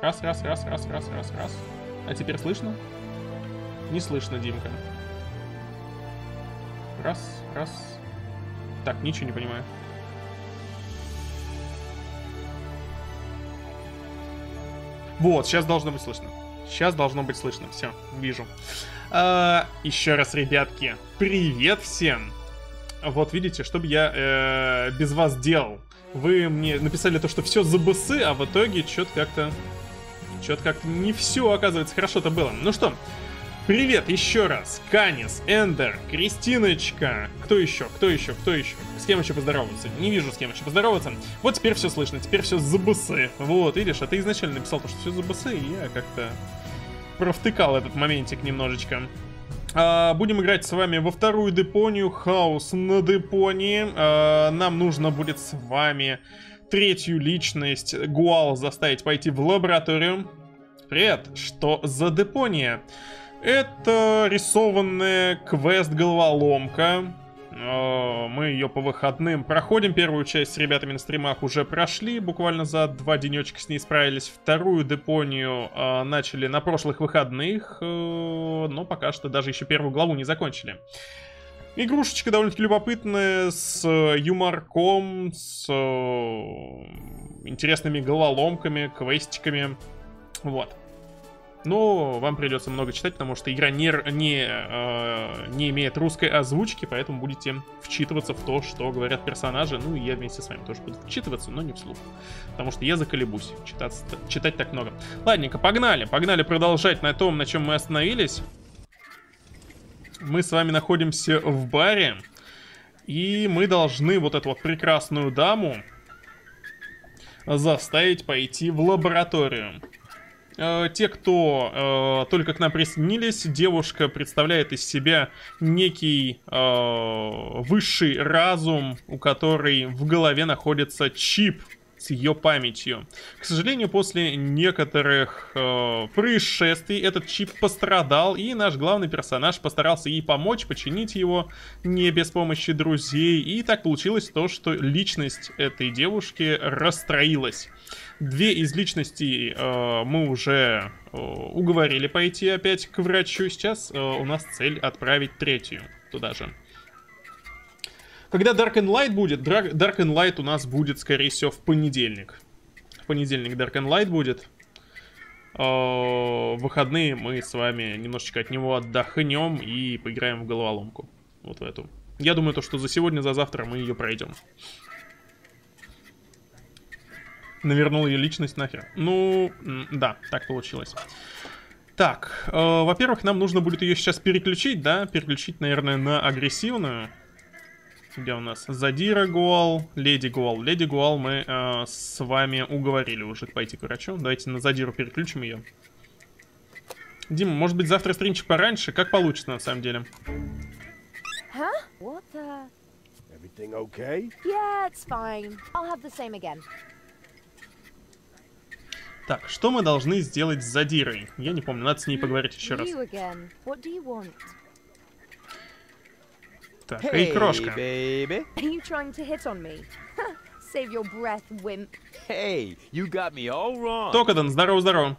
Раз. А теперь слышно? Не слышно, Димка. Раз. Так, ничего не понимаю. Вот, сейчас должно быть слышно. Все, вижу. Еще раз, ребятки, привет всем. Вот видите, что бы я без вас делал. Вы мне написали то, что все ЗАБИСь, а в итоге что-то как-то не все, оказывается, хорошо-то было. Ну что, привет еще раз. Канис, Эндер, Кристиночка. Кто еще? С кем еще поздороваться? Не вижу, с кем еще поздороваться. Вот теперь все слышно, теперь все ЗАБИСь. Вот, видишь, а ты изначально написал то, что все ЗАБИСь, и я как-то провтыкал этот моментик немножечко. Будем играть с вами во вторую Депонию, хаос на Депонии. Нам нужно будет с вами третью личность Гуал заставить пойти в лабораторию. Привет, что за Депония? Это рисованная квест-головоломка. Мы ее по выходным проходим. Первую часть с ребятами на стримах уже прошли. Буквально за 2 денечка с ней справились. Вторую Депонию начали на прошлых выходных. Но пока что даже еще первую главу не закончили. Игрушечка довольно-таки любопытная. С юморком. С интересными головоломками, квестиками. Вот. Но вам придется много читать, потому что игра не имеет русской озвучки, поэтому будете вчитываться в то, что говорят персонажи. Ну и я вместе с вами тоже буду вчитываться, но не вслух. Потому что я заколебусь читать так много. Ладненько, погнали. Погнали продолжать на том, на чем мы остановились. Мы с вами находимся в баре. И мы должны вот эту вот прекрасную даму заставить пойти в лабораторию. Те, кто только к нам присоединились, девушка представляет из себя некий высший разум, у которой в голове находится чип с ее памятью. К сожалению, после некоторых происшествий этот чип пострадал, и наш главный персонаж постарался ей помочь, починить его не без помощи друзей. И так получилось то, что личность этой девушки расстроилась. 2 из личностей мы уже уговорили пойти опять к врачу. Сейчас у нас цель отправить 3-ю туда же. Когда Dark and Light будет? Dark and Light у нас будет, скорее всего, в понедельник. В понедельник Dark and Light будет. В выходные мы с вами немножечко от него отдохнем и поиграем в головоломку. Вот в эту. Я думаю, то, что за сегодня, за завтра мы ее пройдем. Навернул ее личность нахер. Ну, да, так получилось. Так, во-первых, нам нужно будет ее сейчас переключить, да? Переключить, наверное, на агрессивную. Где у нас? Задира Гуал, Леди Гуал. Леди Гуал мы с вами уговорили уже пойти к врачу. Давайте на Задиру переключим ее. Дима, может быть, завтра стримчик пораньше? Как получится, на самом деле? Так, что мы должны сделать с Задирой? Я не помню, надо с ней поговорить еще раз. Так, эй, крошка. Токадан, здорово.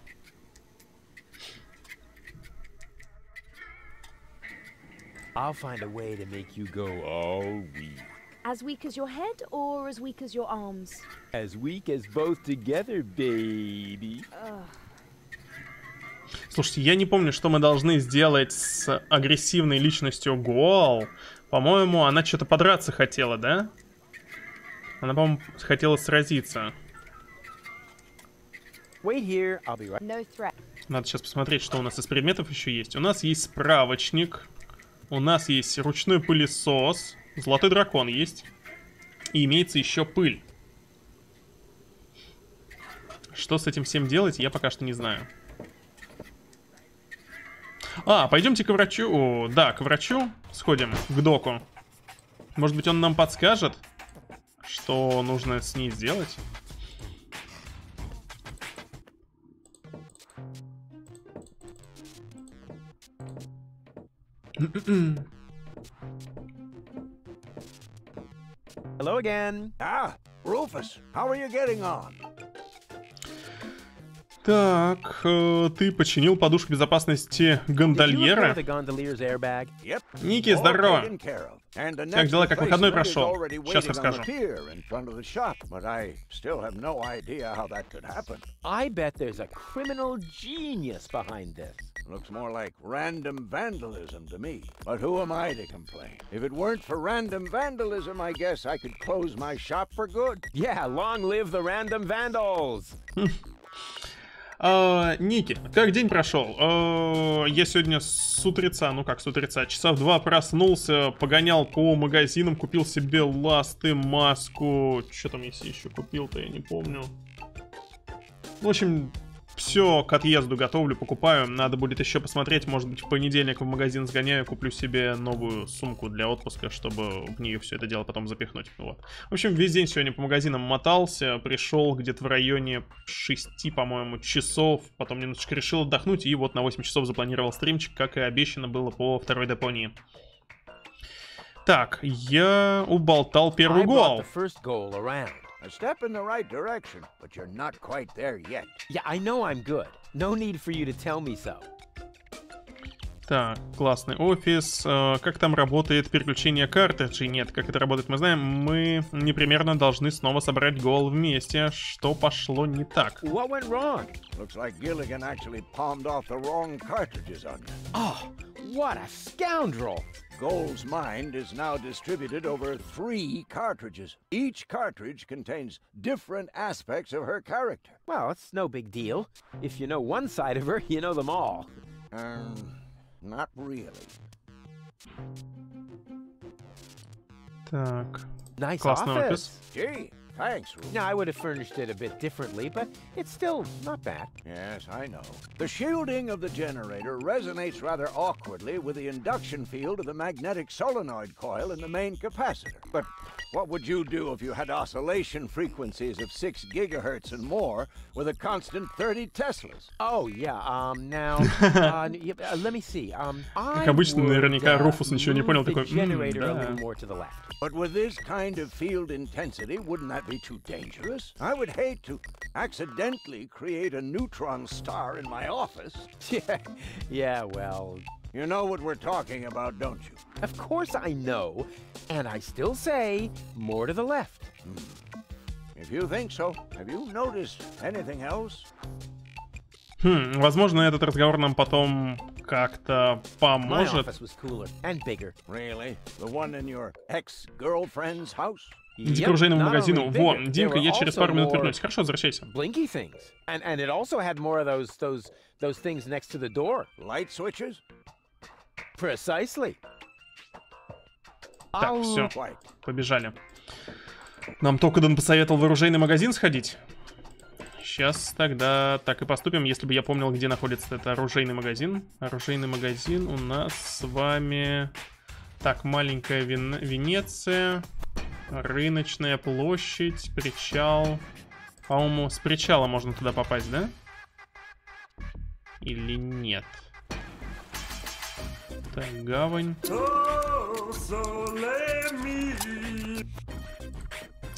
As weak as your head or as weak as your arms? As weak as both together, baby. Слушайте, я не помню, что мы должны сделать с агрессивной личностью Гуал. По-моему, она что-то подраться хотела, да? Она, по-моему, хотела сразиться. Надо сейчас посмотреть, что у нас из предметов еще есть. У нас есть справочник. У нас есть ручной пылесос. Золотой дракон есть. И имеется еще пыль. Что с этим всем делать, я пока что не знаю. Пойдемте к врачу. О, да, к врачу сходим, к доку. Может быть, он нам подскажет, что нужно с ней сделать? Hello again. Rufus, how are you getting on? Так, ты починил подушку безопасности гондольера? Ники, здорово! Как дела, как выходной прошел? Сейчас расскажу. Looks more like random vandalism to me. But who am I to complain? If it weren't for random vandalism, I guess I could close my shop for good. Yeah, long live the random vandals. Ники, как день прошел? Я сегодня с утреца, ну как с утреца, часа в 2 проснулся, погонял по магазинам, купил себе ласты, маску. Что там я себе еще купил-то, я не помню. В общем, все к отъезду готовлю, покупаю. Надо будет еще посмотреть, может быть, в понедельник в магазин сгоняю, куплю себе новую сумку для отпуска, чтобы в нее все это дело потом запихнуть. Вот. В общем, весь день сегодня по магазинам мотался, пришел где-то в районе 6, по-моему, часов, потом немножечко решил отдохнуть, и вот на 8 часов запланировал стримчик, как и обещано было по второй Депонии. Так, я уболтал первый гол. A step in the right direction, but you're not quite there yet. Yeah, I know I'm good. No need for you to tell me so. Так, классный офис. Как там работает переключение картриджей? Нет, как это работает, мы знаем. Мы непременно должны снова собрать гол вместе. Что пошло не так? What went wrong? Looks like Gilligan actually palmed off the wrong cartridges on you. Oh, what a scoundrel! Goal's mind is now distributed over 3 cartridges. Each cartridge contains different aspects of her character. Well, it's no big deal. If you know one side of her, you know them all. Not really. Так. Nice Классный офис. Gee, thanks, Ruben. Now, I would have furnished it a bit differently, but it's still not bad. Yes, I know. The shielding of the generator resonates rather awkwardly with the induction field of the magnetic solenoid coil in the main capacitor. But what would you do if you had oscillation frequencies of 6 gigahertz and more with a constant 30 Teslas? Oh, yeah, now, let me see. Как обычно, наверняка Руфус ничего не понял, такой, да. But with this kind of field intensity, wouldn't that be too dangerous? I would hate to accidentally create a neutron star in my office. Yeah, well... You know what we're talking about, don't you? Of course I know, and I still say more to the left. If you think so, have you noticed anything else? Возможно, этот разговор нам потом как-то поможет. Really? The one in your ex-girlfriend's house? Иди к оружейному магазину. Во, Димка, я через пару минут вернусь. Хорошо, возвращайся. Blinky things. And it also had more of those things next to the door. Light switches? Precisely. Так, все, побежали. Нам Токадан посоветовал в оружейный магазин сходить. Сейчас тогда так и поступим, если бы я помнил, где находится это оружейный магазин. Оружейный магазин у нас с вами... Так, маленькая Венеция, рыночная площадь, причал. По-моему, с причала можно туда попасть, да? Или нет? Так, гавань.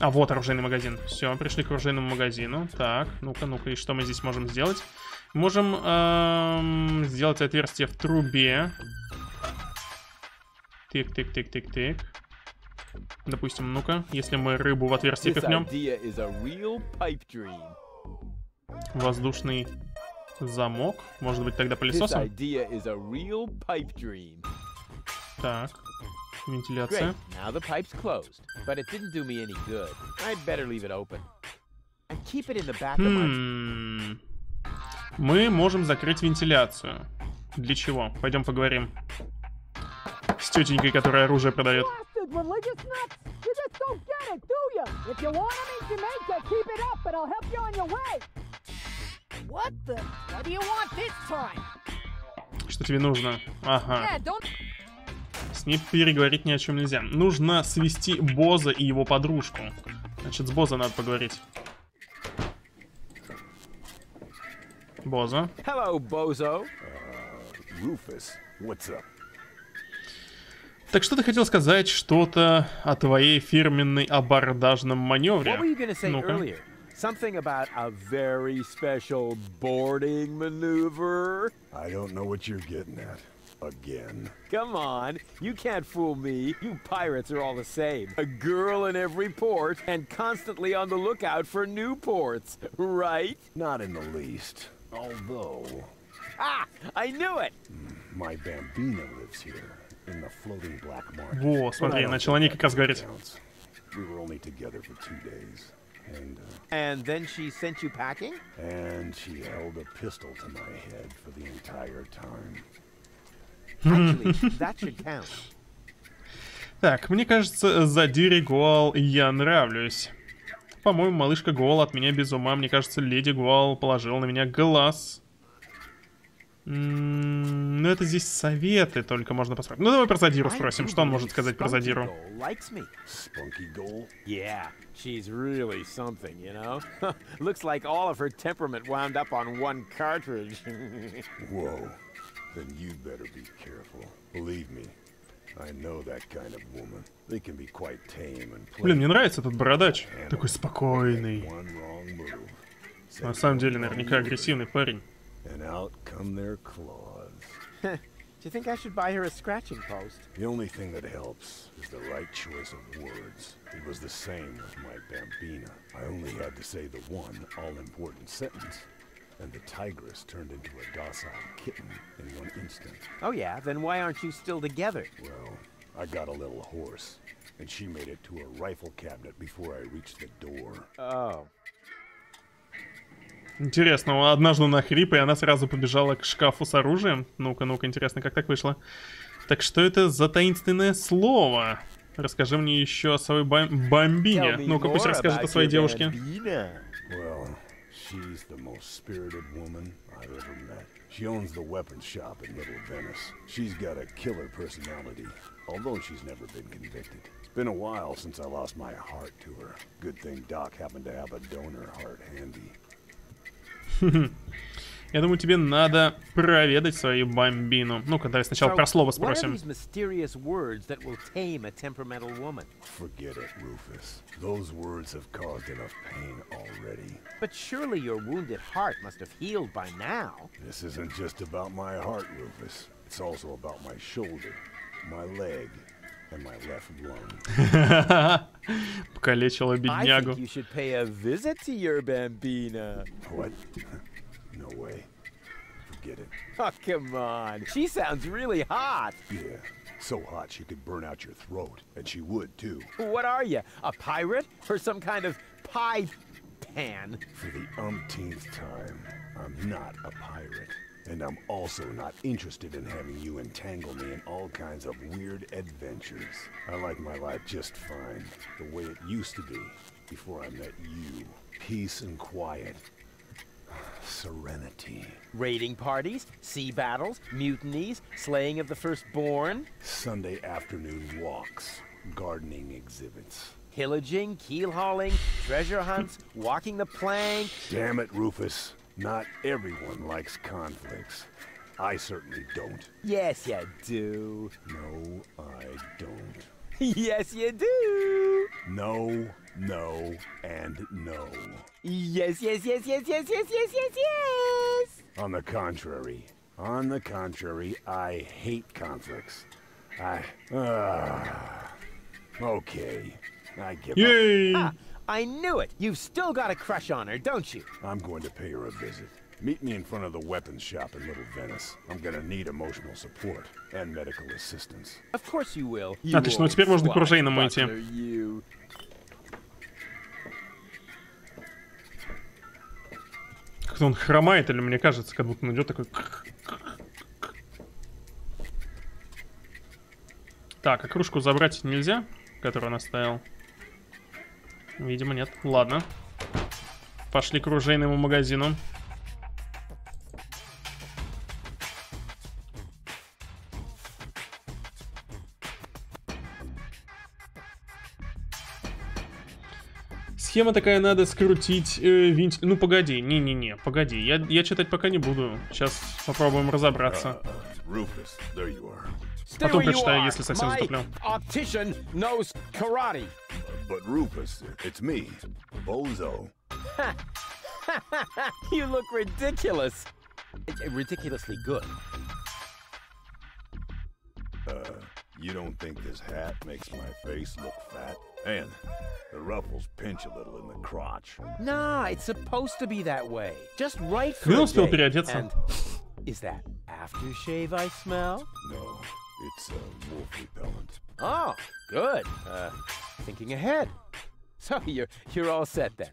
А, вот оружейный магазин. Все, пришли к оружейному магазину. Так, ну-ка, и что мы здесь можем сделать? Можем сделать отверстие в трубе. Тык. Допустим, ну-ка, если мы рыбу в отверстие пихнем. Воздушный замок. Может быть, тогда пылесосом? Так. Вентиляция. Мы можем закрыть вентиляцию. Для чего? Пойдем поговорим с тетенькой, которая оружие продает. Что тебе нужно? Ага. С ней переговорить ни о чем нельзя. Нужно свести Боза и его подружку. Значит, с Боза надо поговорить. Боза. Hello, Bozo. Rufus, what's up? Так что ты хотел сказать что-то о твоей фирменной абордажном маневре? Ну-ка. Something about a very special boarding maneuver. I don't know what you're getting at. Again. Come on, you can't fool me. You pirates are all the same. A girl in every port and constantly on the lookout for new ports, right? Not in the least. Although... Ah, I knew it! My Bambina lives here, in the floating black market. Во, смотри, начала Ника как раз говорить. We were only together for 2 days. And then she sent you packing? And she held a pistol to my head for the entire time. Actually, that should count. Так, мне кажется, Задире Гуал я нравлюсь. По-моему, малышка Гуал от меня без ума. Мне кажется, леди Гуал положила на меня глаз. Ну, это здесь советы только можно посмотреть. Ну, давай про Задиру спросим, что он может сказать про Задиру. Spunky Goal? Yeah, she's really something, you know? Looks like all of her temperament wound up on one cartridge. Whoa. Then you'd better be careful. Believe me, I know that kind of woman. They can be quite tame and playful. Блин, мне нравится этот бородач. Такой спокойный. На самом деле, наверняка агрессивный парень. And out come their claws. Do you think I should buy her a scratching post? The only thing that helps is the right choice of words. It was the same with my Bambina. I only had to say the one all-important sentence, and the tigress turned into a docile kitten in 1 instant. Oh yeah? Then why aren't you still together? Well, I got a little horse, and she made it to a rifle cabinet before I reached the door. Oh. Интересно, однажды на хрип, и она сразу побежала к шкафу с оружием. Ну-ка, ну-ка, интересно, как так вышло. Так что это за таинственное слово? Расскажи мне еще о своей бомбине. Ну-ка, пусть расскажет о своей девушке. Well, she's the most spirited woman I've ever met. She owns the weapons shop in Little Venice. She's got a killer personality, although she's never been convicted. It's been a while since I lost my heart to her. Good thing Doc happened to have a donor heart handy. Я думаю, тебе надо проведать свою бомбину. Ну-ка, давай сначала про слово спросим. Forget it, Rufus. Those words have caused enough pain already. But surely your wounded heart must have healed by now. This isn't just about my heart, Rufus. It's also about my shoulder, my leg, and my left lung. Покалечила беднягу. I think you should pay a visit to your Bambina. What? No way. Forget it. Oh, come on. She sounds really hot. Yeah, so hot she could burn out your throat, and she would too. What are you, a pirate? Or some kind of pie pan? For the umpteenth time, I'm not a pirate. And I'm also not interested in having you entangle me in all kinds of weird adventures. I like my life just fine, the way it used to be, before I met you. Peace and quiet. Serenity. Raiding parties, sea battles, mutinies, slaying of the firstborn. Sunday afternoon walks, gardening exhibits. Pillaging, keel hauling, treasure hunts, walking the plank. Damn it, Rufus. Not everyone likes conflicts. I certainly don't. Yes, you do. No, I don't. Yes, you do. No, no, and no. Yes, yes, yes, yes, yes, yes, yes, yes, yes. On the contrary, I hate conflicts. Okay, I give Yay! up. I knew it! You've still got a crush on her, don't you? I'm going to pay her a visit. Meet me in front of the weapons shop in Little Venice. I'm gonna need emotional support and medical assistance. Of course you will. Отлично, ну теперь можно к оружейному идти. Как-то он хромает, или мне кажется, как будто он идет такой... Так, а кружку забрать нельзя, которую он оставил? Видимо, нет. Ладно. Пошли к оружейному магазину. Схема такая, надо скрутить винтик. Ну, погоди, не-не-не, погоди. Я читать пока не буду. Сейчас попробуем разобраться. Rufus, there you are. Потом прочитаю, если совсем My затуплю. optician knows karate. But Rufus, it's me, Bozo. You look ridiculous. Ridiculously good. You don't think this hat makes my face look fat? And the ruffles pinch a little in the crotch. Nah, it's supposed to be that way. Just right for Ты a успел day. переодеться? And is that aftershave I smell? No, it's wolf repellent. Oh, good. Thinking ahead. So you're all set then.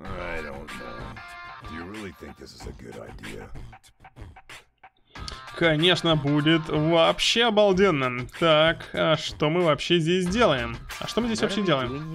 I don't know. Do you really think this is a good idea? Конечно, будет вообще обалденно. Так, а что мы вообще здесь делаем? А что мы здесь вообще делаем?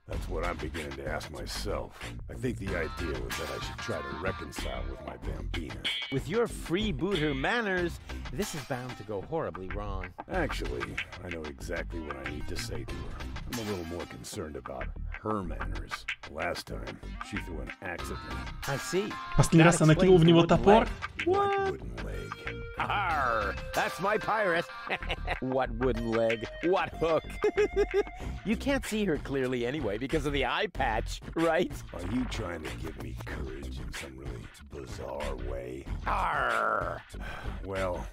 That's what I'm beginning to ask myself. I think the idea was that I should try to reconcile with my Bambina. With your freebooter manners, this is bound to go horribly wrong. Actually, I know exactly what I need to say to her. I'm a little more concerned about her manners. Last time, she threw an axe at me. I see. Последний раз она кинул в него топор? What wooden leg? Arr, that's my pirate. What wooden leg? What hook? You can't see her clearly anyway because of the eye patch, right? Are you trying to give me courage in some really bizarre way? Arr. Well,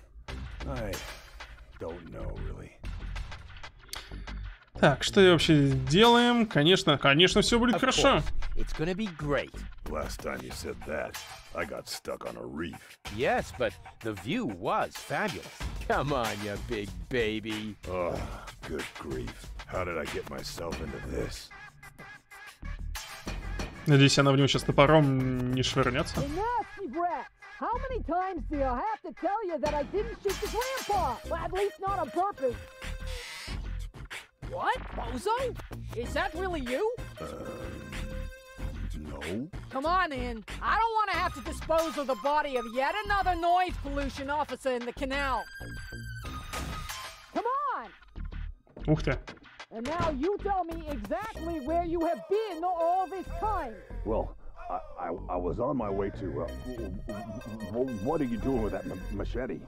I don't know really. Так, что вообще делаем? Конечно, все будет хорошо. It's gonna be great. Last time you said that, I got stuck on a reef. Yes, but the view was fabulous. Come on, you big baby. Oh, good grief. How did I get myself into this? Надеюсь, она в него сейчас топором не швырнется. Nasty brat! How many times do I have to tell you that I didn't shoot the grandpa? Well, at least not on purpose. What? Bozo? Is that really you? No. Come on, in. I don't want to have to dispose of the body of yet another noise pollution officer in the canal. Come on! Ух ты. And now you tell me exactly where you have been all this time. Well, I was on my way to. What are you doing with that machete?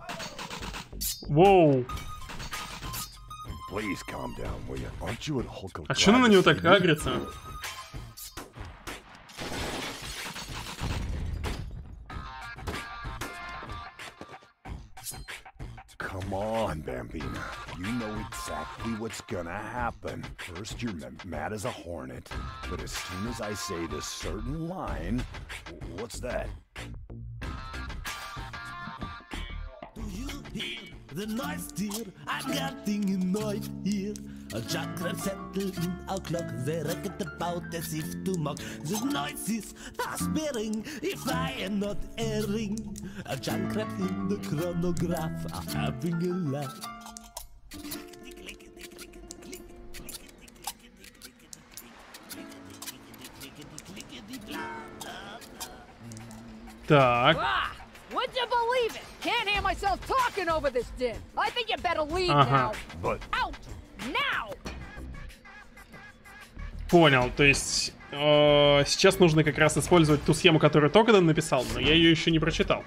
Воу. Please calm down, will you? Aren't you at Hulk? А чё она на него так агрится? Come on, Bambina. You know exactly what's gonna happen. First, you're mad as a hornet, but as soon as I say this certain line, what's that? Do you hear the noise, dear? I'm getting annoyed here. A chakra settling our clock, they reckon about as if to mock. The noise is aspirating, if I am not erring. A chakra in the chronograph are having a laugh. Так. Ah! Would you believe it? Can't hear myself talking over this din. I think you better leave now. But Out! Now! Понял, то есть сейчас нужно как раз использовать ту схему, которую Тогадан написал, но я ее еще не прочитал.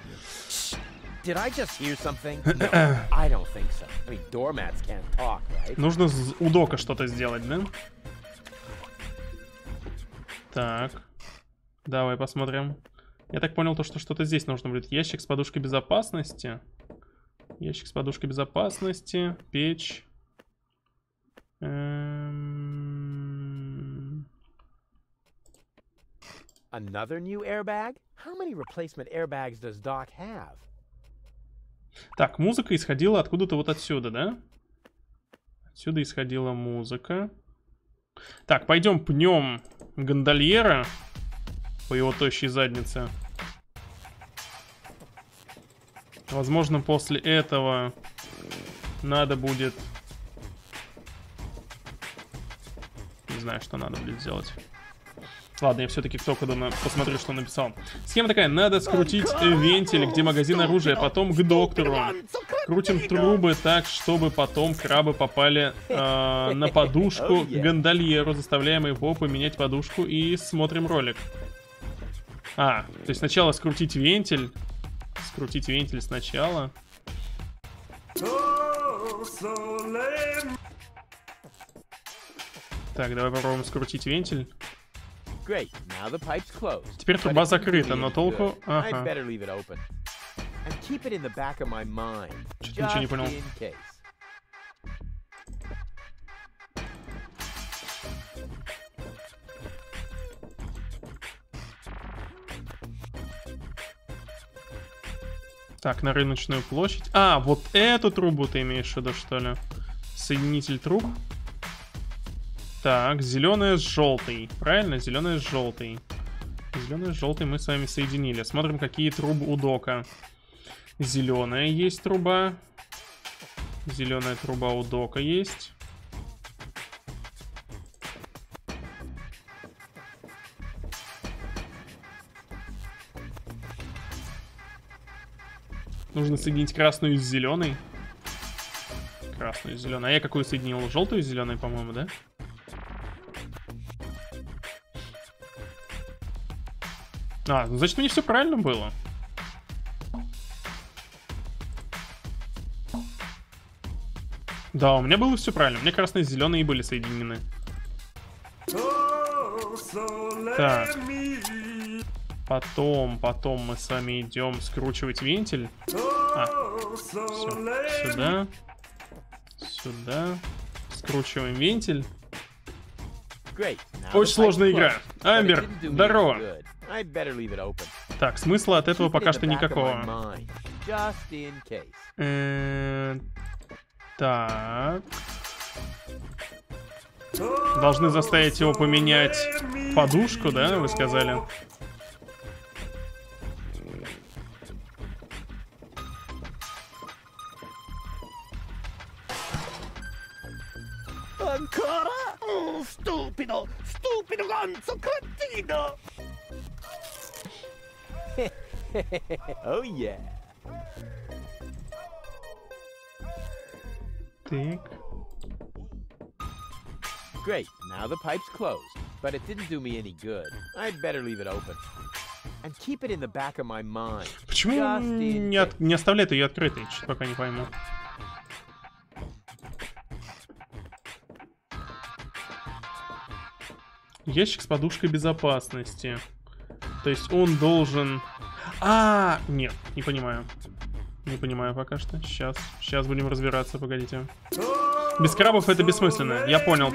Did I just hear something? No, I don't think so. I mean, doormats can't talk, right? Нужно у Дока что-то сделать, да? Так. Давай посмотрим. Я так понял, то, что что-то здесь нужно будет. Ящик с подушкой безопасности. Ящик с подушкой безопасности. Печь. Another new airbag? How many replacement airbags does Doc have? Так, музыка исходила откуда-то вот отсюда, да? Отсюда исходила музыка. Так, пойдем пнем гондольера по его тощей заднице. Возможно, после этого надо будет... Не знаю, что надо будет сделать. Ладно, я все-таки кто куда посмотрю, что он написал. Схема такая: надо скрутить вентиль, где магазин оружия, потом к доктору. Крутим трубы так, чтобы потом крабы попали на подушку к гондольеру. Заставляем его поменять подушку и смотрим ролик. То есть сначала скрутить вентиль. Скрутить вентиль сначала. Так, давай попробуем скрутить вентиль. Great. Now the pipe's closed. Теперь труба закрыта, но толку... Ага. I'd better leave it open. And keep it in the back of my mind. Что-то ничего не понял. Just in case. Так, на рыночную площадь. А, вот эту трубу ты имеешь в виду, что ли? Соединитель труб. Так, зеленая с желтой. Правильно? Зеленая с желтой. Зеленая с желтой мы с вами соединили. Смотрим, какие трубы у дока. Зеленая есть труба. Зеленая труба у дока есть. Нужно соединить красную с зеленой. Красную с зеленой. А я какую соединил? Желтую с зеленой, по-моему, да? А, ну, значит, у меня все правильно было. Да, у меня было все правильно. У меня красные с зеленой и были соединены. Так. Потом мы с вами идем скручивать вентиль. Все. Сюда. Сюда. Скручиваем вентиль. Очень сложная игра. Амбер, здорово. Так, смысла от этого пока что никакого. Так. Должны заставить его поменять подушку, да, вы сказали? Ancora? Oh, stupido! Stupido ganzo cretino! Oh yeah. Так. Great. Now the pipe's closed, but it didn't do me any good. I'd better leave it open. And keep it in the back of my mind. Почему не оставляет ее открытой? Что-то пока не пойму. Ящик с подушкой безопасности. То есть он должен... нет, не понимаю. Не понимаю пока что. Сейчас будем разбираться, погодите. Без крабов это бессмысленно. Я понял.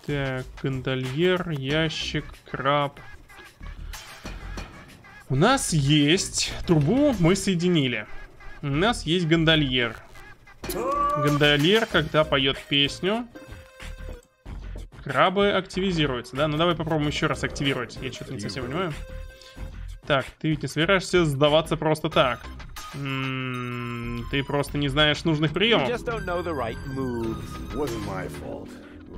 Так, гондольер, ящик, краб. У нас есть... Трубу мы соединили. У нас есть гондольер. Гондольер, когда поет песню, крабы активизируются, да? Ну давай попробуем еще раз активировать. Я что-то не совсем понимаю. Так, ты ведь не собираешься сдаваться просто так. Ты просто не знаешь нужных приемов.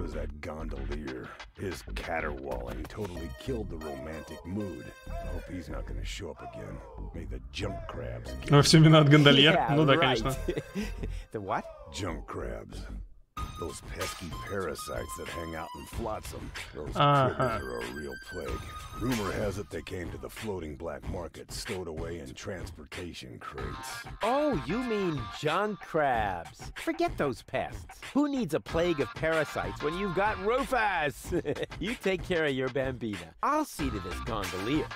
Was that gondolier. His caterwauling totally killed the romantic mood. I hope he's not gonna show up again. May the junk crabs get... Во все виноват гондольер? Ну да, конечно. The what? Junk crabs. Those pesky parasites that hang out in flotsam. Those critters are a real plague. Rumor has it they came to the floating black market, stowed away in transportation crates. Oh, you mean junk crabs. Forget those pests. Who needs a plague of parasites when you've got Rufus? You take care of your bambina. I'll see to this gondolier.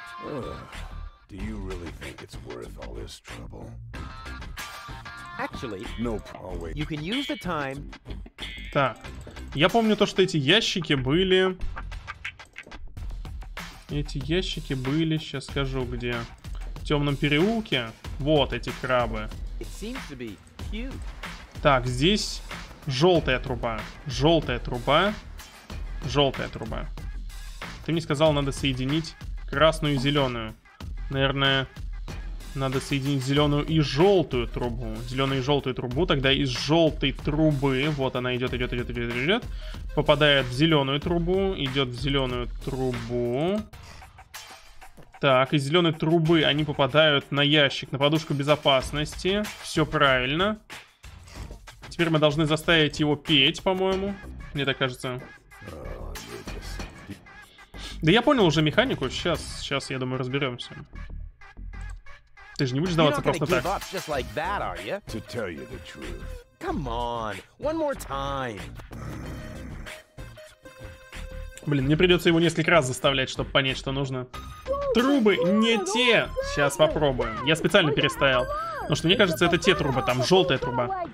Do you really think it's worth all this trouble? Actually, no problem. You can use the time. Так, я помню то, что эти ящики были... сейчас скажу где. В темном переулке. Вот эти крабы. Так, здесь желтая труба. Желтая труба. Ты мне сказал, надо соединить красную и зеленую. Наверное, надо соединить зеленую и желтую трубу. Зеленую и желтую трубу. Тогда из желтой трубы, вот она идет, попадает в зеленую трубу, идет в зеленую трубу. Так, из зеленой трубы они попадают на ящик, на подушку безопасности. Все правильно. Теперь мы должны заставить его петь, по-моему. Мне так кажется. Да я понял уже механику. Сейчас, я думаю, разберемся. Ты же не будешь сдаваться просто так. Блин, мне придется его несколько раз заставлять, чтобы понять, что нужно. Трубы не те. Сейчас попробуем. Я специально переставил. Потому что мне кажется, это те трубы. Там желтая труба.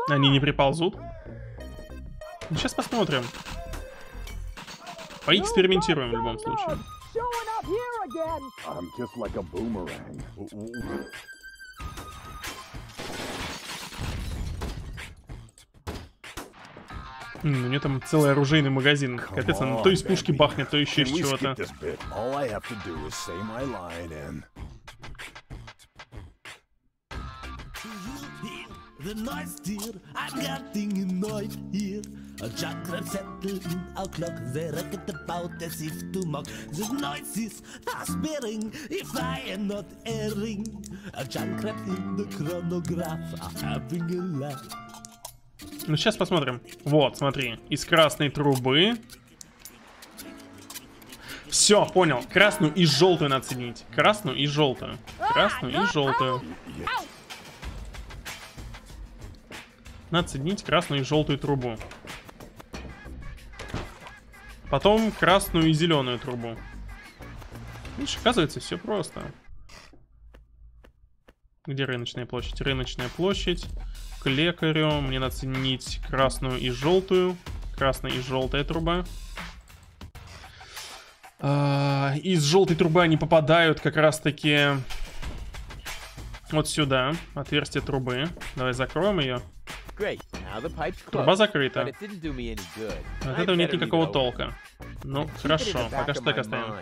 Они не приползут? Ну, сейчас посмотрим. Поэкспериментируем в любом случае. У нее там целый оружейный магазин. Капец, она то из пушки бахнет, то еще из чего-то. The noise dear, I'm getting annoyed here. A chakra settled in our clock, they reckon about as if to mock. The noise is aspering, if I am not erring. A chakra in the chronograph, having a laugh. Ну, сейчас посмотрим. Вот, смотри, из красной трубы. Все, понял. Красную и желтую надо соединить. Красную и желтую. Красную и желтую. Надо соединить красную и желтую трубу. Потом красную и зеленую трубу. Видишь, оказывается, все просто. Где рыночная площадь? Рыночная площадь. К лекарю. Мне надо соединить красную и желтую. Красная и желтая труба. Из желтой трубы они попадают как раз-таки вот сюда. Отверстие трубы. Давай закроем ее. Труба закрыта. От этого нет никакого толка. Ну, хорошо, пока что так оставим.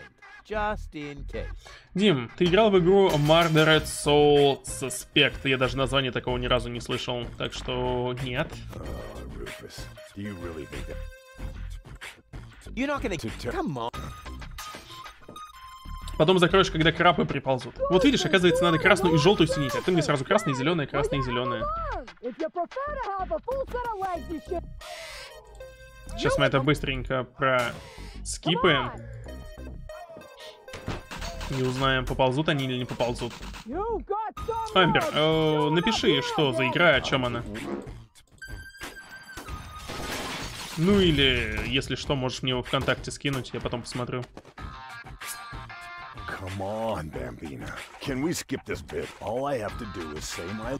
Дим, ты играл в игру Murdered Soul Suspect? Я даже название такого ни разу не слышал, так что нет. Потом закроешь, когда крабы приползут. Вот видишь, оказывается, надо красную и желтую соединить. А ты мне сразу красная и зеленая, красная и зеленая. Сейчас мы это быстренько проскипаем. И узнаем, поползут они или не поползут. Амбер, напиши, что за игра, о чем она. Ну или, если что, можешь мне его ВКонтакте скинуть, я потом посмотрю. Come on, Bambina. Can we skip this bit? All I have to do is say my...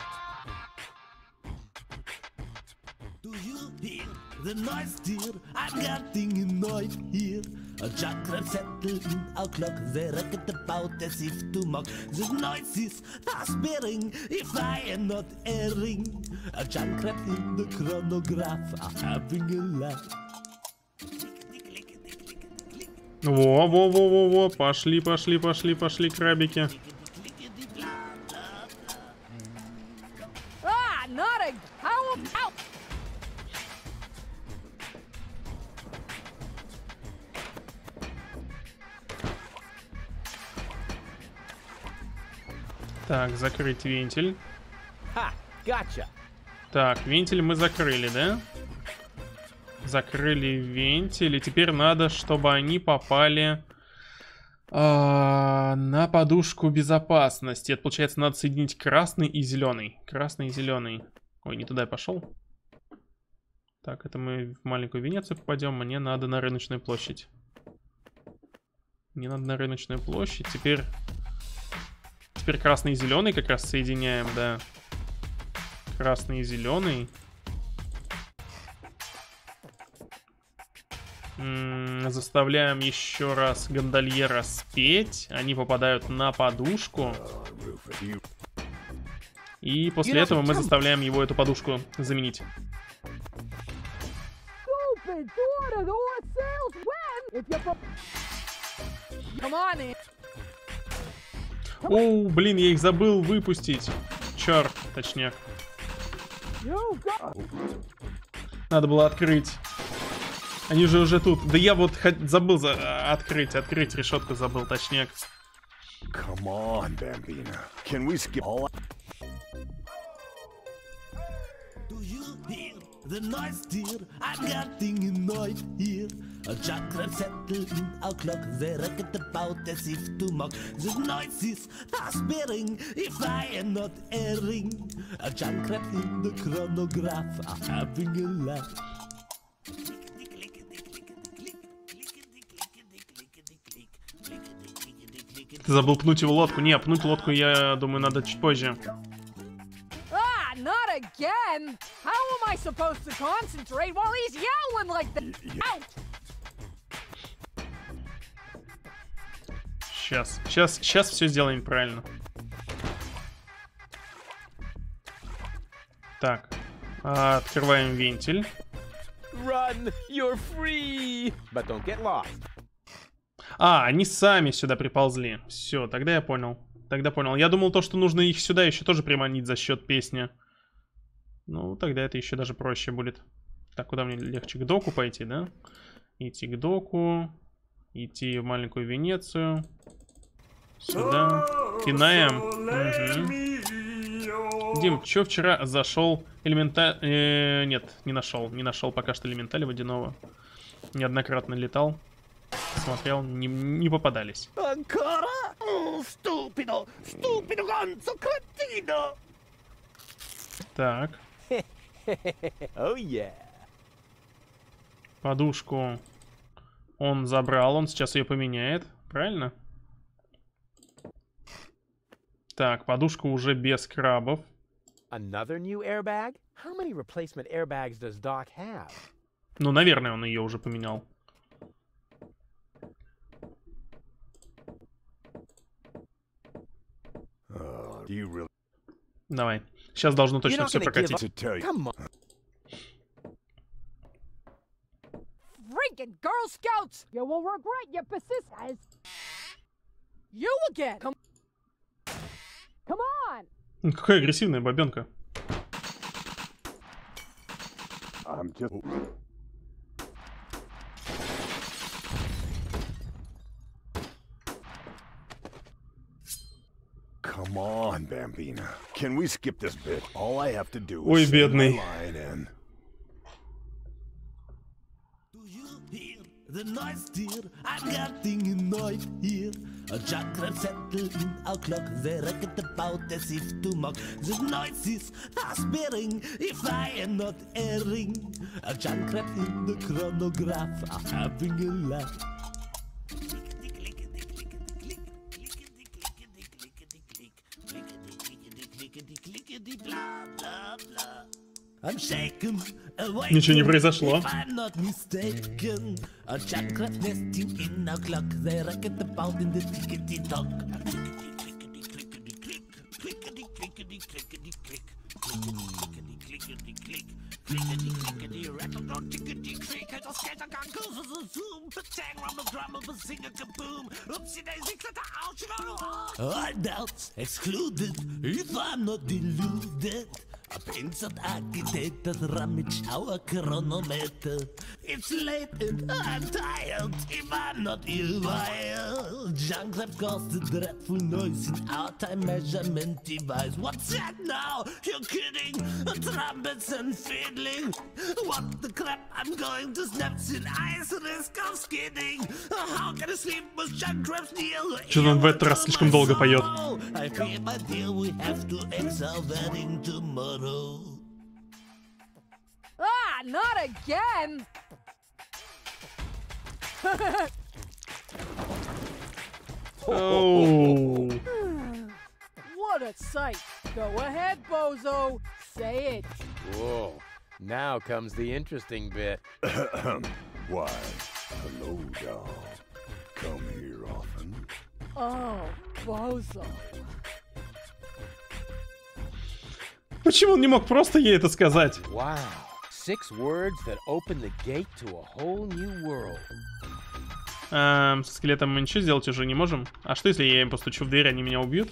Do you hear the noise, dear? I'm getting annoyed here. A chakra settled in our clock, they reckon about as if to mock. The noise is aspering, if I am not erring. A chakra in the chronograph, having a laugh. Во-во-во-во-во, пошли, пошли, пошли, пошли, крабики. Так, закрыть вентиль. Так, вентиль мы закрыли, да? Закрыли вентиль. И теперь надо, чтобы они попали на подушку безопасности. Это получается, надо соединить красный и зеленый. Красный и зеленый. Ой, не туда я пошел. Так, это мы в маленькую Венецию попадем. Мне надо на рыночную площадь. Мне надо на рыночную площадь. Теперь красный и зеленый как раз соединяем, да. Красный и зеленый. Заставляем еще раз гондольера спеть. Они попадают на подушку. И после этого мы заставляем его эту подушку заменить. О, блин, я их забыл выпустить. Черт, точняк. Надо было открыть. Они же уже тут. Да я вот забыл открыть решетку, забыл, точняк. Come on, Bambina. Can we skip all... Do you hear the noise, dear? I'm getting annoyed here. A junkrab settled in our clock. They reckon about as if to mock. The noises are sparing, if I am not erring. A junkrab in the chronograph are having a laugh. Ты забыл пнуть его лодку. Не, пнуть лодку, я думаю, надо чуть позже. Ah, not again! How am I supposed to concentrate while he's yowling like that? Out! Сейчас все сделаем правильно. Так, открываем вентиль. Run, you're free, but don't get lost. Они сами сюда приползли. Все, тогда я понял. Я думал, то, что нужно их сюда еще тоже приманить за счет песни. Ну, тогда это еще даже проще будет. Так, куда мне легче? К доку пойти, да? Идти к доку. Идти в маленькую Венецию. Сюда. Пинаем. Угу. Дим, чё вчера зашел элементаль... Нет, не нашел пока что элементаля водяного. Неоднократно летал. Смотрел, не попадались. Так. Oh yeah. Подушку он забрал, он сейчас ее поменяет, правильно? Так, подушка уже без крабов. Another new airbag? How many replacement airbags does Doc have? Ну, наверное, он ее уже поменял. Давай. Сейчас должно точно все прокатить. Freaking Girl Scouts! You will regret your persistence. You again! Come on! Какая агрессивная бабенка. Come on, Bambina. Can we skip this bit? All I have to do is Ой, say бедный. my line and... Do you hear the noise, dear? I'm getting annoyed here. A junkrab settled in our clock. They reckon about as if to mock. The noises are sparing, if I am not erring. A junkrab in the chronograph are having a laugh. I'm shaken, Ничего не произошло. I'm not mistaken. A junkrab nesting in our clock. They reckon about in the tickety tock. All doubts excluded if I'm not deluded. A penciled architect has rummaged our chronometer. It's late and I'm tired if I'm not ill-wired. Junkrab caused a dreadful noise in our time measurement device. What's that now? You're kidding? Trumpets and fiddling. What the crap? I'm going to snaps in ice, risk of skidding. How can I sleep with Junkrabs near? Что-то он в этот раз слишком долго поет. I fear, my dear, we have to end our wedding tomorrow. Ah, not again! Оу. What a sight! Go ahead, Bozo. Say it. Whoa. Now comes the interesting bit. Why, hello, doll. Come here often. Oh, Bozo. Почему он не мог просто ей это сказать? Wow. 6 words that open the gate to a whole new world. С скелетом мы ничего сделать уже не можем. А что, если я им постучу в дверь, они меня убьют?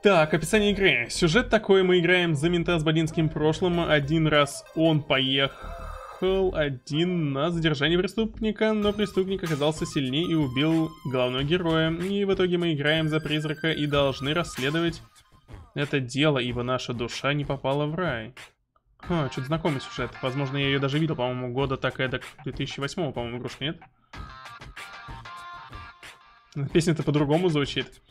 Так, описание игры. Сюжет такой: мы играем за мента с бандитским прошлым. Один раз он поехал один на задержание преступника, но преступник оказался сильнее и убил главного героя. И в итоге мы играем за призрака и должны расследовать это дело, ибо наша душа не попала в рай. Что-то знакомый сюжет. Возможно, я ее даже видел, по-моему, года так эдак 2008, по-моему, игрушка, нет? Песня-то по-другому звучит.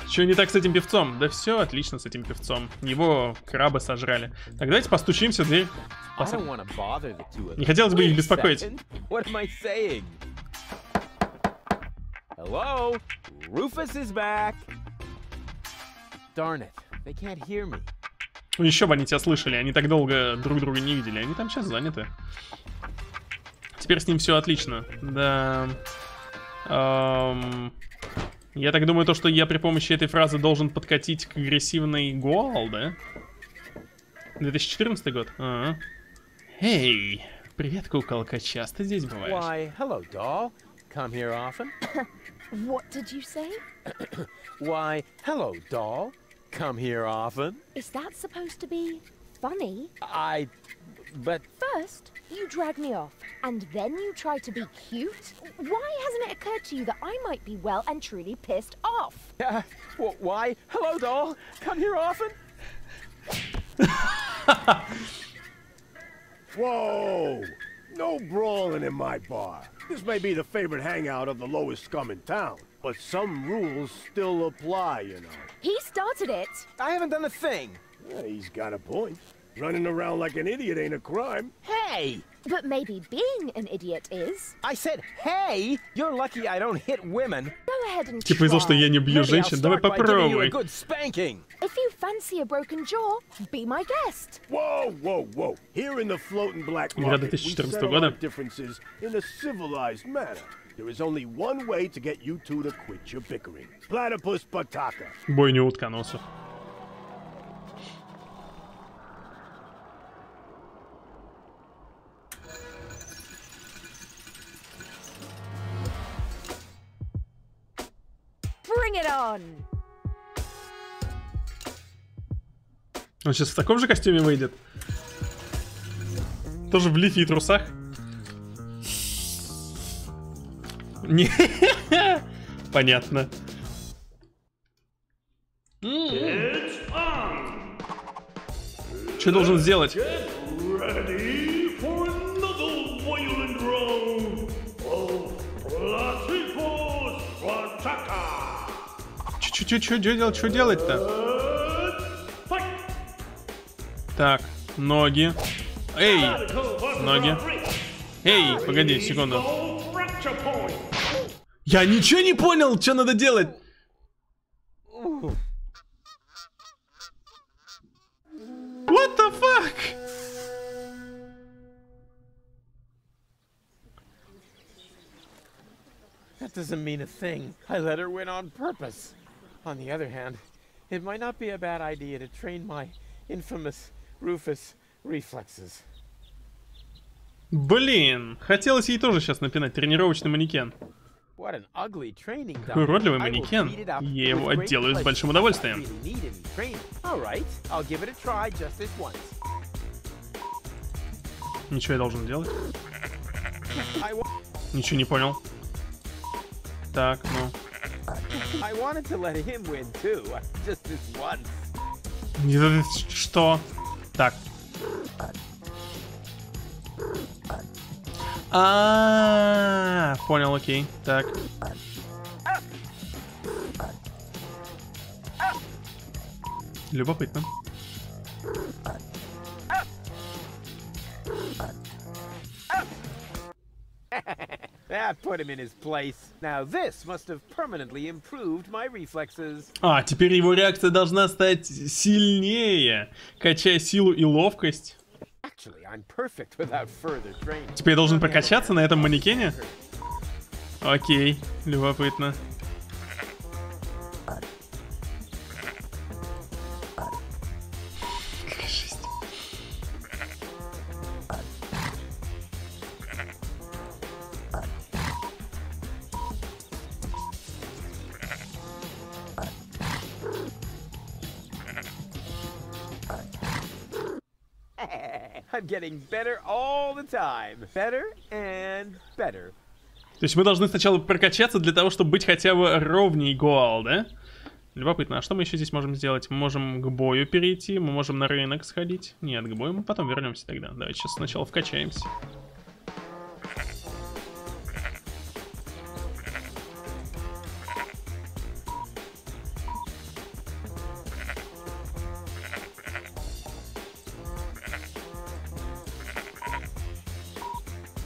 Что не так с этим певцом? Да все отлично с этим певцом. Его крабы сожрали. Так, давайте постучимся в дверь. Не хотелось бы их беспокоить. Hello? Rufus is back. Darn it, they can't hear me. Ну еще бы они тебя слышали, они так долго друг друга не видели. Они там сейчас заняты. Теперь с ним все отлично. Да. Я так думаю, то, что я при помощи этой фразы должен подкатить к агрессивной Гоал, да? 2014 год? Ага. Эй, привет, куколка, часто здесь бываешь? Why, hello, doll. Come here often? What did you say? Why, hello, doll. Come here often? Is that supposed to be funny? But... First, you drag me off, and then you try to be cute? Why hasn't it occurred to you that I might be well and truly pissed off? Why, hello, doll. Come here often? Whoa! No brawling in my bar. This may be the favorite hangout of the lowest scum in town, but some rules still apply, you know. He started it. I haven't done a thing. Yeah, he's got a point. Running around like an idiot ain't a crime. Hey! But maybe being an idiot is. I said, hey! You're lucky I don't hit women. Go ahead and Типа из-за того, что я не бью Maybe I'll женщин, давай start by giving you a попробуй. good spanking. If you fancy a broken jaw, be my guest. Whoa, whoa, whoa. Here in the floating black Игра market, we 2014 settle года. our differences in a civilized manner. There is only one way to get you two to quit your bickering. Platypus pataka. Бойня утконосов. Bring it on. Он сейчас в таком же костюме выйдет? Тоже в лифе и трусах? Не. Понятно. Что должен сделать? Что делать-то? Так, ноги. Эй, ноги. Эй, погоди, секунду. Я ничего не понял, что надо делать. What the fuck? That doesn't mean a thing. I let her win on purpose. On the other hand, it might not be a bad idea to train my infamous Rufus reflexes. Блин, хотелось ей тоже сейчас напинать тренировочный манекен. What an ugly training Какой уродливый I will манекен. beat it up Я его with great отделаю с pleasure. большим I удовольствием. don't really need any training. All right, I'll give it a try just this once. Ничего я должен делать? I Ничего не понял. Так, ну. wanted to let him win too, just this once. Что? Так. Понял, окей. Так. Любопытно. That put him in his place. Now this must have permanently improved my reflexes. Теперь его реакция должна стать сильнее, качая силу и ловкость. Actually, I'm perfect without further training. Теперь я должен прокачаться на этом манекене? Окей, любопытно. Какая жесть. I'm getting better all the time. Better and better. То есть мы должны сначала прокачаться для того, чтобы быть хотя бы ровней Гоал, да? Любопытно, а что мы еще здесь можем сделать? Мы можем к бою перейти, мы можем на рынок сходить. Нет, к бою мы потом вернемся тогда. Давайте сейчас сначала вкачаемся.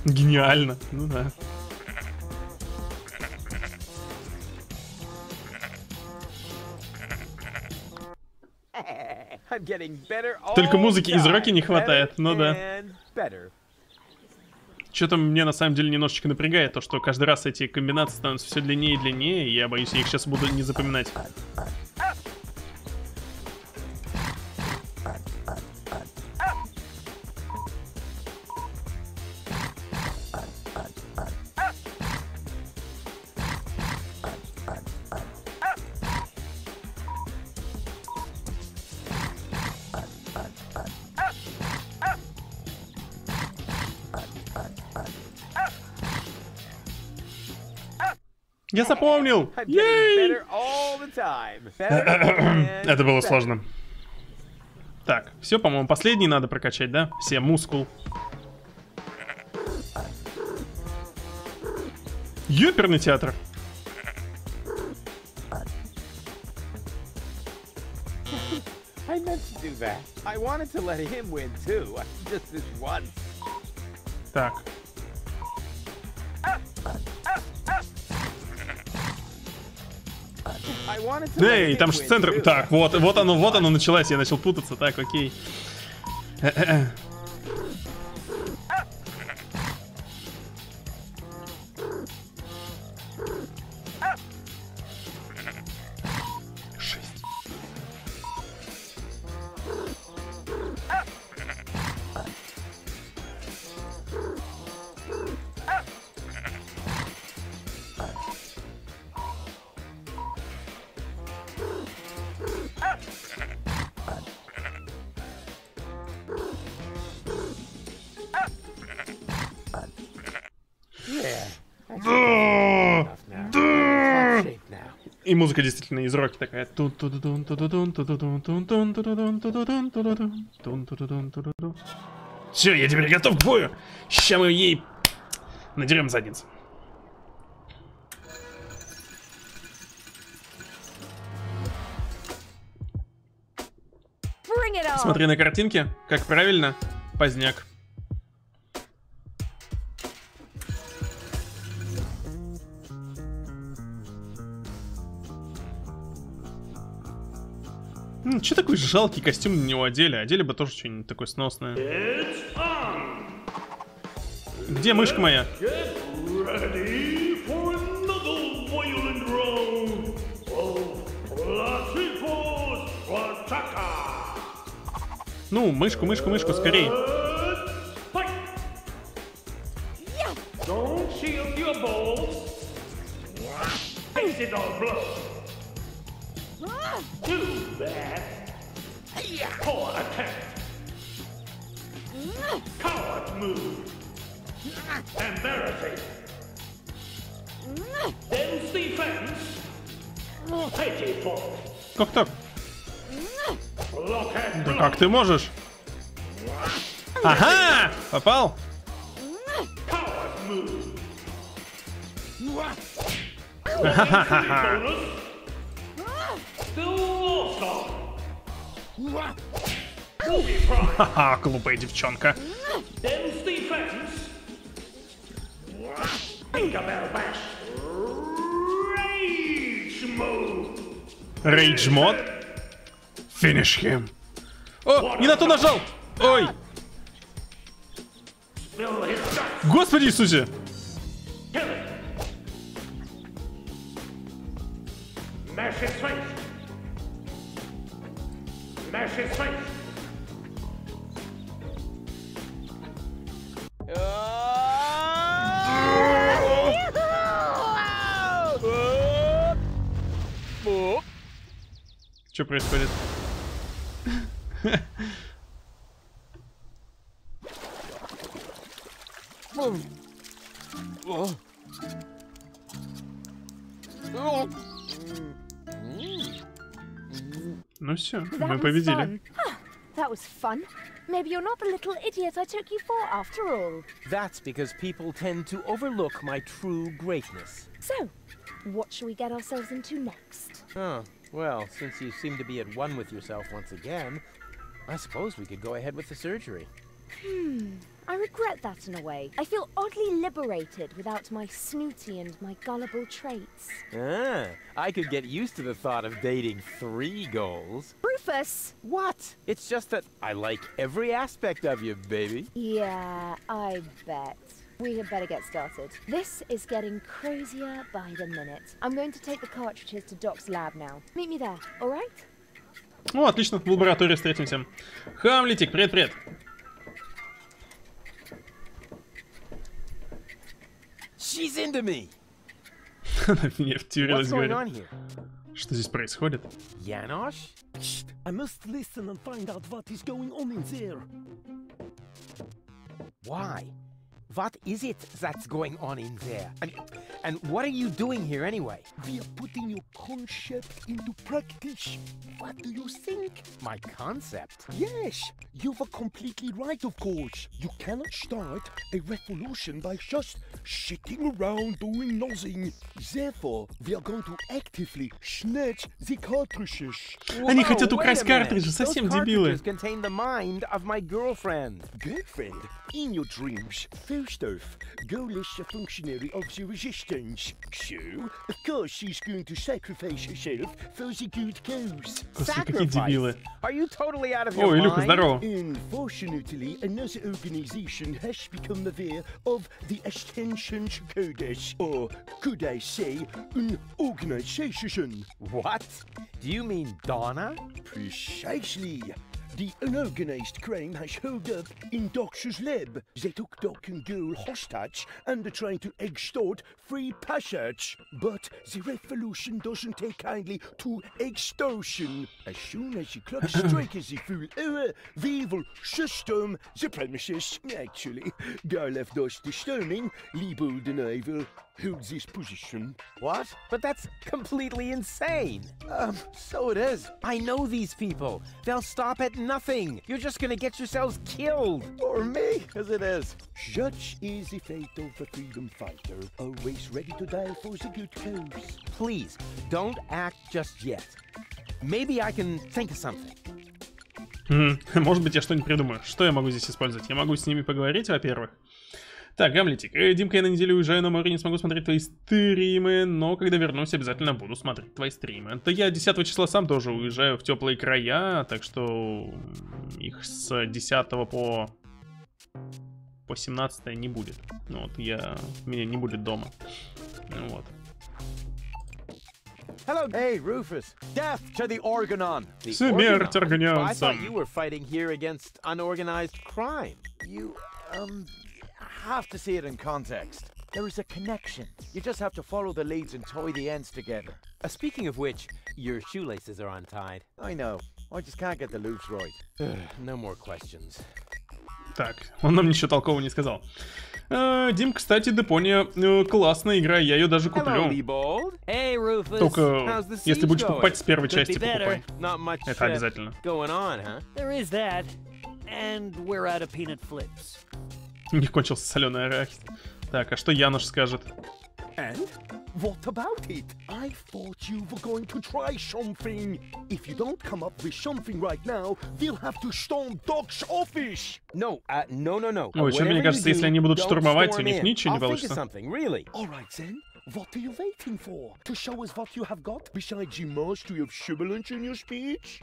Гениально, ну да. Только музыки из Рокки не хватает, ну да. Что-то мне на самом деле немножечко напрягает, то что каждый раз эти комбинации становятся все длиннее и длиннее, и я боюсь, я их сейчас буду не запоминать. Я запомнил! Ей! Это было сложно. Так, все, по-моему, последний надо прокачать, да? Все, мускул. Ёперный театр. Так. Эй, там же центр. Так, вот оно началось, я начал путаться. Так, окей. И музыка действительно из Рокки такая. Все, я теперь готов к бою. Сейчас мы ей надерем задницу. Смотри на картинки, как правильно, поздняк. Че такой жалкий костюм на него одели? Одели бы тоже что-нибудь такое сносное. Где мышка моя? Ну, мышку, скорей. Как так? Да как ты можешь? Ага! Попал? Ха-ха, глупая девчонка. Рейдж мод? Finish him. О, не на то нажал! Ой! Господи Иисусе! Что происходит? Ну все, That мы was победили. fun. That was fun. Maybe you're not the little idiot I took you for after all. That's because people tend to overlook my true greatness. So, what shall we get ourselves into next? Oh, well, since you seem to be at one with yourself once again, I suppose we could go ahead with the surgery. I regret that in a way. I feel oddly liberated without my snooty and my gullible traits. Ah, I could get used to the thought of dating 3 goals. Rufus! What? It's just that I like every aspect of you, baby. Yeah, I bet. We had better get started. This is getting crazier by the minute. I'm going to take the cartridges to Doc's lab now. Meet me there, alright? О, отлично, в лаборатории встретимся. Хамлетик, привет-привет. She's into me. Она в меня втюрилась, What's going говорит. on here? Что здесь происходит? Janosch? I must listen and find out what is going on in there. Why? What is it that's going on in there? And what are you doing here anyway? We are putting your concept into practice. What do you think? My concept? Yes, you were completely right, of course. You cannot start a revolution by just sitting around doing nothing. Therefore, we are going to actively snatch the cartridges. Они Whoa, хотят wait украсть a minute. картриджи, совсем Those дебилы. cartridges contain the mind of my girlfriend. Girlfriend, in your dreams, first off, Goal is a functionary of the resistance. So, of course, she's going to sacrifice herself for the good cause. Господи, какие дебилы. Are you totally out of your О, mind? Илюха, здорово. Unfortunately, another organization has become aware of the extensions codes, or could I say, an organization. What? Do you mean Donna? Precisely. The unorganized crime has held up in Doc's lab. They took Doc and Girl hostage and are trying to extort free passage. But the revolution doesn't take kindly to extortion. As soon as the clock strikes the full hour, we will system the premises. Actually, Girl left us disturbing. Liebold and I will hold this position. What? But that's completely insane. So it is. I know these people. They'll stop at nothing. You're just gonna get yourselves killed. Or me, as it is. Such is the fate of a freedom fighter, always ready to die for the good cause. Please, don't act just yet. Maybe I can think of something. Может быть, я что-нибудь придумаю. Что я могу здесь использовать? Я могу с ними поговорить, во-первых. Так, Гамлетик. Димка, я на неделю уезжаю на море, не смогу смотреть твои стримы, но когда вернусь, обязательно буду смотреть твои стримы. Это я 10 числа сам тоже уезжаю в теплые края, так что их с 10 по 17 не будет. Вот, меня не будет дома. Вот. Hello. Hey, Rufus. Death to the Organon. Смерть I thought you органянцам. were fighting here against unorganized crime. You, have to see it in context. There is a connection. You just have to follow the leads and tie the ends together. Speaking of which, your shoelaces are untied. I know. I just can't get the loops right. No more questions. Так, он нам ничего толкового не сказал. Дим, кстати, Депония классная игра, я ее даже куплю. Hey, Rufus. Только если будешь покупать с первой части, покупай. Not much Это обязательно. going on, huh? There is that. And we're out of peanut flips. У них кончился соленый арахис. Так, а что Янош скажет? And what about it? I thought you were going to try something. If you don't come up with something right now, we'll have to storm Doc's office. No. Ой, что мне кажется, если они будут штурмовать, у них ничего не получится. All right then. What are you waiting for? To show us what you have got besides the mastery of sibilance in your speech?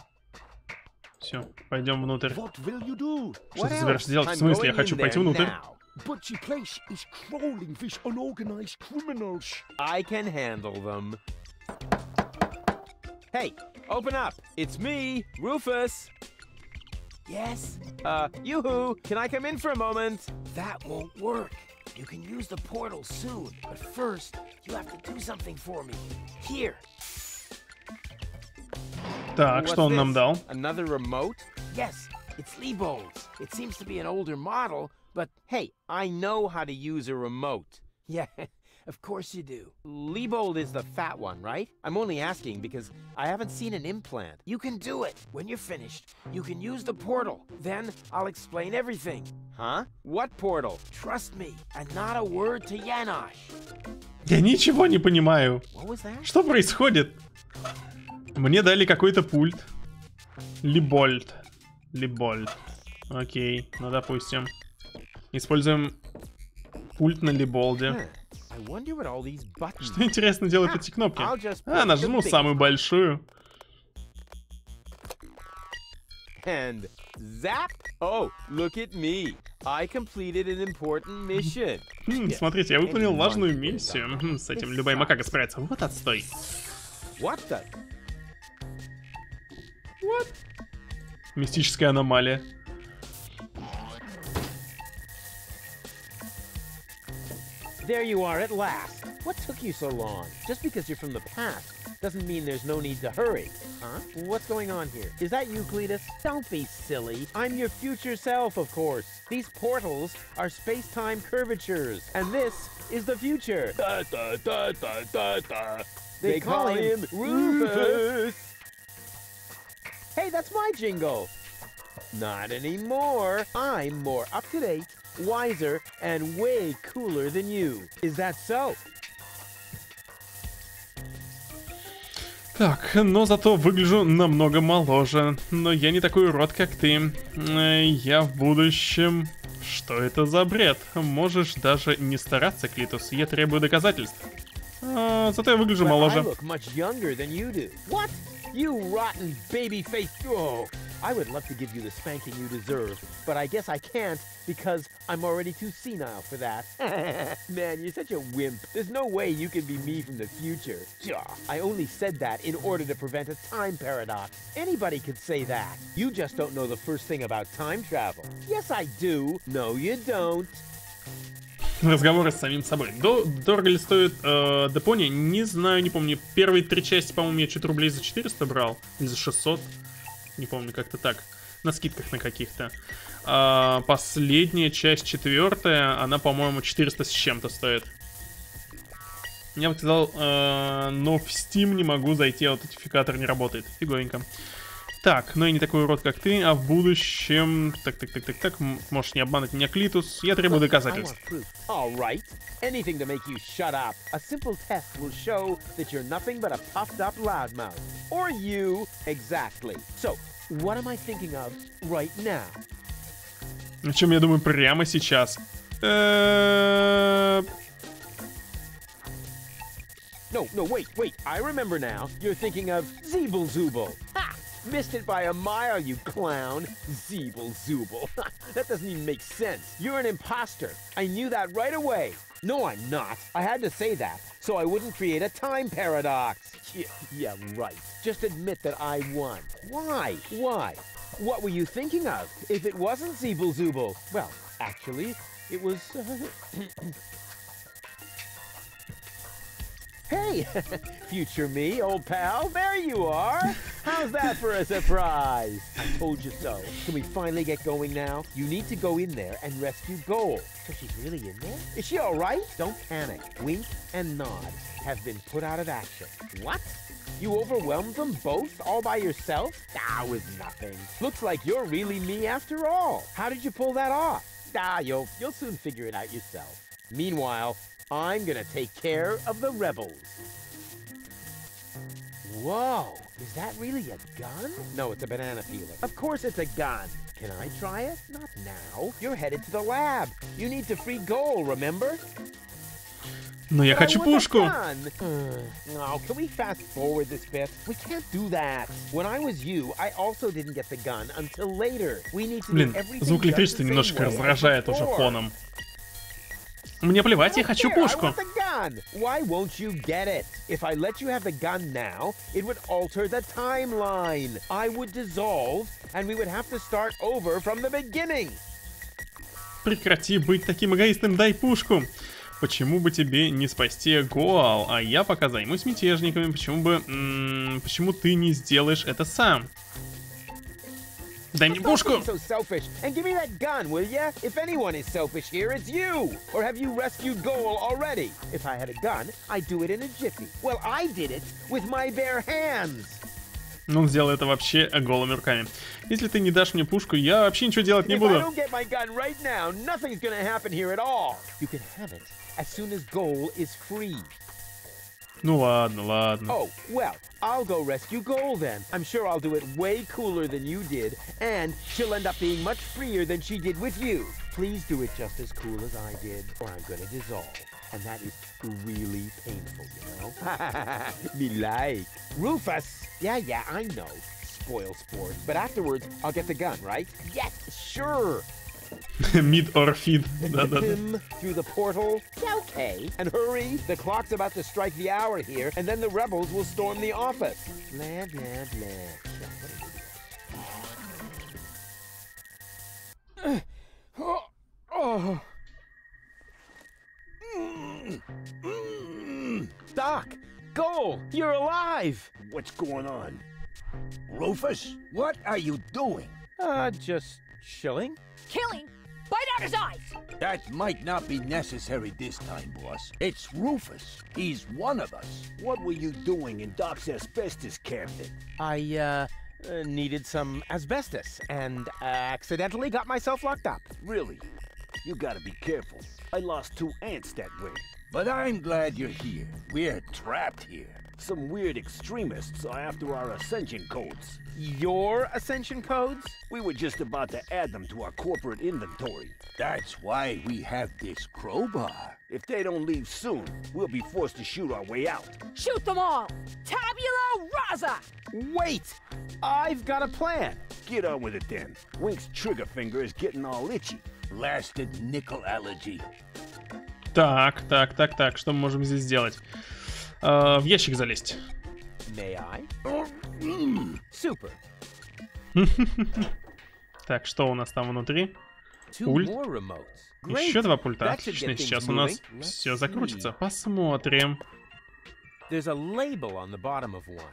Все, пойдем внутрь. What will you do? Что ты собираешься делать? В смысле, я хочу пойти внутрь. But the place is crawling with unorganized criminals. I can handle them. Hey, open up. It's me, Rufus. Yes? Yoo-hoo, can I come in for a moment? That won't work. You can use the portal soon, but first, you have to do something for me. Here. Так, что он нам дал? Another remote? Yes, it's Liebold's. It seems to be an older model, but Hey, I know how to use a remote. Yeah, Of course you do. Liebold is the fat one, right? I'm only asking because I haven't seen an implant. You can do it. When you're finished, you can use the portal. Then I'll explain everything. Huh? What portal? Trust me, and not a word to Janosch. Я ничего не понимаю. What was that? Что происходит? Мне дали какой-то пульт. Либольд. Либольд. Окей, ну допустим. Используем пульт на Либолде. Что интересно делают эти кнопки? А, нажму самую большую. And zap! Oh, look at me. I completed an important mission. Смотрите, я выполнил важную миссию. С этим любая макака справится. Вот отстой. What the? What? Мистическая аномалия. There you are at last. What took you so long? Just because you're from the past doesn't mean there's no need to hurry. Huh? What's going on here? Is that you, Cletus? Don't be silly. I'm your future self, of course. These portals are space-time curvatures, and this is the future. Da, da, da, da, da, da. They call him Rufus. Hey, that's my jingle. Not anymore. I'm more up-to-date, wiser, and way cooler than you. Is that so? Так, но зато выгляжу намного моложе. Но я не такой урод, как ты. Я в будущем... Что это за бред? Можешь даже не стараться, Клитус. Я требую доказательств. Зато я выгляжу моложе. You rotten baby-faced... Oh, I would love to give you the spanking you deserve, but I guess I can't because I'm already too senile for that. Man, you're such a wimp. There's no way you can be me from the future. I only said that in order to prevent a time paradox. Anybody could say that. You just don't know the first thing about time travel. Yes, I do. No, you don't. Разговоры с самим собой. Дорого ли стоит Deponia? Не знаю, не помню. Первые 3 части, по-моему, я что-то рублей за 400 брал. Или за 600. Не помню, как-то так. На скидках на каких-то. Последняя часть, 4-я, она, по-моему, 400 с чем-то стоит. Я бы сказал, но в Steam не могу зайти, аутентификатор не работает. Фиговенько. Так, но я не такой урод, как ты, а в будущем... Так, можешь не обмануть меня, Клитус. Я требую доказательств. Alright. Anything to make you shut up. A simple test will show that you're nothing but a puffed up loudmouth. Or you, exactly. So, what am I thinking of right now? О чем я думаю прямо сейчас? No, wait. I remember now. You're thinking of Zeeble-Zooble. Ha! Missed it by a mile, you clown. Zeeble-Zooble. That doesn't even make sense. You're an imposter. I knew that right away. No, I'm not. I had to say that, so I wouldn't create a time paradox. Yeah, right. Just admit that I won. Why? What were you thinking of? If it wasn't Zeeble-Zooble? Well, actually, it was... Hey, future me, old pal, there you are. How's that for a surprise? I told you so. Can we finally get going now? You need to go in there and rescue Goal. So she's really in there? Is she all right? Don't panic. Wink and nod have been put out of action. What? You overwhelmed them both all by yourself? That was nothing. Looks like you're really me after all. How did you pull that off? You'll soon figure it out yourself. Meanwhile, I'm gonna take care of the rebels. Whoa, is that really a gun? No, it's a banana peeler. Of course it's a gun. Can I try it? Not now. You're headed to the lab. You need to free Goal, remember? Но я хочу пушку. No, can we fast forward this bit? We can't do that. When I was you, I also didn't get the gun until later. We need to do everything. Звук электричества немножко раздражает уже фоном. Мне плевать, я хочу пушку. Why won't you get it? If I let you have the gun now, it would alter the timeline. I would dissolve, and we would have to start over from the beginning. Прекрати быть таким эгоистом, дай пушку. Почему бы тебе не спасти Гоал, а я пока займусь мятежниками? Почему ты не сделаешь это сам? Дай мне пушку! So selfish. And give me that gun, will ya? If anyone is selfish here, it's you. Or have you rescued Goal already? If I had a gun, I'd do it in a jiffy. Well, I did it with my bare hands. Ну, он сделал это вообще голыми руками. Если ты не дашь мне пушку, я вообще ничего делать не буду. If I don't get my gun right now, nothing's gonna happen here at all. You can have it as soon as Goal is free. Ну ладно, ладно. Oh, well, I'll go rescue Goal then. I'm sure I'll do it way cooler than you did, and she'll end up being much freer than she did with you. Please do it just as cool as I did, or I'm gonna dissolve. And that is really painful, you know? Me like. Rufus! Yeah, I know. Spoil sport. But afterwards, I'll get the gun, right? Yes, sure! Mid or feed. Him through the portal? Okay. And hurry, the clock's about to strike the hour here, and then the rebels will storm the office. Blah, blah, blah. Doc! Goal! You're alive! What's going on? Rufus, what are you doing? Just chilling. Killing? Bite out his eyes! That might not be necessary this time, boss. It's Rufus. He's one of us. What were you doing in Doc's asbestos cabinet? I, needed some asbestos, and accidentally got myself locked up. Really? You gotta be careful. I lost 2 ants that way. But I'm glad you're here. We're trapped here. Some weird extremists are after our ascension codes. Your ascension codes? We were just about to add them to our corporate inventory. That's why we have this crowbar. If they don't leave soon, we'll be forced to shoot our way out. Shoot them all! Tabula rasa! Wait! I've got a plan. Get on with it then. Wink's trigger finger is getting all itchy. Blasted nickel allergy. Так, что мы можем здесь сделать? В ящик залезть. May I? Super. Так, что у нас там внутри? Пульт. Еще 2 пульта. Отлично, сейчас у нас все закрутится. Посмотрим. There's a label on the bottom of one.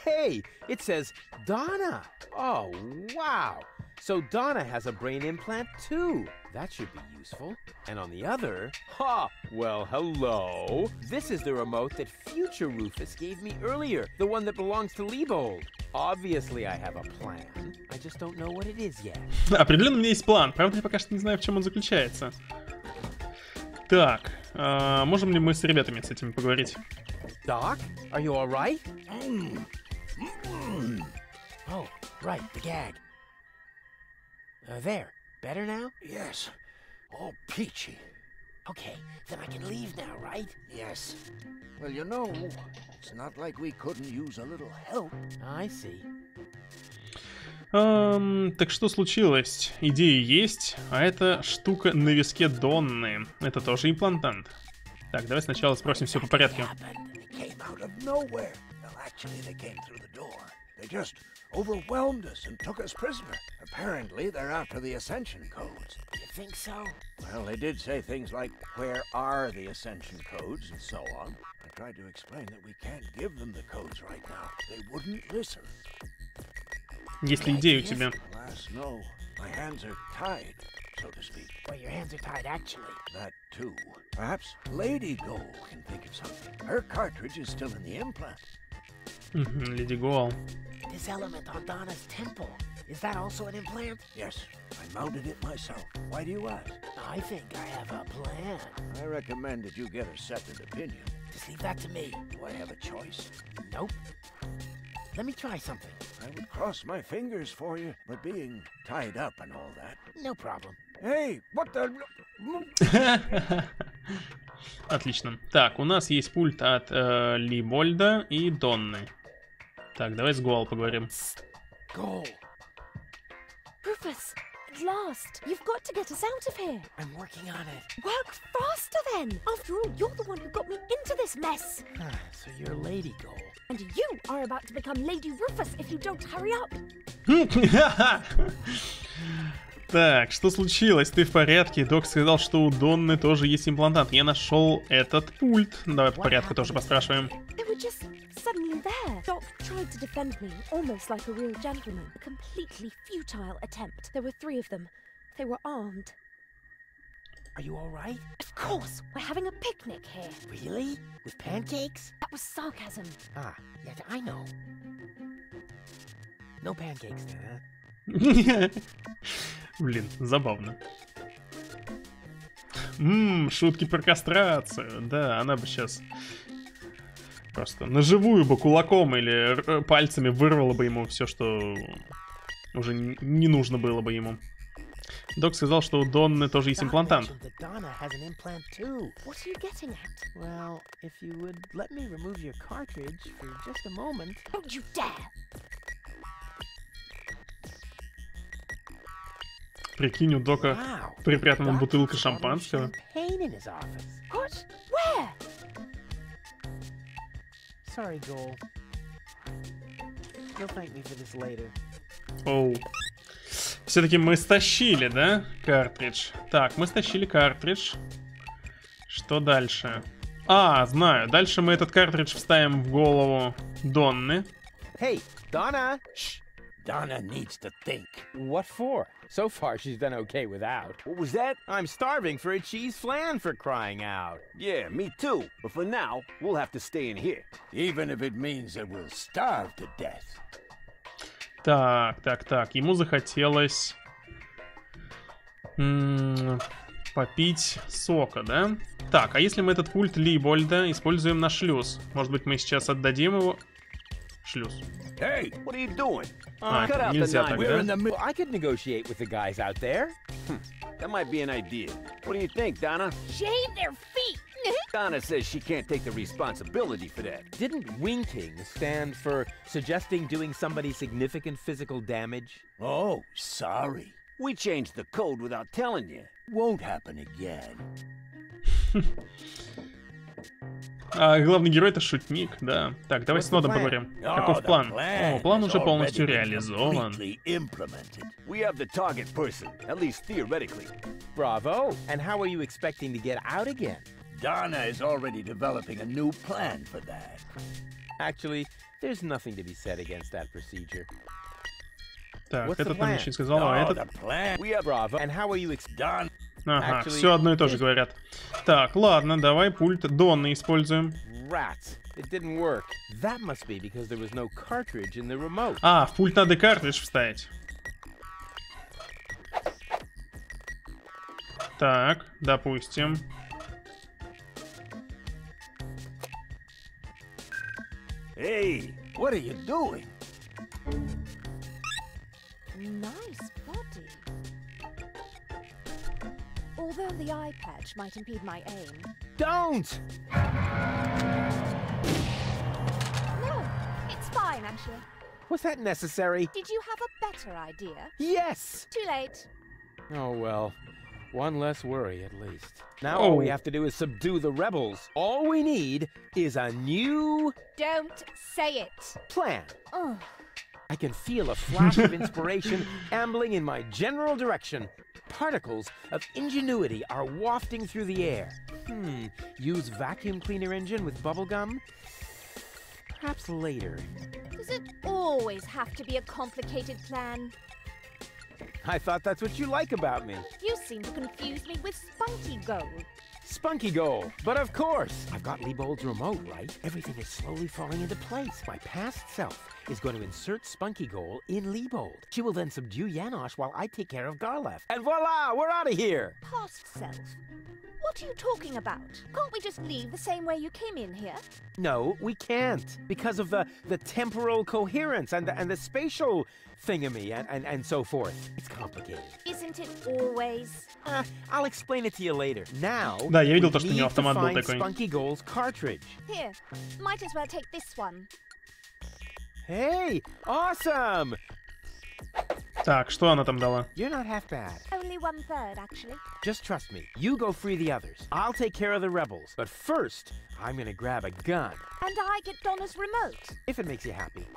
Hey, it says Donna. Oh, wow. So Donna has a brain implant too. That should be useful. And on the other, well, hello. This is the remote that future Rufus gave me earlier, the one that belongs to Liebold. Obviously, I have a plan. I just don't know what it is yet. Определенно у меня есть план. Правда, я пока что не знаю, в чем он заключается. Так, можем ли мы с ребятами с этими поговорить? Doc, are you all right? Oh, right, the gag. There. Better now? Yes. All peachy. Okay, then I can leave now, right? Yes. Well, you know, it's not like we couldn't use a little help. I see. Так что случилось? Идея есть, а это штука на виске Донны. Это тоже имплантант. Так, давай сначала спросим все по порядку. They just overwhelmed us and took us prisoner. Apparently, they're after the ascension codes. You think so? Well, they did say things like, where are the ascension codes, and so on. I tried to explain that we can't give them the codes right now. They wouldn't listen. Есть ли идея у тебя? Alas, no. My hands are tied, so to speak. Well, your hands are tied, actually. That, too. Perhaps Lady Goal can think of something. Her cartridge is still in the implant. Lady Goal. This element on Donna's temple, is that also an implant? Yes, I mounted it myself. Why do you ask? I think I have a plan. I recommend that you get a second opinion. Just leave that to me. Do I have a choice? Nope. Let me try something. I would cross my fingers for you, but being tied up and all that. No problem. Hey, what the... Отлично. Так, у нас есть пульт от Либольда и Донны. Так, давай с Гоал поговорим. Goal. Rufus, at last. You've got to get us out of here. I'm working on it. Work faster then. After all, you're the one who got me into this mess. So you're Lady Goal. And you are about to become Lady Rufus if you don't hurry up. Так, что случилось? Ты в порядке? Док сказал, что у Донны тоже есть имплантант. Я нашел этот пульт. Давай по порядку тоже поспрашиваем. There were just suddenly there. Doc tried to defend me, almost like a real gentleman. A completely futile attempt. There were 3 of them. They were armed. Are you all right? Of course, we're having a picnic here. Really? With pancakes? That was sarcasm. Ah, yeah, I know. No pancakes then, huh? Блин, забавно. Шутки про кастрацию. Да, она бы сейчас просто наживую бы кулаком или пальцами вырвала бы ему все, что уже не нужно было бы ему. Док сказал, что у Донны тоже есть имплантант. Прикинь, у Дока припрятана бутылка шампанского. Оу. Все-таки мы стащили, да, картридж? Так, мы стащили картридж. Что дальше? А, знаю. Dальше мы этот картридж вставим в голову Донны. Hey, Donna! Shh! Donna needs to think. What for? So far, she's done okay without. What was that? I'm starving for a cheese flan, for crying out. Yeah, me too. But for now, we'll have to stay in here. Even if it means that we'll starve to death. Так. Ему захотелось попить сока, да? Так, а если мы этот пульт Либольда используем на шлюз? Может быть, мы сейчас отдадим его? Шлюз. Hey, what are you doing? Нельзя так, да? I could negotiate with the guys out there. That might be an idea. What do you think, Donna? Shave their feet! Donna says she can't take the responsibility for that. Didn't winking stand for suggesting doing somebody significant physical damage? Oh, sorry. We changed the code without telling you. Won't happen again. А главный герой — это шутник, да. Так, давай с Нодом поговорим. Каков план? О, план уже полностью реализован. We have the target person, at least theoretically. Bravo. And how are you expecting to get out again? Donna is already developing a new plan for that. Actually, there's nothing to be said against that procedure. Так, этот нам ничего не сказал, а этот... Bravo. And how are you done? Ага, все одно и то же говорят. Так, ладно, давай пульт Донны используем. А, в пульт надо картридж вставить. Так, допустим. Hey, what are you doing? Nice body. Although the eye patch might impede my aim. Don't! No, it's fine, actually. Was that necessary? Did you have a better idea? Yes! Too late. Oh, well. One less worry, at least. Now all we have to do is subdue the rebels. All we need is a new... Don't say it. Plan. Oh. I can feel a flash of inspiration ambling in my general direction. Particles of ingenuity are wafting through the air. Use vacuum cleaner engine with bubblegum? Perhaps later. Does it always have to be a complicated plan? I thought that's what you like about me. You seem to confuse me with Spunky Gold. Spunky Gold, but of course. I've got Liebold's remote, right? Everything is slowly falling into place. My past self is going to insert Spunky Gold in Liebold. She will then subdue Janosch while I take care of Garlef. And voila, we're out of here! Past self? What are you talking about? Can't we just leave the same way you came in here? No, we can't. Because of the temporal coherence and the spatial thingamy and so forth. It's complicated. Isn't it always? I'll explain it to you later. Now, да, я видел то, что у него автомат был такой. Spunky Gold's cartridge. Here, might as well take this one. Hey, awesome! Так, что она там дала? You're not half bad. Only 1/3, actually. Just trust me. You go free the others. I'll take care of the rebels. But first, I'm gonna grab a gun. And I get Donna's remote. If it makes you happy.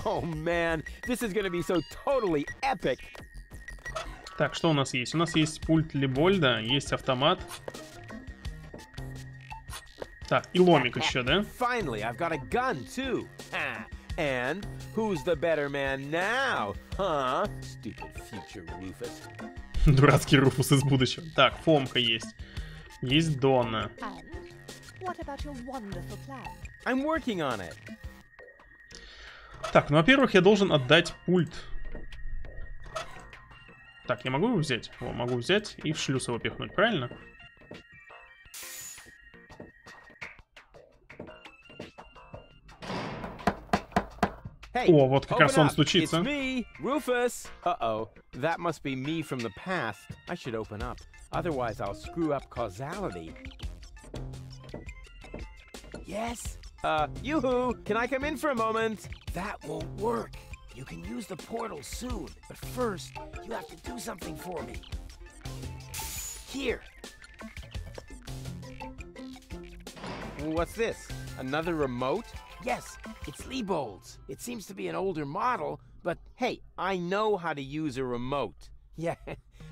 Oh man, this is gonna be so totally epic. Так, что у нас есть? У нас есть пульт Либольда, есть автомат. Так, и ломик еще, да? Finally, I've got a gun too. And who's the better man now? Huh? Stupid future Rufus. Дурацкий Руфус из будущего. Так, Фомка есть. Есть Донна. What about your wonderful plan? I'm working on it. Так, ну, во-первых, я должен отдать пульт. Так, я могу его взять? О, могу взять и в шлюз его пихнуть, правильно? О, вот как раз он стучится. It's me, Rufus. Uh-oh, that must be me from the past. I should open up. Otherwise, I'll screw up causality. Yes? Yoo-hoo, can I come in for a moment? That won't work. You can use the portal soon, but first, you have to do something for me. Here. What's this? Another remote? Yes, it's Liebold's. It seems to be an older model, but hey, I know how to use a remote. Yeah,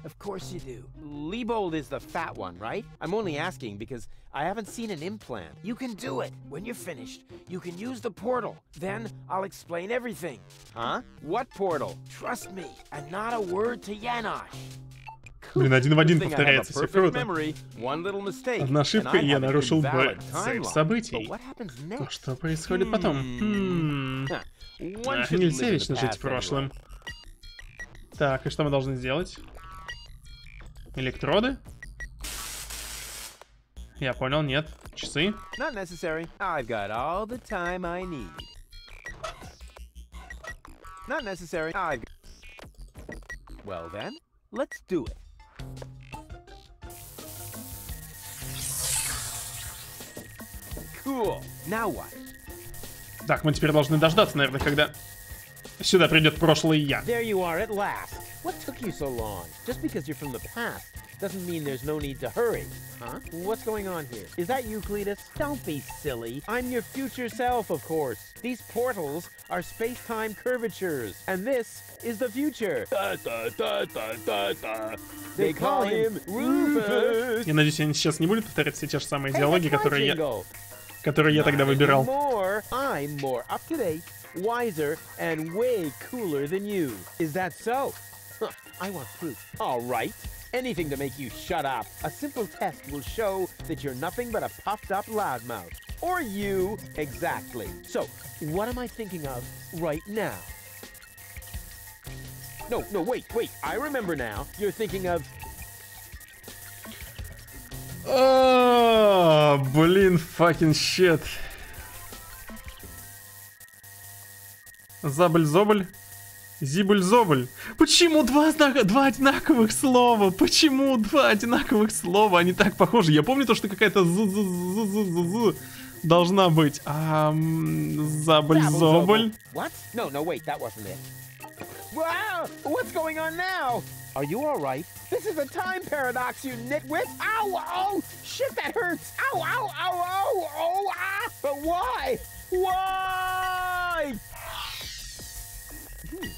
of course you do. Liebold is the fat one, right? I'm only asking because I haven't seen an implant. You can do it. When you're finished, you can use the portal. Then I'll explain everything. Huh? What portal? Trust me, and not a word to Yanosh. Блин, один в один повторяется, все круто. Одна ошибка, и я нарушил цель событий. Но что происходит потом? Ах, нельзя вечно жить в прошлом. Так, и что мы должны сделать? Электроды? Я понял, нет. Часы? Not necessary. I've got all the time I need. Not necessary. Well then, let's do it. Cool. Now what? Так, мы теперь должны дождаться, наверное, когда сюда придет прошлое я. There you are at last. What took you so long? Just because you're from the past doesn't mean there's no need to hurry. Huh? What's going on here? Is that you, Cletus? Don't be silly. I'm your future self, of course. These portals are space-time curvatures, and this is the future. They call him Rufus. Я надеюсь, они сейчас не будут повторять все те же самые диалоги, которые я тогда выбирал. I'm more up-to-date, wiser, and way cooler than you. Is that so? Huh, I want proof. All right. Anything to make you shut up. A simple test will show that you're nothing but a puffed-up loudmouth. Or you, exactly. So, what am I thinking of right now? No, wait. I remember now. You're thinking of... Oh, блин, fucking shit. Забль-зобль. Зибль-зобль. Почему два одинаковых слова? Почему два одинаковых слова? Они так похожи. Я помню то, что какая-то должна быть. Забль-зобль. What? No, wait, that wasn't it. Wow! What's going on now? Are you all right? This is a time paradox, you nitwit! Ow! Oh! Shit, that hurts! Ow! Ow! Ow! Ow! Oh! Ah! But why? Why?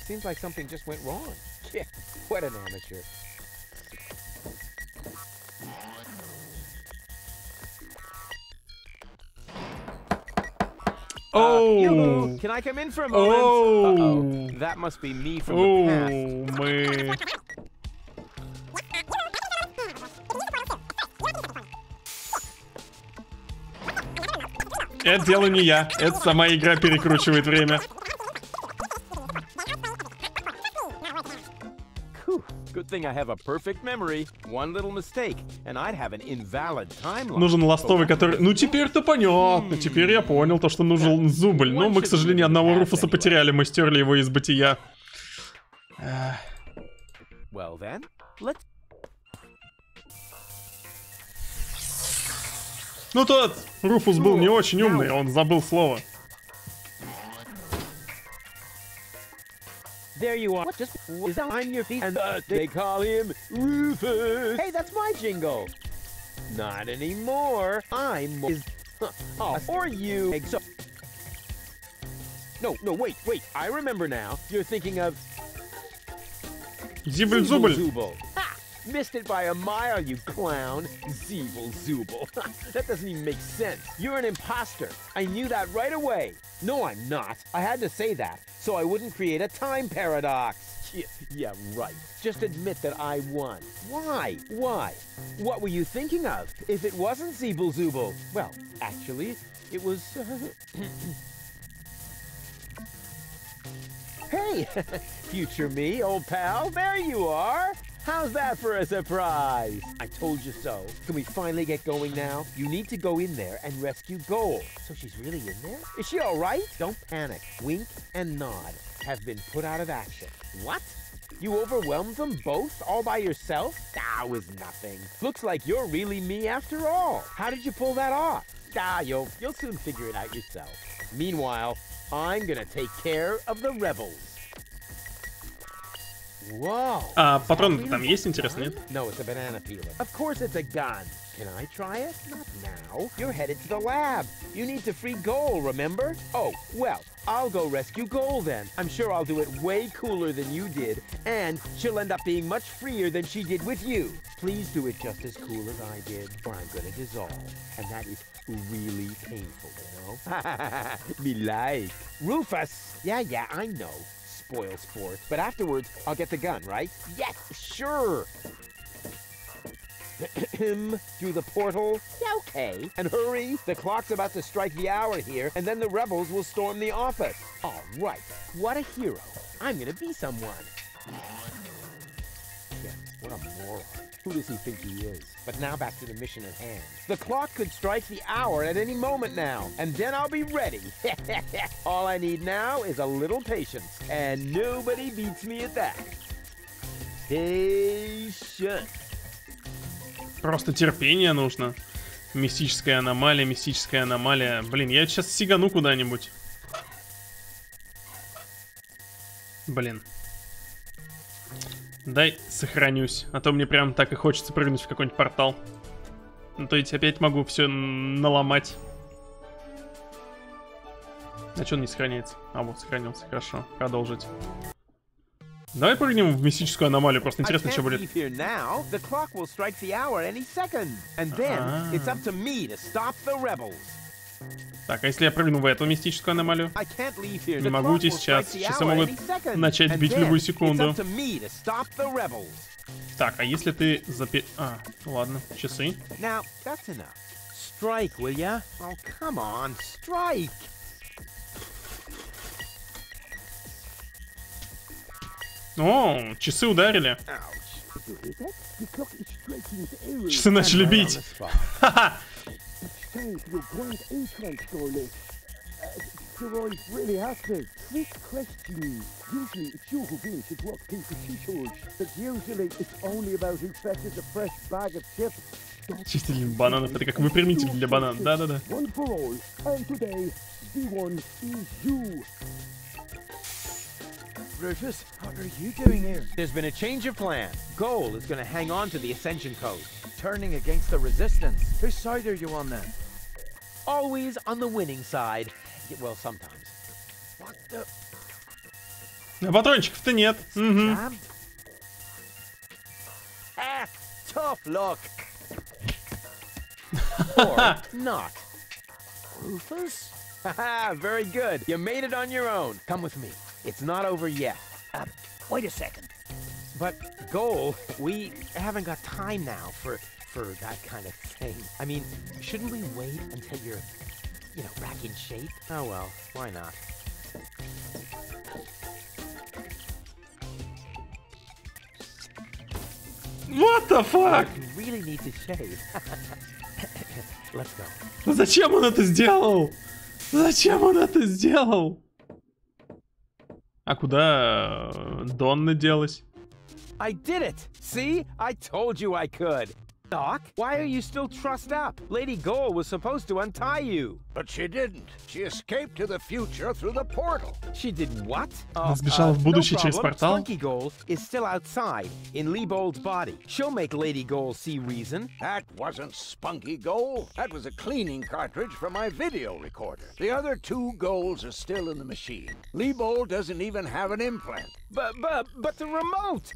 Seems like something just went wrong. Yeah, what an amateur. Oh! Can I come in for a moment? Uh-oh. That must be me from the past. Мы... Это делаю не я. Это сама игра перекручивает время. Good thing I have a perfect memory. One little mistake, and I'd have an invalid timeline. Нужен ластовый, который... Ну, теперь-то понятно. Теперь я понял то, что нужен зубль. Но мы, к сожалению, одного Руфуса потеряли. Мы стерли его из бытия. Well then, let's... Ну, тот Руфус был не очень умный. Он забыл слово. There you are. Just I'm your feet, and they call him Rufus. Hey, that's my jingle. Not anymore. I'm or you. No, wait. I remember now. You're thinking of Зибль-зубль. Missed it by a mile, you clown. Zeeble Zooble. That doesn't even make sense. You're an imposter. I knew that right away. No, I'm not. I had to say that, so I wouldn't create a time paradox. Yeah, right. Just admit that I won. Why? Why? What were you thinking of? If it wasn't Zeeble Zooble? Well, actually, it was... Hey, future me, old pal, there you are. How's that for a surprise? I told you so. Can we finally get going now? You need to go in there and rescue Goal. So she's really in there? Is she all right? Don't panic. Wink and nod have been put out of action. What? You overwhelmed them both all by yourself? That was nothing. Looks like you're really me after all. How did you pull that off? You'll soon figure it out yourself. Meanwhile, I'm gonna take care of the rebels. Whoa. Патроны там есть, интересно, нет? No, it's a banana peeler. Of course it's a gun. Can I try it? Not now. You're headed to the lab. You need to free Goal, remember? Oh, well, I'll go rescue Goal then. I'm sure I'll do it way cooler than you did, and she'll end up being much freer than she did with you. Please do it just as cool as I did, or I'm gonna dissolve. And that is really painful, you know? Me like. Rufus! Yeah, I know. Spoil sport. But afterwards, I'll get the gun, right? Yes, sure! Through the portal? Yeah, okay. And hurry, the clock's about to strike the hour here, and then the rebels will storm the office. All right, what a hero. I'm gonna be someone. Yeah, what a moron. Who does he think he is? But now back to the mission at hand. The clock could strike the hour at any moment now, and then I'll be ready. All I need now is a little patience, and nobody beats me at that. Patience. Просто терпение нужно. Мистическая аномалия. Блин, я сейчас сигану куда-нибудь. Блин. Дай сохранюсь. А то мне прям так и хочется прыгнуть в какой-нибудь портал. Ну то ведь опять могу все наломать. А что он не сохраняется? А вот сохранился. Хорошо. Продолжить. Давай прыгнем в мистическую аномалию, просто интересно, что будет. Так, а если я прыгну в эту мистическую аномалию? Не могу уйти сейчас. Часы могут начать бить в любую секунду. Так, а если ты ладно, часы. О, часы ударили. Часы начали бить. Ха-ха. Чиститель бананов, это как выпрямитель для бананов. Да-да-да. Rufus, what are you doing here? There's been a change of plan. Goal is going to hang on to the Ascension Code. Turning against the Resistance? Whose side are you on then? Always on the winning side. Well, sometimes. What the... А патрончиков-то нет. Tough luck. Or not. Rufus? Haha, very good. You made it on your own. Come with me. It's not over yet. Wait a second. But, Goal, we haven't got time now for that kind of thing. I mean, shouldn't we wait until you're, back in shape? Oh well, why not? What the fuck? You really need to shave. Let's go. Зачем он это сделал? Зачем он это сделал? А куда Донна делась? I did it! See? I told you I could! Doc, why are you still trussed up? Lady Goal was supposed to untie you. But she didn't. She escaped to the future through the portal. She did what? Сбежала в будущее через портал? Spunky Goal is still outside, in Leibold's body. She'll make Lady Goal see reason. That wasn't Spunky Goal. That was a cleaning cartridge from my video recorder. The other two Goals are still in the machine. Leibold doesn't even have an implant. But the remote!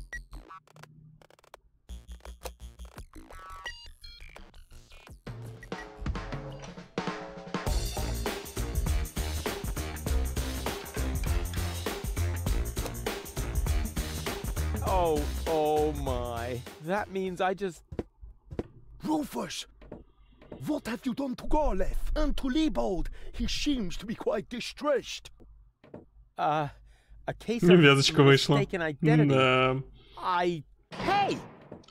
Oh my. That means I just... Rufus! What have you done to Garleth and to Leibold? He seems to be quite distressed. A case of mistaken identity. Да. Hey!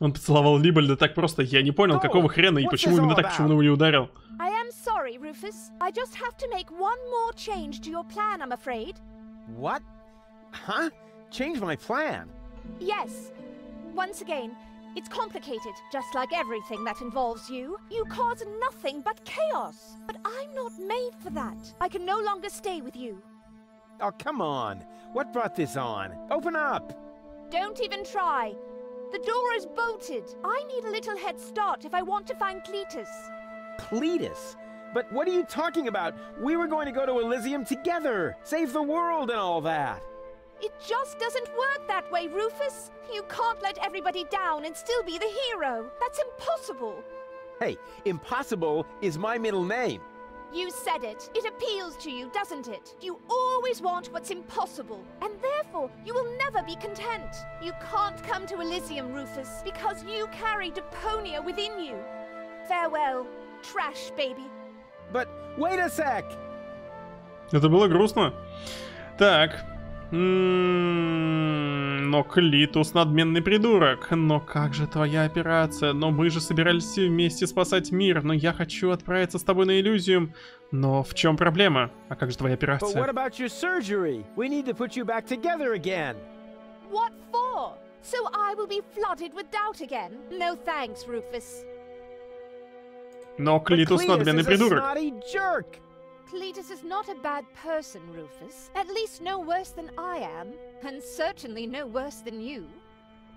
Он поцеловал Либольда так просто. Я не понял, какого хрена и почему именно так, почему он его не ударил. I am sorry, Rufus. I just have to make one more change to your plan, I'm afraid. What? Huh? Change my plan? Yes. Once again, it's complicated, just like everything that involves you. You cause nothing but chaos. But I'm not made for that. I can no longer stay with you. Oh, come on. What brought this on? Open up! Don't even try. The door is bolted. I need a little head start if I want to find Cletus. Cletus? But what are you talking about? We were going to go to Elysium together. Save the world and all that. It just doesn't work that way, Rufus. You can't let everybody down and still be the hero. That's impossible. Hey, impossible is my middle name. You said it. It appeals to you, doesn't it? You always want what's impossible, and therefore you will never be content. You can't come to Elysium, Rufus, because you carry Deponia within you. Farewell, trash baby. But wait a sec. Это было грустно. Так. Но Клитус надменный придурок. Но как же твоя операция? Но мы же собирались вместе спасать мир. Но я хочу отправиться с тобой на Элизиум. Но в чем проблема? А как же твоя операция? But what about your surgery? We need to put you back together again. What for? So I will be flooded with doubt again? No thanks, Rufus. Но Клитус надменный придурок. Cletus is not a bad person, Rufus. At least no worse than I am, and certainly no worse than you.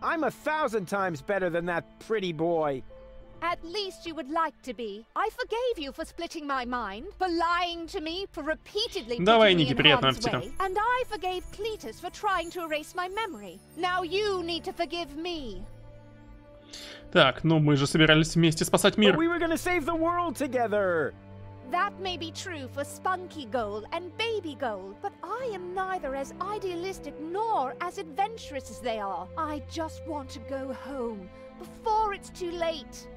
I'm 1,000 times better than that pretty boy. At least you would like to be. I forgave you for splitting my mind, for lying to me, for repeatedly putting me in harm's way, and I forgave Cletus for trying to erase my memory. Now you need to forgive me. Так, ну мы же собирались вместе спасать мир. But we were gonna save the world together. That may be true for Spunky Gold and Baby Gold, but I am neither as idealistic nor as adventurous as they are. I just want to go home before it's too late.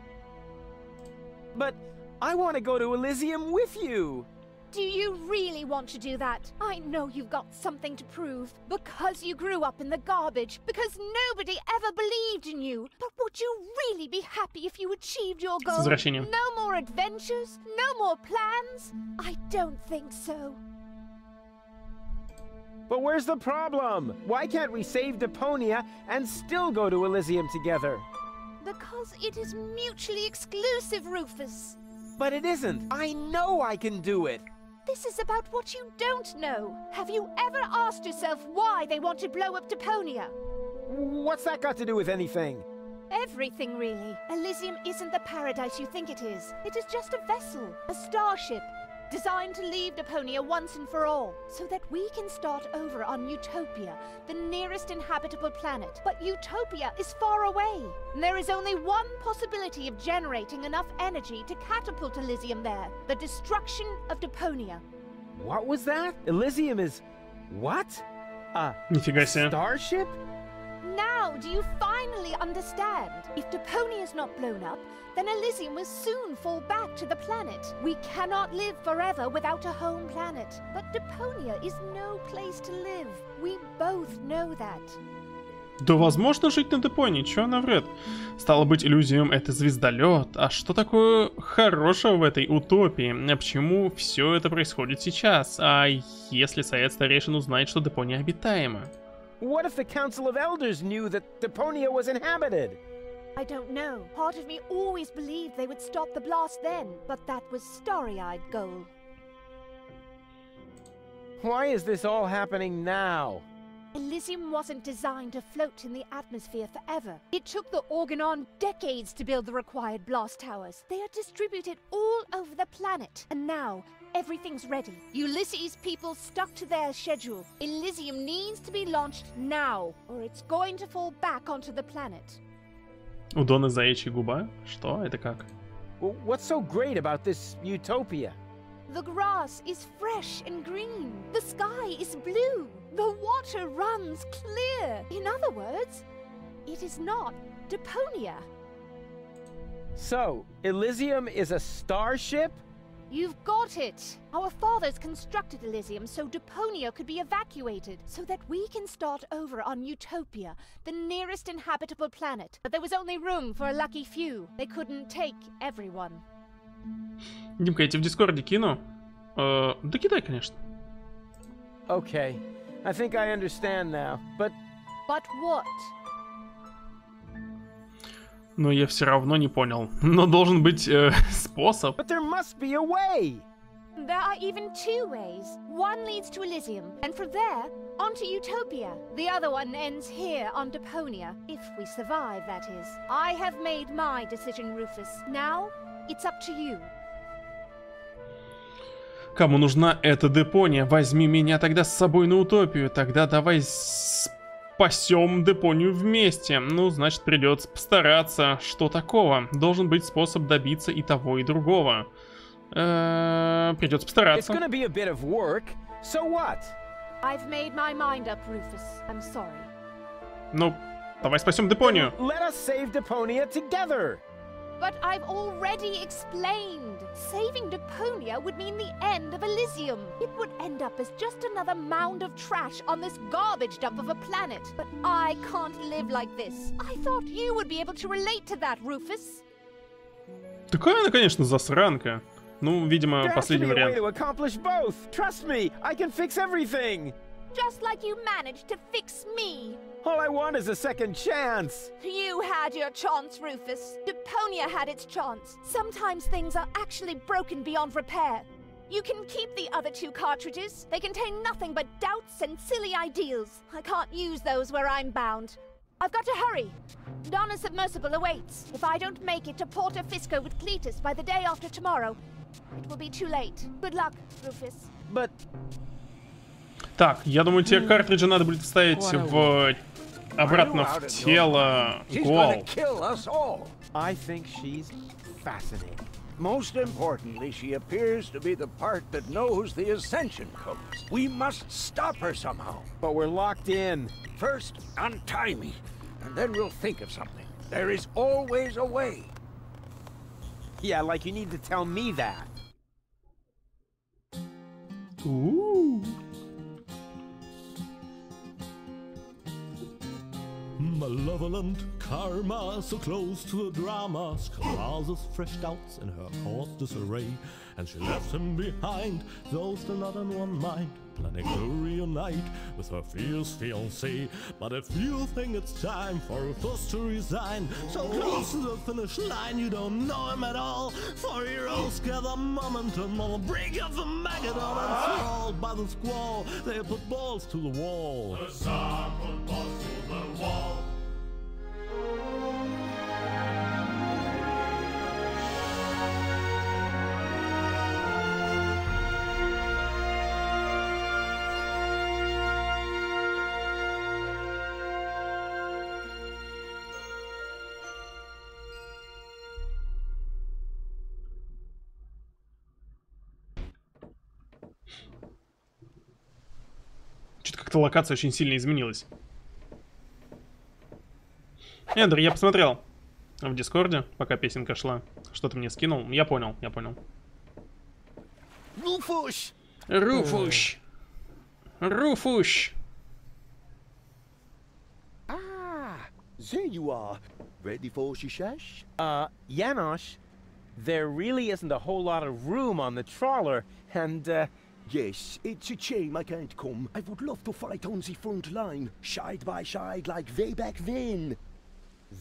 But I want to go to Elysium with you. Do you really want to do that? I know you've got something to prove. Because you grew up in the garbage. Because nobody ever believed in you. But would you really be happy if you achieved your goal? No more adventures? No more plans? I don't think so. But where's the problem? Why can't we save Deponia and still go to Elysium together? Because it is mutually exclusive, Rufus. But it isn't. I know I can do it. This is about what you don't know. Have you ever asked yourself why they want to blow up Deponia? What's that got to do with anything? Everything, really. Elysium isn't the paradise you think it is. It is just a vessel, a starship, designed to leave Deponia once and for all, so that we can start over on Utopia, the nearest inhabitable planet. But Utopia is far away. And there is only one possibility of generating enough energy to catapult Elysium there, the destruction of Deponia. What was that? Elysium is... what? Нифига себе. Starship? Now, do you finally understand? If Deponia is not blown up, then Elysium will soon fall back to the planet. We cannot live forever without a home planet. But Deponia is no place to live. We both know that. Да возможно жить на Депонии, чё она врет? Стало быть, Elysium — это звездолет. А что такое хорошего в этой утопии? А почему все это происходит сейчас? А если Совет Старейшин узнает, что Депония обитаема? What if the Council of Elders knew that Deponia was inhabited? I don't know. Part of me always believed they would stop the blast then, but that was starry-eyed goal. Why is this all happening now? Elysium wasn't designed to float in the atmosphere forever. It took the Organon decades to build the required blast towers. They are distributed all over the planet, and now everything's ready. Ulysses' people stuck to their schedule. Elysium needs to be launched now, or it's going to fall back onto the planet. У Доны заячья губа? Что? Это как? What's so great about this utopia? The grass is fresh and green. The sky is blue. The water runs clear. In other words, It is not Deponia. So, Elysium is a starship? You've got it! Our fathers constructed Elysium so Deponia could be evacuated, so that we can start over on Utopia, the nearest inhabitable planet. But there was only room for a lucky few. They couldn't take everyone. Димка, я тебе в Дискорде кину. Да кидай, конечно. Okay, I think I understand now, but... But what? Но я все равно не понял. Но должен быть способ. But there must be a way! There are even two ways. One leads to Elysium, and from there, onto Utopia. The other one ends here on Deponia. If we survive, that is. I have made my decision, Rufus. Now, it's up to you. Кому нужна эта Депония? Возьми меня тогда с собой на Утопию. Тогда давай спасем Депонию вместе. Ну, значит, придется постараться. Что такого? Должен быть способ добиться и того, и другого. Придется постараться. Ну, давай спасем Депонию. But I've already explained. Saving Deponia would mean the end of Elysium. It would end up as just another mound of trash on this garbage dump of a planet. But I can't live like this. I thought you would be able to relate to that, Rufus. Такая она, конечно, засранка. Ну, видимо, последний вариант. Just like you managed to fix me. All I want is a second chance. You had your chance, Rufus. Deponia had its chance. Sometimes things are actually broken beyond repair. You can keep the other two cartridges. They contain nothing but doubts and silly ideals. I can't use those where I'm bound. I've got to hurry. Donna's submersible awaits. If I don't make it to Porto Fisco with Cletus by the day after tomorrow, it will be too late. Good luck, Rufus. But... Так, я думаю, те картриджи надо будет вставить обратно в тело Гол. I think she's fascinating. Most importantly, she appears to be the part that knows the Ascension codes. We must stop her somehow. But we're locked in. First, untie me, and then we'll think of something. There is always a way. Yeah, like you need to tell me that. Ooh. Malevolent karma, so close to a drama, causes fresh doubts in her course disarray, and she left him behind, though still not in one mind, planning to reunite with her fierce fiancé. But if you think it's time for Rufus to resign, so close to the finish line you don't know him at all, for heroes gather momentum on the brink of the Magadon, and thralled by the squall, they put balls to the wall. The sun put balls to the wall. Что-то как-то локация очень сильно изменилась. Эндер, я посмотрел в Дискорде, пока песенка шла. Что ты мне скинул? Я понял, я понял. Rufus! Rufus! Rufus! Ah, there you are. Ready for Shishash? Janosch, there really isn't a whole lot of room on the trawler, and, Yes, it's a shame I can't come. I would love to fight on the front line, side by side like way back then.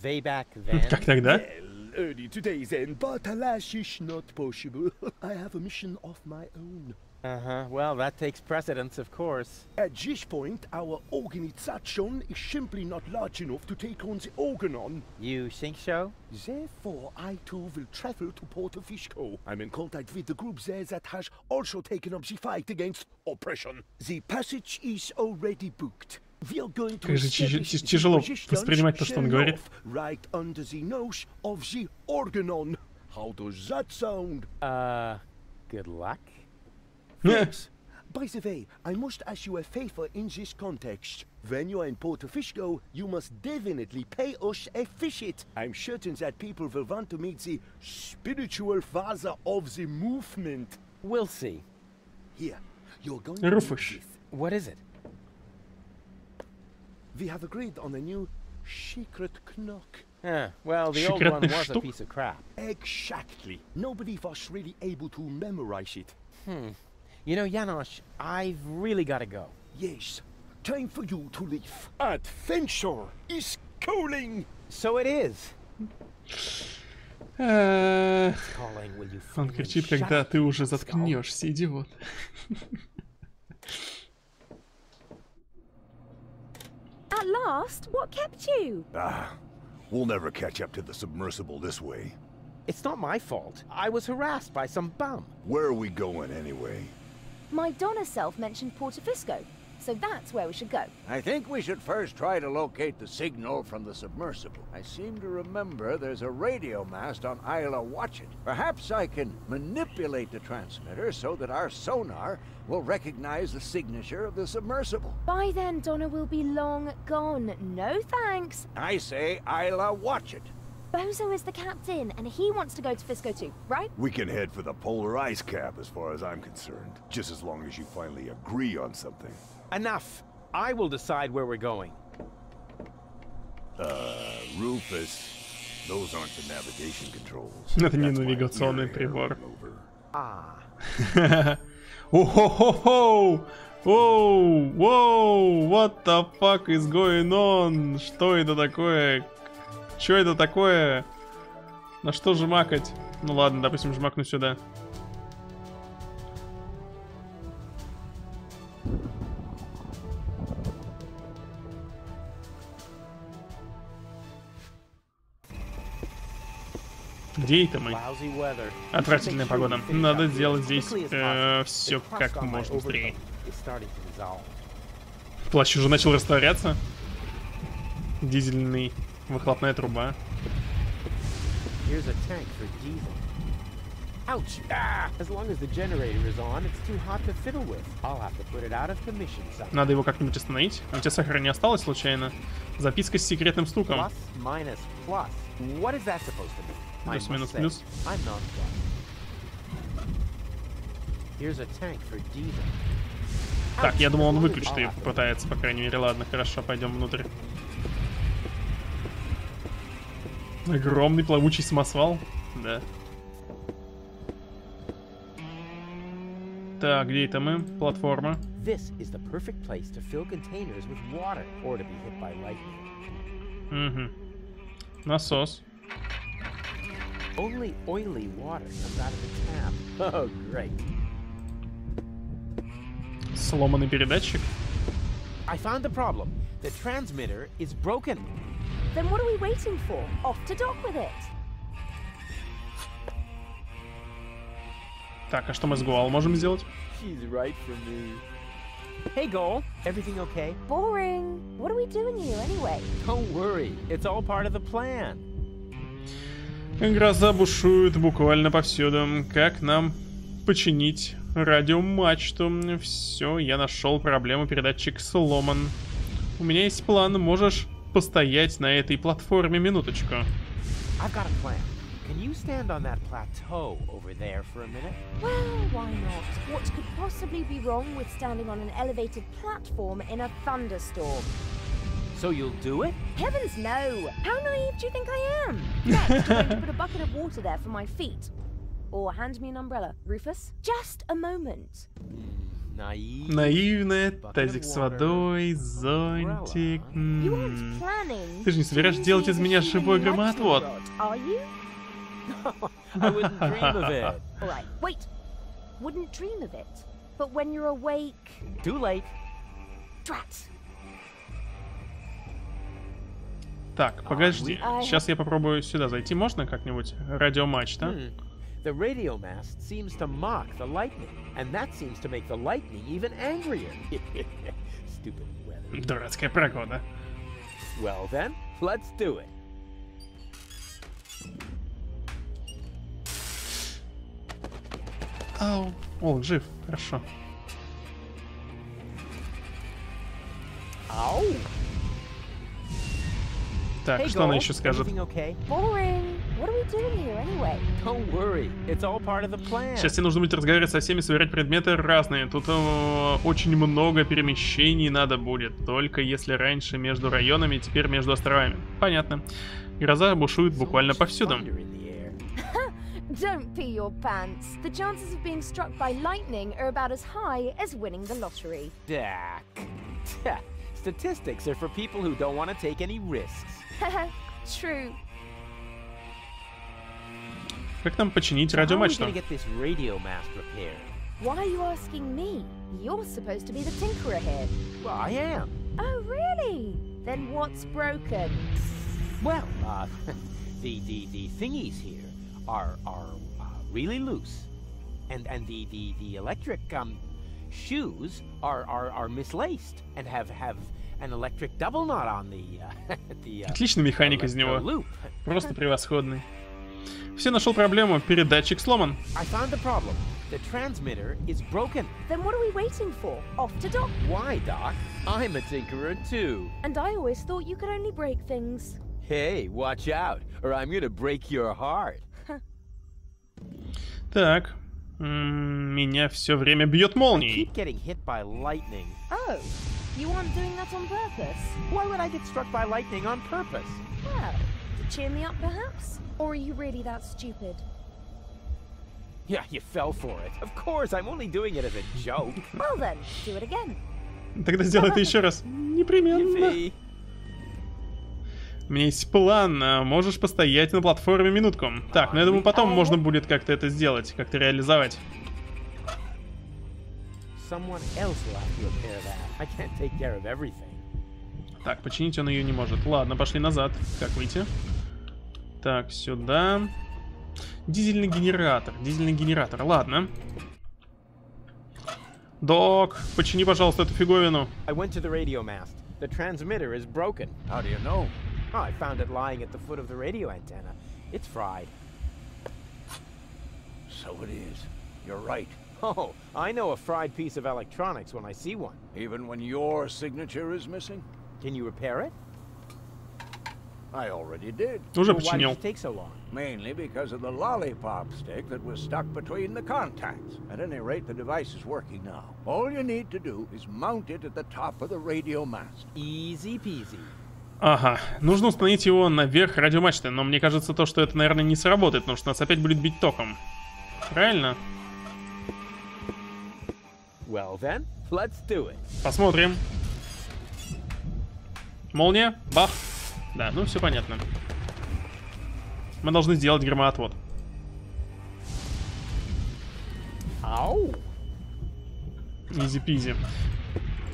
Way back then? Как тогда? Well, early today then, but alas, it's not possible. I have a mission of my own. Uh-huh, well, that takes precedence, of course. At this point, our organization is simply not large enough to take on the Organon. You think so? Therefore, I too will travel to Porto Fisco. I'm in contact with the group there that has also taken up the fight against oppression. The passage is already booked. We are going to establish тяжело воспринимать то, что он говорит. Right under the nose of the Organon. How does that sound? Good luck. Thanks. By the way, I must ask you a favor in this context. When you are in Porto Fisco, you must definitely pay us a visit. I'm certain that people will want to meet the spiritual father of the movement. We'll see. Here, you're going to Rufus. meet this. What is it? We have agreed on a new secret knock. Well, the old one was a piece of crap. Exactly. Nobody was really able to memorize it. You know, Janosch, I've really got to go. Yes. Time for you to leave. Adventure is calling. So it is. Он кричит, когда ты уже заткнешься, идиот. At last, what kept you? We'll never catch up to the submersible this way. It's not my fault. I was harassed by some bum. Where are we going anyway? My Donna self mentioned Portofisco, so that's where we should go. I think we should first try to locate the signal from the submersible. I seem to remember there's a radio mast on Isla Watch It. Perhaps I can manipulate the transmitter so that our sonar will recognize the signature of the submersible. By then, Donna will be long gone. No thanks. I say Isla Watch It. Bozo is the captain, and he wants to go to Fisco too, right? We can head for the polar ice cap as far as I'm concerned. Just as long as you finally agree on something. Enough. I will decide where we're going. Rufus, those aren't the navigation controls. Это не навигационный прибор. Ah. О-хо-хо-хо! Воу! Воу! What the fuck is going on? Что это такое? Что это такое? На что жмакать? Ну ладно, допустим, жмакну сюда. Где это мы? Отвратительная погода. Надо сделать здесь все как можно быстрее. Плащ уже начал растворяться. Дизельный выхлопная труба. Надо его как-нибудь остановить. У тебя сахара не осталось случайно? Записка с секретным стуком. Плюс-минус плюс. Так, я думал, он выключит ее, попытается, по крайней мере. Ладно, хорошо, пойдем внутрь. Огромный плавучий самосвал. Да. Так, где это мы? Платформа. Угу. Насос. Only oily water comes out of the tap. Oh, great. Сломанный передатчик. I found the problem. The transmitter is broken. Then what are we waiting for? Off to dock with it. Так, а что мы с Гуал можем сделать? She's right for me. Hey, Goal. Everything okay? Boring. What are we doing here anyway? Don't worry. It's all part of the plan. Гроза бушует буквально повсюду. Как нам починить радиомачту? Все, я нашел проблему, передатчик сломан. У меня есть план, можешь постоять на этой платформе минуточку. I've got a plan. Can you stand on that plateau over there for a minute? Well, why not? What could possibly be wrong with standing on an elevated platform in a thunderstorm? So you'll do it? Heavens no! How naive do you think I am? Next, you're going to put a bucket of water there for my feet. Or hand me an umbrella. Rufus? Just a moment. Наивная, тазик с водой, зонтик. Ты же не собираешься делать из меня живой громоотвод? I wouldn't dream of it. Alright, wait. Wouldn't dream of it. But when you're awake... Too late. Drat. Так, подожди. Сейчас я попробую сюда зайти. Можно как-нибудь? Радиомачта. The radio mast seems to mock the lightning, and that seems to make the lightning even angrier. Stupid weather. Дурацкая погода. Well then, let's do it. Ау. О, жив. Хорошо. Так, что она еще скажет? Boring. What are we doing here anyway? Don't worry, it's all part of the plan. Сейчас тебе нужно будет разговаривать со всеми, собирать предметы разные. Тут очень много перемещений надо будет. Только если раньше между районами, теперь между островами. Понятно. Гроза бушует буквально повсюду. Don't pee your pants. The chances of being struck by lightning are about as high as winning the lottery. Dak. Statistics are for people who don't want to take any risks. True. Как нам починить How are we радиомачту? gonna get this radio mast repaired? Why are you asking me? You're supposed to be the tinkerer here. Well, I am. Oh, really? Then what's broken? Well, the thingies here are really loose, and the electric shoes are mislaced and have an electric double knot on the Отличный механик из него. Просто превосходный. Все, нашел проблему. Передатчик сломан. I found the problem. The transmitter is broken. Then what are we waiting for? Off to Doc? Why, Doc? I'm a tinkerer too. And I always thought you could only break things. Hey, watch out, or I'm gonna break your heart. Так. Меня все время бьет молнией. Keep getting hit by lightning. Oh, you aren't doing that on purpose? Why would I get struck by lightning on purpose? Well, to cheer me up perhaps? Or are you really that stupid? Yeah, you fell for it. Of course, I'm only doing it as a joke. Well then, do it again. Тогда сделай это еще раз. Непременно. У меня есть план. Можешь постоять на платформе минутку. Так, ну я думаю, потом можно будет как-то это сделать, как-то реализовать. Так, починить он ее не может. Ладно, пошли назад. Как выйти? Так, сюда. Дизельный генератор. Ладно. Док, почини, пожалуйста, эту фиговину. I went to the radio mast. The transmitter is broken. How do you know? Oh, I found it lying at the foot of the radio antenna. It's fried. So it is. You're right. Oh, I know a fried piece of electronics when I see one. Even when your signature is missing? Can you repair it? I already did. Уже Well, why починил. did it take so long? Mainly because of the lollipop stick that was stuck between the contacts. At any rate, the device is working now. All you need to do is mount it at the top of the radio mast. Easy peasy. Ага, нужно установить его наверх радиомачты, но мне кажется, то, что это, наверное, не сработает, потому что нас опять будет бить током. Правильно? Well then, let's do it. Посмотрим. Молния, бах. Да, ну все понятно. Мы должны сделать громоотвод. Ау! Изи-пизи.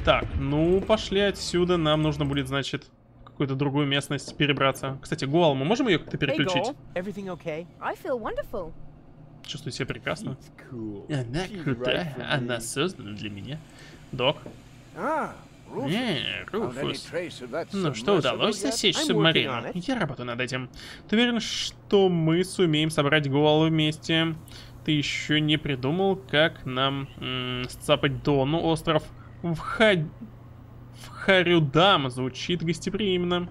Так, ну пошли отсюда. Нам нужно будет, значит, в какую-то другую местность перебраться. Кстати, Гуал, мы можем ее как-то переключить? Everything okay? I feel wonderful. Чувствую себя прекрасно. Cool. Она крутая, она создана для меня. Док. Руфус. Ну что, удалось засечь субмарину? Я работаю над этим. Ты уверен, что мы сумеем собрать Гуалу вместе? Ты еще не придумал, как нам сцапать Дону? Остров в Харюдам звучит гостеприимно.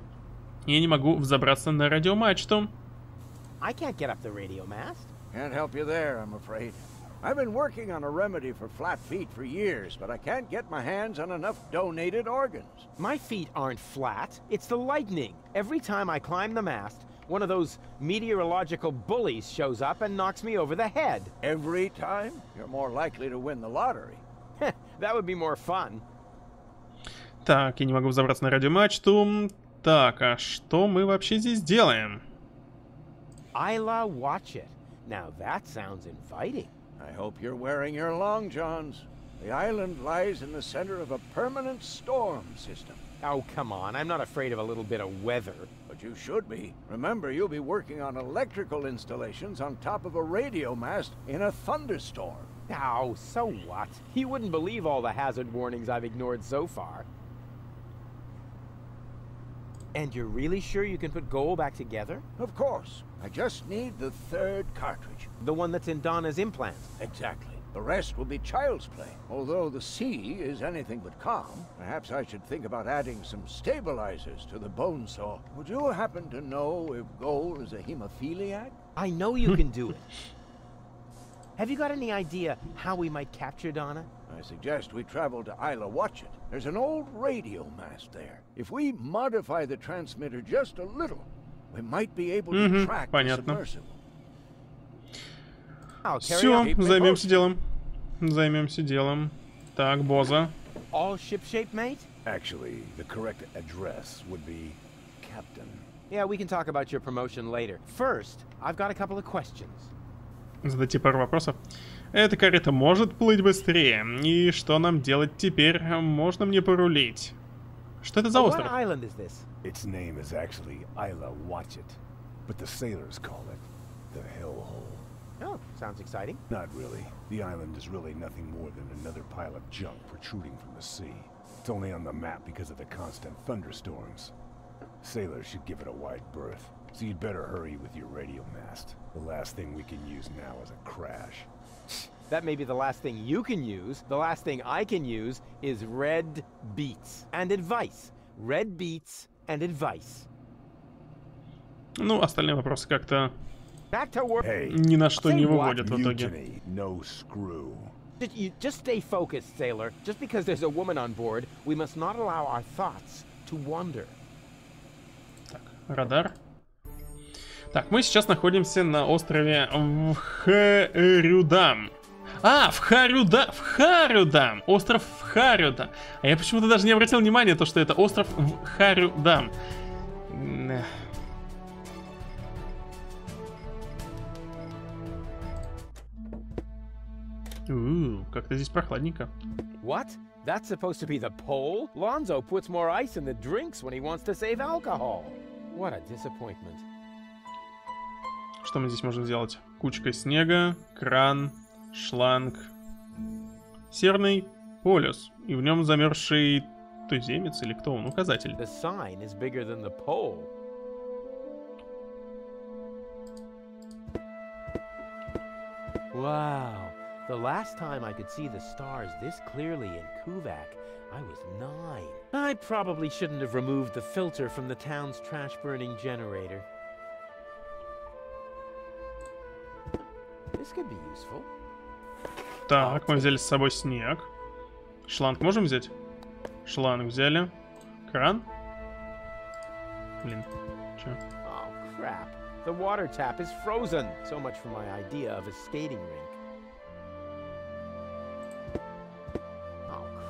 Я не могу взобраться на радиомачту. I can't get up the radio mast. Can't help you there, I'm afraid. I've been working on a remedy for flat feet for years, but I can't get my hands on enough donated organs. My feet aren't flat. It's the lightning. Every time I climb the mast, one of those meteorological bullies shows up and knocks me over the head. Every time? You're more likely to win the lottery. That would be more fun. Так, я не могу взобраться на радиомачту. Так, а что мы вообще здесь делаем? Isla, watch it. Now that sounds inviting. I hope you're wearing your long johns. The island lies in the center of a permanent storm system. Oh, come on. I'm not afraid of a little bit of weather. But you should be. Remember, you'll be working on electrical installations on top of a radio mast in a thunderstorm. Oh, so what? You wouldn't believe all the hazard warnings I've ignored so far. And you're really sure you can put Goal back together? Of course. I just need the third cartridge. The one that's in Donna's implant? Exactly. The rest will be child's play. Although the sea is anything but calm, perhaps I should think about adding some stabilizers to the bone saw. Would you happen to know if Goal is a hemophiliac? I know you can do it. Have you got any idea how we might capture Donna? I suggest we travel to Isla Watchet. There's an old radio mast there. If we modify the transmitter just a little, we might be able to track the submersible. Все, займемся делом. Займемся делом. Так, Боза. All shipshape, mate? Actually, the correct address would be Captain. Yeah, we can talk about your promotion later. First, I've got a couple of questions. Задайте пару вопросов. Эта карета может плыть быстрее. И что нам делать теперь? Можно мне порулить? Что это за остров? What island is this? Its name is actually Isla Watchet, but the sailors call it the Hellhole. Oh, sounds exciting. Not really. The island is really nothing more than another pile of junk protruding from the sea. It's only on the map because of the constant thunderstorms. Sailors should give it a wide berth, so you'd better hurry with your radio mast. The last thing we can use now is a crash. That may be the last thing you can use. The last thing I can use is red beets and advice. Red beets and advice. Ну, остальные вопросы как-то Hey, ни на что не выводят в итоге. No screw. Just stay focused, sailor. Just because there's a woman on board, we must not allow our thoughts to wander. Так, радар. Так, мы сейчас находимся на острове Вхарюдам. А, Вхарюдам. Остров Вхарюдам. А я почему-то даже не обратил внимания, то, что это остров Вхарюдам. Как-то здесь прохладненько. What? That's supposed to be the pole? Lonzo puts more ice in the drinks when he wants to save alcohol. What a disappointment. Что мы здесь можем сделать? Кучка снега, кран, шланг. Северный полюс. И в нем замерзший туземец или кто он? Указатель. The sign is bigger than the pole. Wow. The last time I could see the stars this clearly in Kuvak, I was 9. I probably shouldn't have removed the filter from the town's trash-burning generator. This could be useful. Так, мы взяли с собой снег. Шланг можем взять? Шланг взяли. Кран? Блин, чё? Oh, crap. The water tap is frozen. So much for my idea of a skating rink.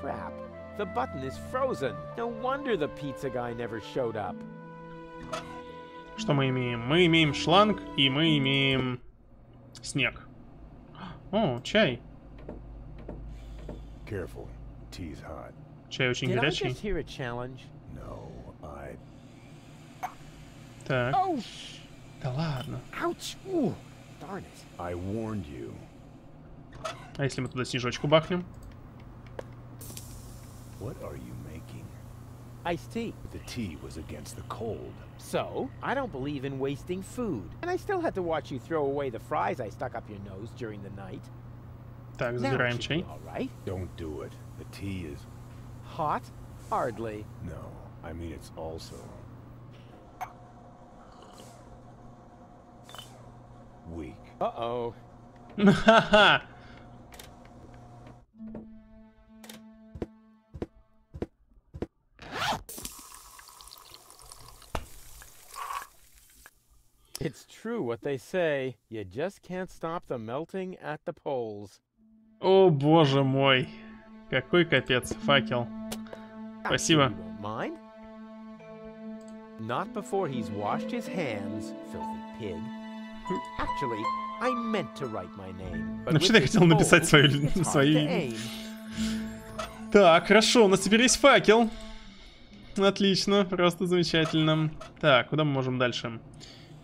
Crap. The button is frozen. No wonder the pizza guy never showed up. Что мы имеем? Мы имеем шланг и мы имеем снег. О, чай. Careful. Tea's hot. Чай очень Did горячий. I just hear a challenge? No, I... Так. Oh, Да ладно. ouch. Ooh, darn it. I warned you. А если мы туда снежочку бахнем? What are you making? Iced tea. The tea was against the cold. So, I don't believe in wasting food. And I still had to watch you throw away the fries I stuck up your nose during the night. Так, Now it забираем should be чай. all right. Don't do it. The tea is... Hot? Hardly. No, I mean it's also... weak. Uh-oh. Ха-ха. It's true what they say. You just can't stop the melting at the poles. О, боже мой. Какой капец. Факел. Спасибо. You won't mind? Not before he's washed his hands, filthy pig. Actually, I meant to write my name. But Вообще-то я хотел написать свое имя. Так, хорошо, у нас теперь есть факел. Отлично, просто замечательно. Так, куда мы можем дальше?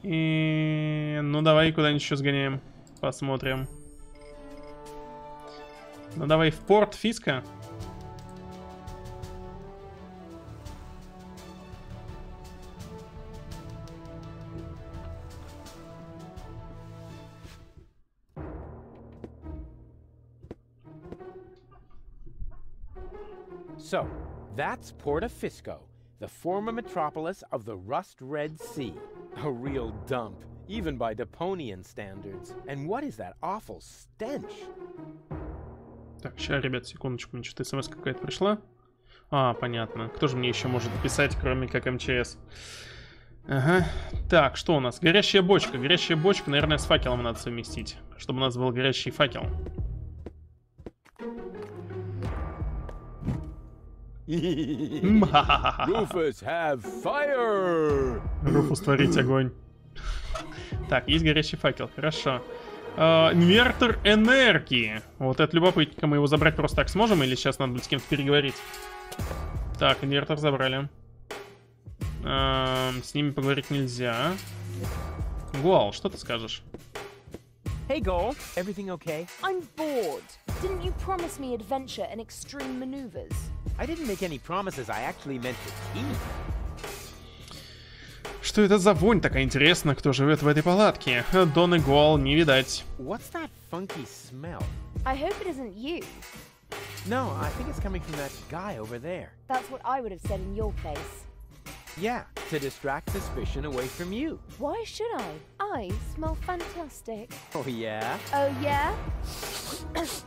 И... ну давай куда-нибудь еще сгоняем. Посмотрим. Ну давай в порт Фиска. So, that's Porta Fisco, the former metropolis of the Rust-Red Sea. A real dump, even by Deponian standards. And what is that awful stench? Так, сейчас, ребят, секундочку, мне что-то смс какая-то пришла. А, понятно. Кто же мне еще может писать, кроме как МЧС? Ага. Так, что у нас? Горящая бочка. Горящая бочка, наверное, с факелом надо совместить, чтобы у нас был горящий факел. Rufus, have fire! Руфус, творить огонь. Так, есть горящий факел, хорошо. Инвертор энергии. Вот это любопытненько. Мы его забрать просто так сможем или сейчас надо будет с кем-то переговорить? Так, инвертор забрали. С ними поговорить нельзя. Гуал, что ты скажешь? Hey, Goal, everything okay? I'm bored. Didn't you promise me adventure and extreme maneuvers? I didn't make any promises. I actually meant to keep. Что это за вонь такая интересная, кто живет в этой палатке? Дон и Гуал не видать. What's that funky smell? I hope it isn't you. No, I think it's coming from that guy over there. That's what I would have said in your place. Yeah, to distract suspicion away from you. Why should I? I smell fantastic. Oh, yeah? Oh, yeah? It's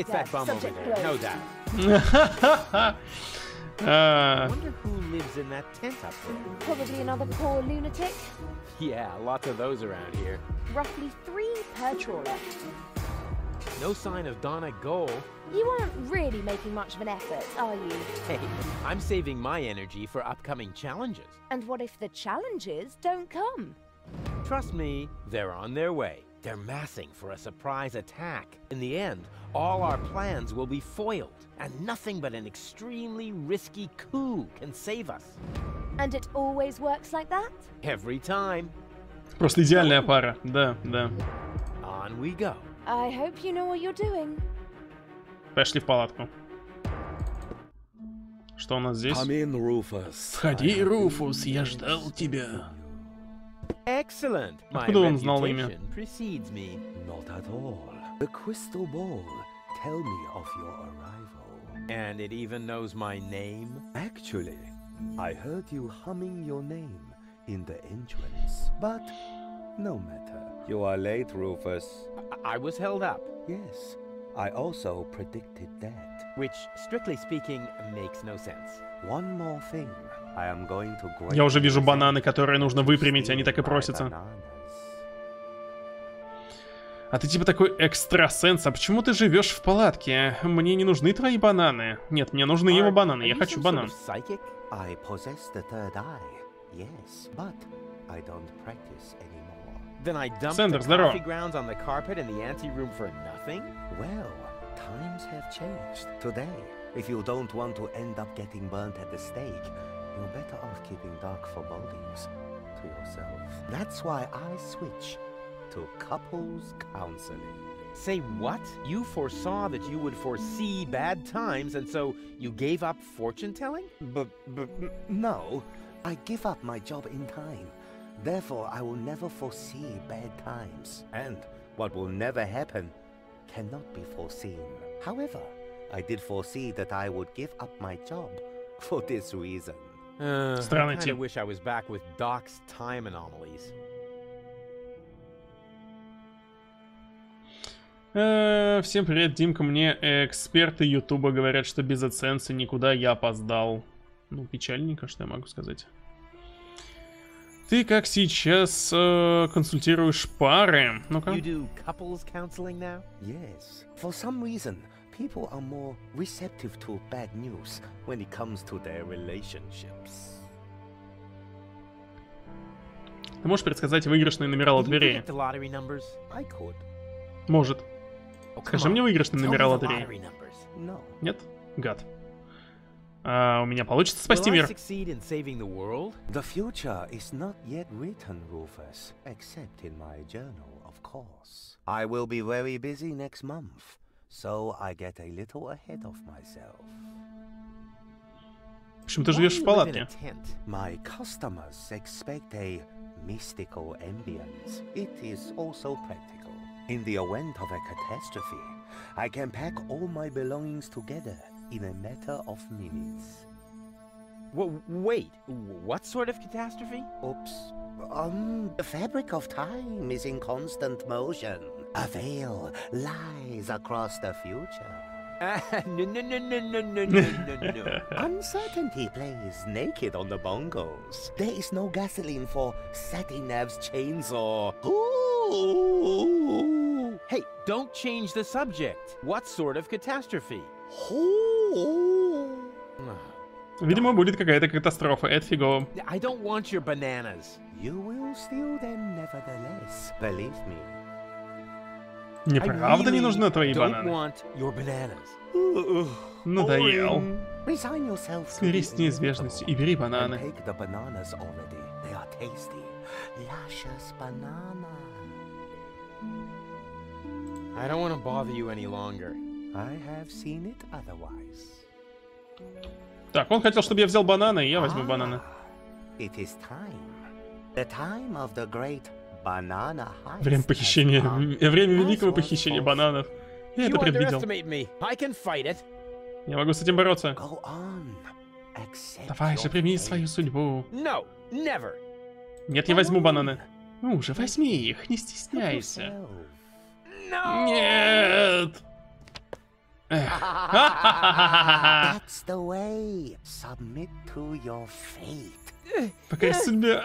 that bum over there. No doubt. I wonder who lives in that tent up there. Probably another poor lunatic. Yeah, lots of those around here. Roughly 3 per trawler. No sign of Donna Goal. You aren't really making much of an effort, are you? Hey, I'm saving my energy for upcoming challenges. And what if the challenges don't come? Trust me, they're on their way. They're massing for a surprise attack. In the end, all our plans will be foiled, and nothing but an extremely risky coup can save us. And it always works like that? Every time. Просто идеальная пара, да, да. On we go. I hope you know what you're doing. Пошли в палатку. Что у нас здесь? Входи, Руфус, я ждал тебя. Excellent. Откуда он знал имя? Not at all. The crystal ball tell me of your arrival. And it even knows my name? Actually, I heard you humming your name in the entrance. But no matter. You are late, Rufus. I was held up. Yes, I also predicted that. Which, strictly speaking, makes no sense. One more thing. I am going to grab. Я уже вижу бананы, которые нужно выпрямить, они так и просятся. А ты типа такой экстрасенс, а почему ты живешь в палатке? Мне не нужны твои бананы. Нет, мне нужны его бананы, я хочу банан. I possess the third eye, yes, but I don't practice anymore. Then I dumped the coffee grounds on the carpet in the anteroom for nothing? Well, times have changed. Today, if you don't want to end up getting burnt at the stake, you're better off keeping dark forebodings to yourself. That's why I switch to couples counseling. Say what? You foresaw that you would foresee bad times, and so you gave up fortune-telling? But no, I give up my job in time. Therefore, I will never foresee bad times. And what will never happen cannot be foreseen. However, I did foresee that I would give up my job for this reason. I kind of wish I was back with Doc's time anomalies. Всем привет, Димка. Мне эксперты Ютуба говорят, что без AdSense никуда, я опоздал. Ну, печальненько, что я могу сказать. Ты как сейчас консультируешь пары? Ну-ка. You do couples counseling now? Yes. For some reason, people are more receptive to bad news when it comes to their relationships. Ты можешь предсказать выигрышные номера лотереи? I could. Может. Скажи мне выигрышные номера лотереи. No. Нет? Гад. У меня получится спасти мир. The future is not yet written, Rufus, except in my journal, of course. I will be very busy next month, so I get a little ahead of myself. Почему ты живешь в палатке? My customers expect a mystical ambience. It is also practical. In the event of a catastrophe, I can pack all my belongings together in a matter of minutes. Wait, what sort of catastrophe? Oops. The fabric of time is in constant motion. A veil lies across the future. No. Uncertainty plays naked on the bongos. There is no gasoline for Satinav's chainsaw. Ooh. Hey, don't change the subject. What sort of catastrophe? Видимо, будет какая-то катастрофа. Это фигово. I don't want your bananas. You will steal them nevertheless. Believe me. Мне правда не нужны твои бананы. Надоел. Смирись с неизбежностью и бери бананы. I don't want to bother you any longer. I have seen it otherwise. Так, он хотел, чтобы я взял бананы, и я возьму бананы. It is time. The time of the great banana heist. Время похищения, время великого похищения бананов. Я это предвидел. Я могу с этим бороться. Давай же, прими свою судьбу. No, never. Нет, я возьму бананы. Ну уже возьми их, не стесняйся. Нет. That's the way. Submit to your fate. Покорь судьбе.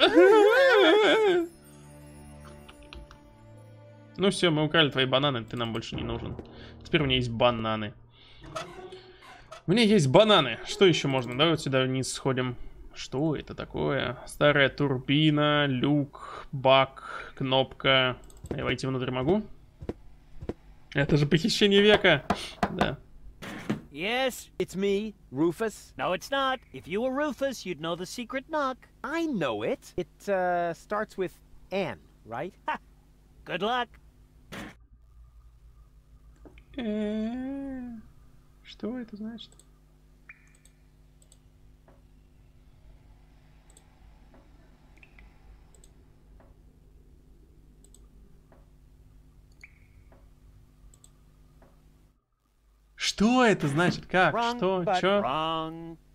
Ну все, мы украли твои бананы, ты нам больше не нужен. Теперь у меня есть бананы. У меня есть бананы. Что еще можно? Давай вот сюда вниз сходим. Что это такое? Старая турбина, люк, бак, кнопка. Я войти внутрь могу? Это же похищение века. Да. Yes, it's me, Rufus. No, it's not. If you were Rufus, you'd know the secret knock. I know it. It starts with N, right? Ha! Good luck. Что это значит? Что это значит? Как? Что? Чё?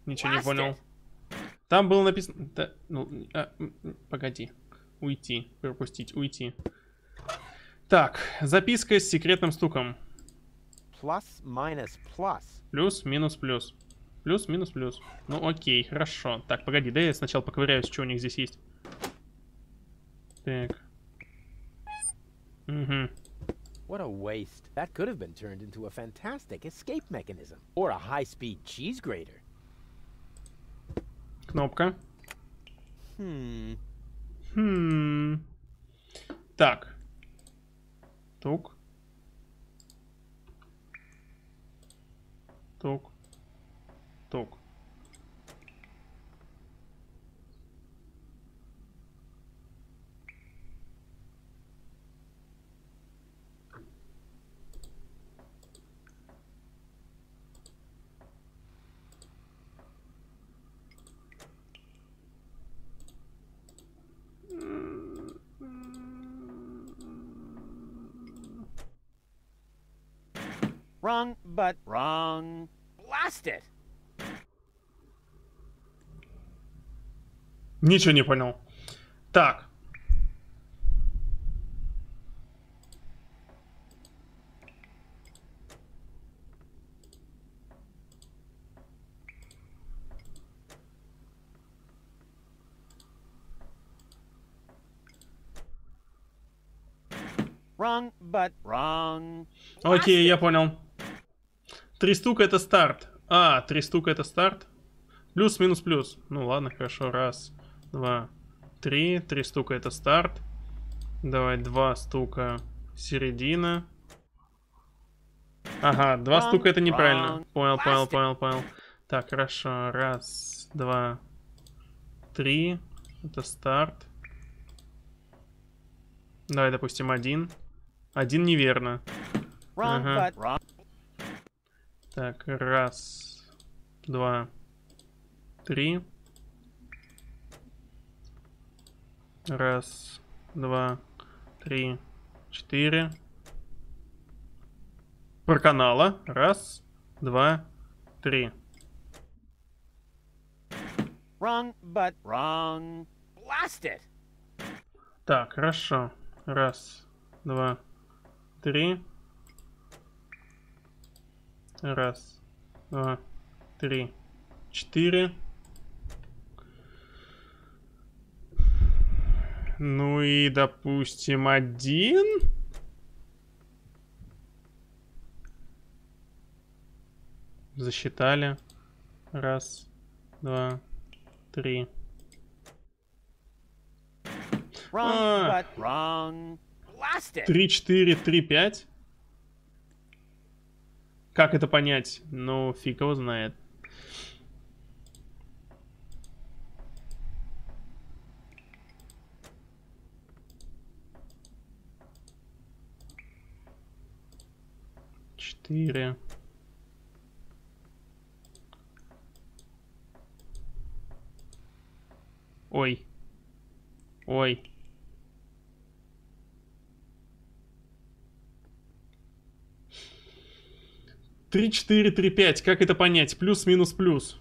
Ничего не понял. Там было написано... Да, ну, погоди. Уйти. Пропустить. Уйти. Так. Записка с секретным стуком. Плюс, минус, плюс. Плюс, минус, плюс. Плюс, минус, плюс. Ну, окей, хорошо. Так, погоди, да я сначала поковыряюсь, что у них здесь есть. Так. Угу. What a waste. That could have been turned into a fantastic escape mechanism. Or a high-speed cheese grater. Кнопка. Так. Тук. Тук. Тук. Wrong, but wrong. Blast it! Ничего не понял. Так. Wrong, but wrong. Окей, я понял. 3 стука это старт. 3 стука это старт. Плюс, минус, плюс. Ну ладно, хорошо. 1, 2, 3. 3 стука это старт. Давай 2 стука середина. Ага, 2 стука это неправильно. Понял. Так, хорошо. 1, 2, 3. Это старт. Давай, допустим, 1. 1 неверно. Ага. Так, 1, 2, 3. 1, 2, 3, 4. Про канала. Раз, два, три. Wrong, but wrong. Blast it. Так, хорошо. Раз, два, три. Раз, два, три, четыре. Ну и, допустим, один. Засчитали. Раз, два, три. Wrong, but wrong. Blast it. 3, 4, 3, 5. Как это понять? Ну, фиг его знает. Четыре. Ой. Ой. Три, четыре, три, пять. Как это понять? Плюс, минус, плюс.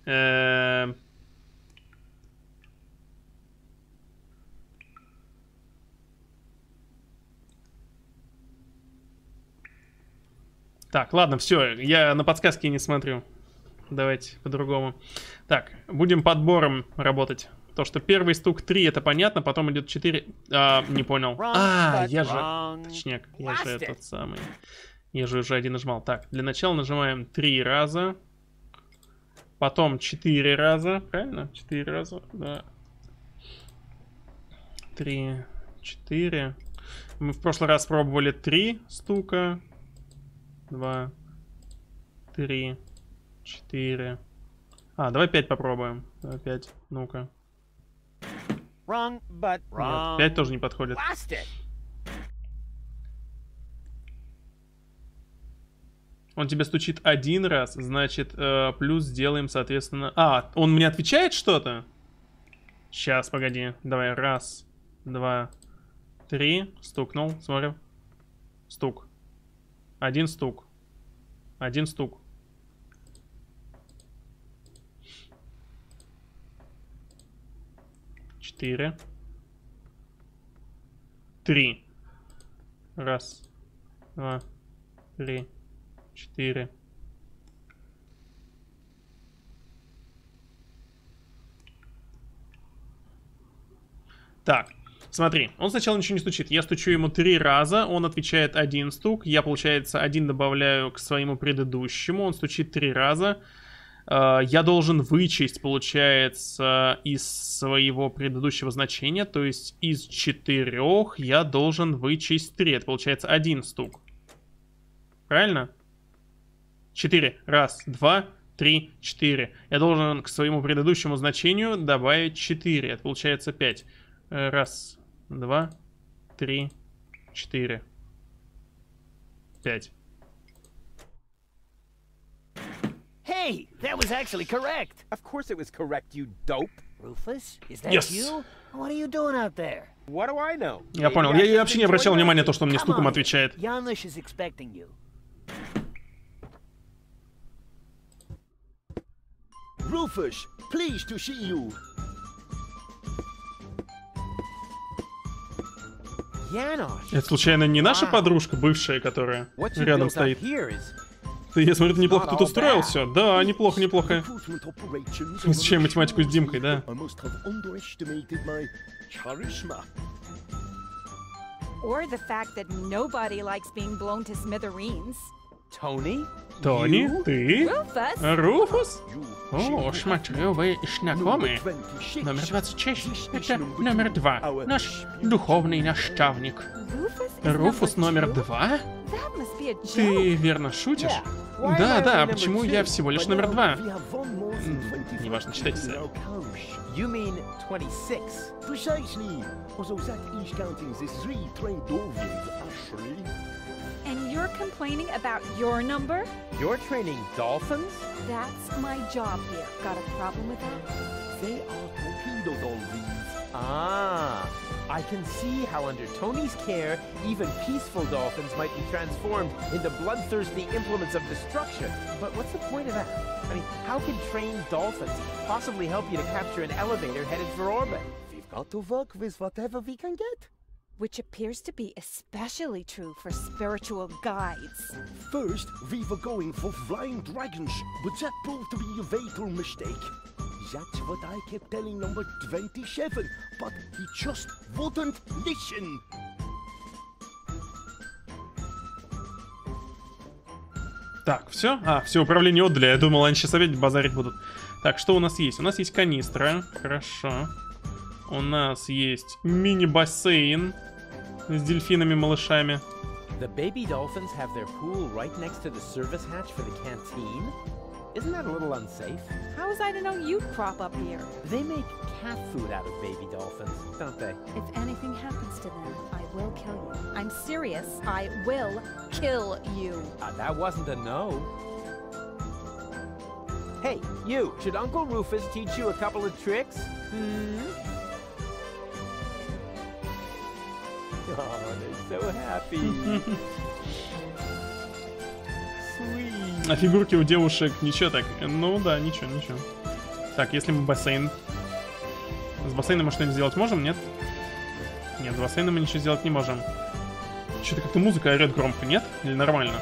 Так, ладно, все. Я на подсказки не смотрю. Давайте по-другому. Так, будем подбором работать. То, что первый стук 3, это понятно, потом идет 4. Не понял. Я же... Точняк, я же этот самый... Я же уже один нажимал. Так, для начала нажимаем 3 раза. Потом 4 раза. Правильно? 4 раза, да. 3, 4. Мы в прошлый раз пробовали 3 стука. 2, 3, 4. Давай 5 попробуем. Давай 5. Ну-ка. Wrong, but wrong. 5 тоже не подходит. Он тебе стучит один раз, значит, плюс сделаем, соответственно... Он мне отвечает что-то? Сейчас, погоди. Давай, раз, два, три. Стукнул, смотрим. Стук. Один стук. Один стук. Четыре. 3. Раз, два, 3. 4. Так, смотри, он сначала ничего не стучит. Я стучу ему 3 раза, он отвечает 1 стук. Я, получается, 1 добавляю к своему предыдущему. Он стучит 3 раза. Я должен вычесть, получается, из своего предыдущего значения. То есть из 4 я должен вычесть 3. Это получается 1 стук. Правильно? 4. Раз, два, 3, 4. Я должен к своему предыдущему значению добавить 4. Это получается 5. Раз, два, 3, 4. 5. Hey, that was actually correct. Of course it was correct, you dope. Rufus, is that Yes. you? What are you doing out there? What do I know? Я понял. Я вообще не обращал внимания на то, что он мне стуком отвечает. Janusz is expecting you. Rufus, pleased to see you. Janosch. Это случайно не наша подружка, бывшая, которая рядом стоит? Ты, я смотрю, ты неплохо тут устроил все. Да, неплохо, неплохо. Изучаем математику с Димкой, да. Or the fact that nobody likes being blown to smithereens. Tony? Тони, ты? Rufus? Руфус? О, смотрю, вы знакомы. Номер 26. Это номер 2. Наш духовный наставник. Руфус номер 2? That must be a joke. Ты верно шутишь? Да, почему я всего лишь номер 2? Неважно, читайте сами. You mean 26? Precisely. Although that is counting the 3 trained dogs, actually. And you're complaining about your number? You're training dolphins? That's my job here. Got a problem with that? They are torpedo dolphins. Ah. I can see how under Tony's care, even peaceful dolphins might be transformed into bloodthirsty implements of destruction. But what's the point of that? I mean, how can trained dolphins possibly help you to capture an elevator headed for orbit? We've got to work with whatever we can get. Which appears to be especially true for spiritual guides. First, we were going for flying dragons, but that proved to be a fatal mistake. That's what I kept telling number 27, but he just wouldn't listen. Так, все? А, все, управление отдали. Я думал, они сейчас опять базарить будут. Так, что у нас есть? У нас есть канистра. Хорошо. У нас есть мини-бассейн с дельфинами-малышами. The baby dolphins have their pool right next to the service hatch for the canteen? Isn't that a little unsafe? How was I to know you'd crop up here? They make cat food out of baby dolphins, don't they? If anything happens to them, I will kill you. I'm serious. I will kill you. That wasn't a no. Hey, you, should Uncle Rufus teach you a couple of tricks? Oh, they're so happy. Sweet. А фигурки у девушек ничего так. Ну да, ничего, ничего. Так, если мы бассейн. С бассейном мы что-нибудь сделать можем, нет? Нет, с бассейном мы ничего сделать не можем. Что-то как-то музыка орёт громко, нет? Или нормально?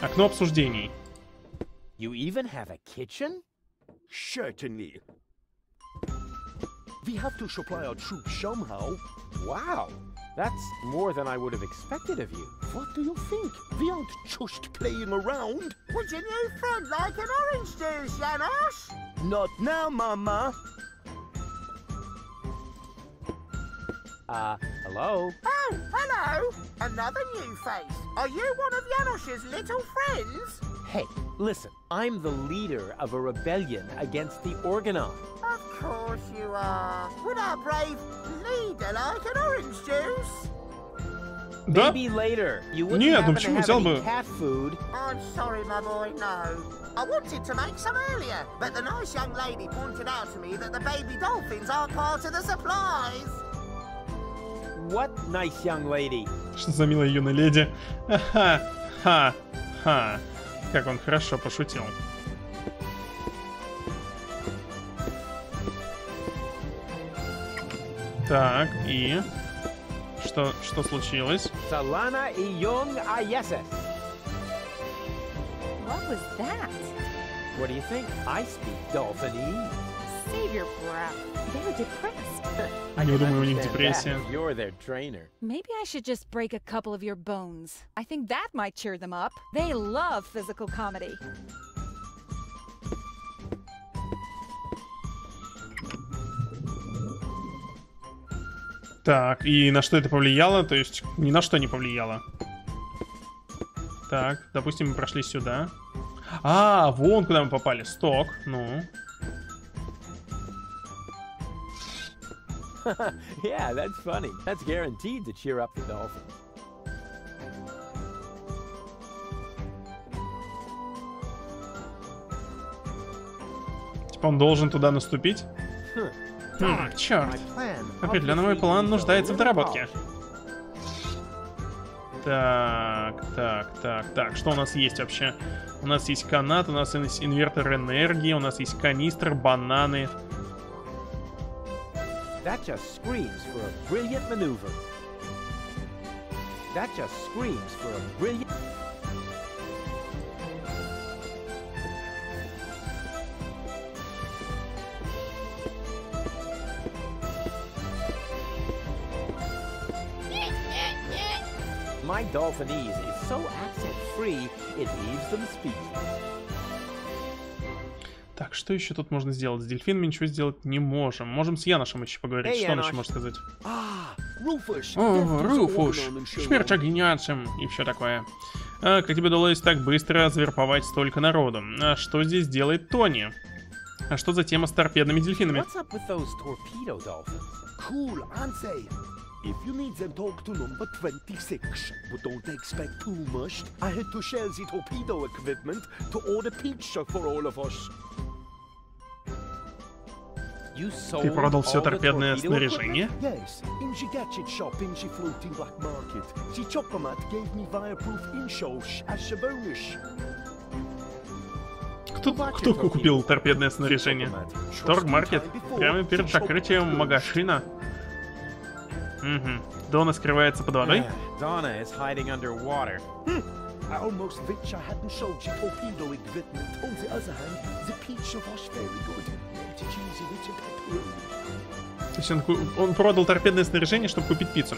Окно обсуждений. You even have a kitchen? Certainly. We have to supply our troops somehow. Wow, that's more than I would have expected of you. What do you think? We aren't just playing around. Would your new friend like an orange juice, Janos? Not now, Mama. Hello? Oh, hello. Another new face. Are you one of Janos's little friends? Hey, listen, I'm the leader of a rebellion against the Organon. Of course you are. Would our brave leader like an orange juice? Да? Maybe later. You wouldn't Нет, ну happen to почему have взял any бы? cat food? I'm sorry, my boy, no. I wanted to make some earlier, but the nice young lady pointed out to me that the baby dolphins aren't part of the supplies. What nice young lady? Что за милая юная леди? Ха-ха-ха. Как он хорошо пошутил. Так, и... Что случилось? Salana y Young Ayeses. What was that? What do you think? I speak Dolphinese. Save your breath. They're depressed. Я думаю, у них Understand депрессия. that. You're their trainer. Maybe I should just break a couple of your bones. I think that might cheer them up. They love physical comedy. Так, и на что это повлияло? То есть ни на что не повлияло. Так, допустим, мы прошли сюда. А, вон куда мы попали. Сток, ну. Yeah, that's funny. That's guaranteed to cheer up the dolphins. Типа он должен туда наступить? Черт. Определенно мой план нуждается в доработке. Так. Что у нас есть вообще? У нас есть канат, у нас есть инвертор энергии, у нас есть канистр, бананы. That just screams for a brilliant maneuver. That just screams for a brilliant... My Dolphinese is so accent-free, it leaves them speechless. Так, что еще тут можно сделать? С дельфинами ничего сделать не можем. Можем с Яношем еще поговорить. Что он еще может сказать? Rufus! О, Руфуш! Смерть огнячим и все такое. Как тебе удалось так быстро завербовать столько народу? А что здесь делает Тони? А что за тема с торпедными дельфинами? What's up with those torpedo dolphins? Cool, aren't they? If you need them, talk to number 26. But don't expect too much. I had to shell the torpedo equipment to order pizza for all of us. Ты продал все торпедное снаряжение? Кто купил торпедное снаряжение? Торгмаркет? Прямо перед закрытием магазина. Угу. Дона скрывается под водой? I almost wish I hadn't sold you torpedo equipment. On the other hand, the pizza was very good. It's cheesy with the pepperoni. То есть он продал торпедное снаряжение, чтобы купить пиццу.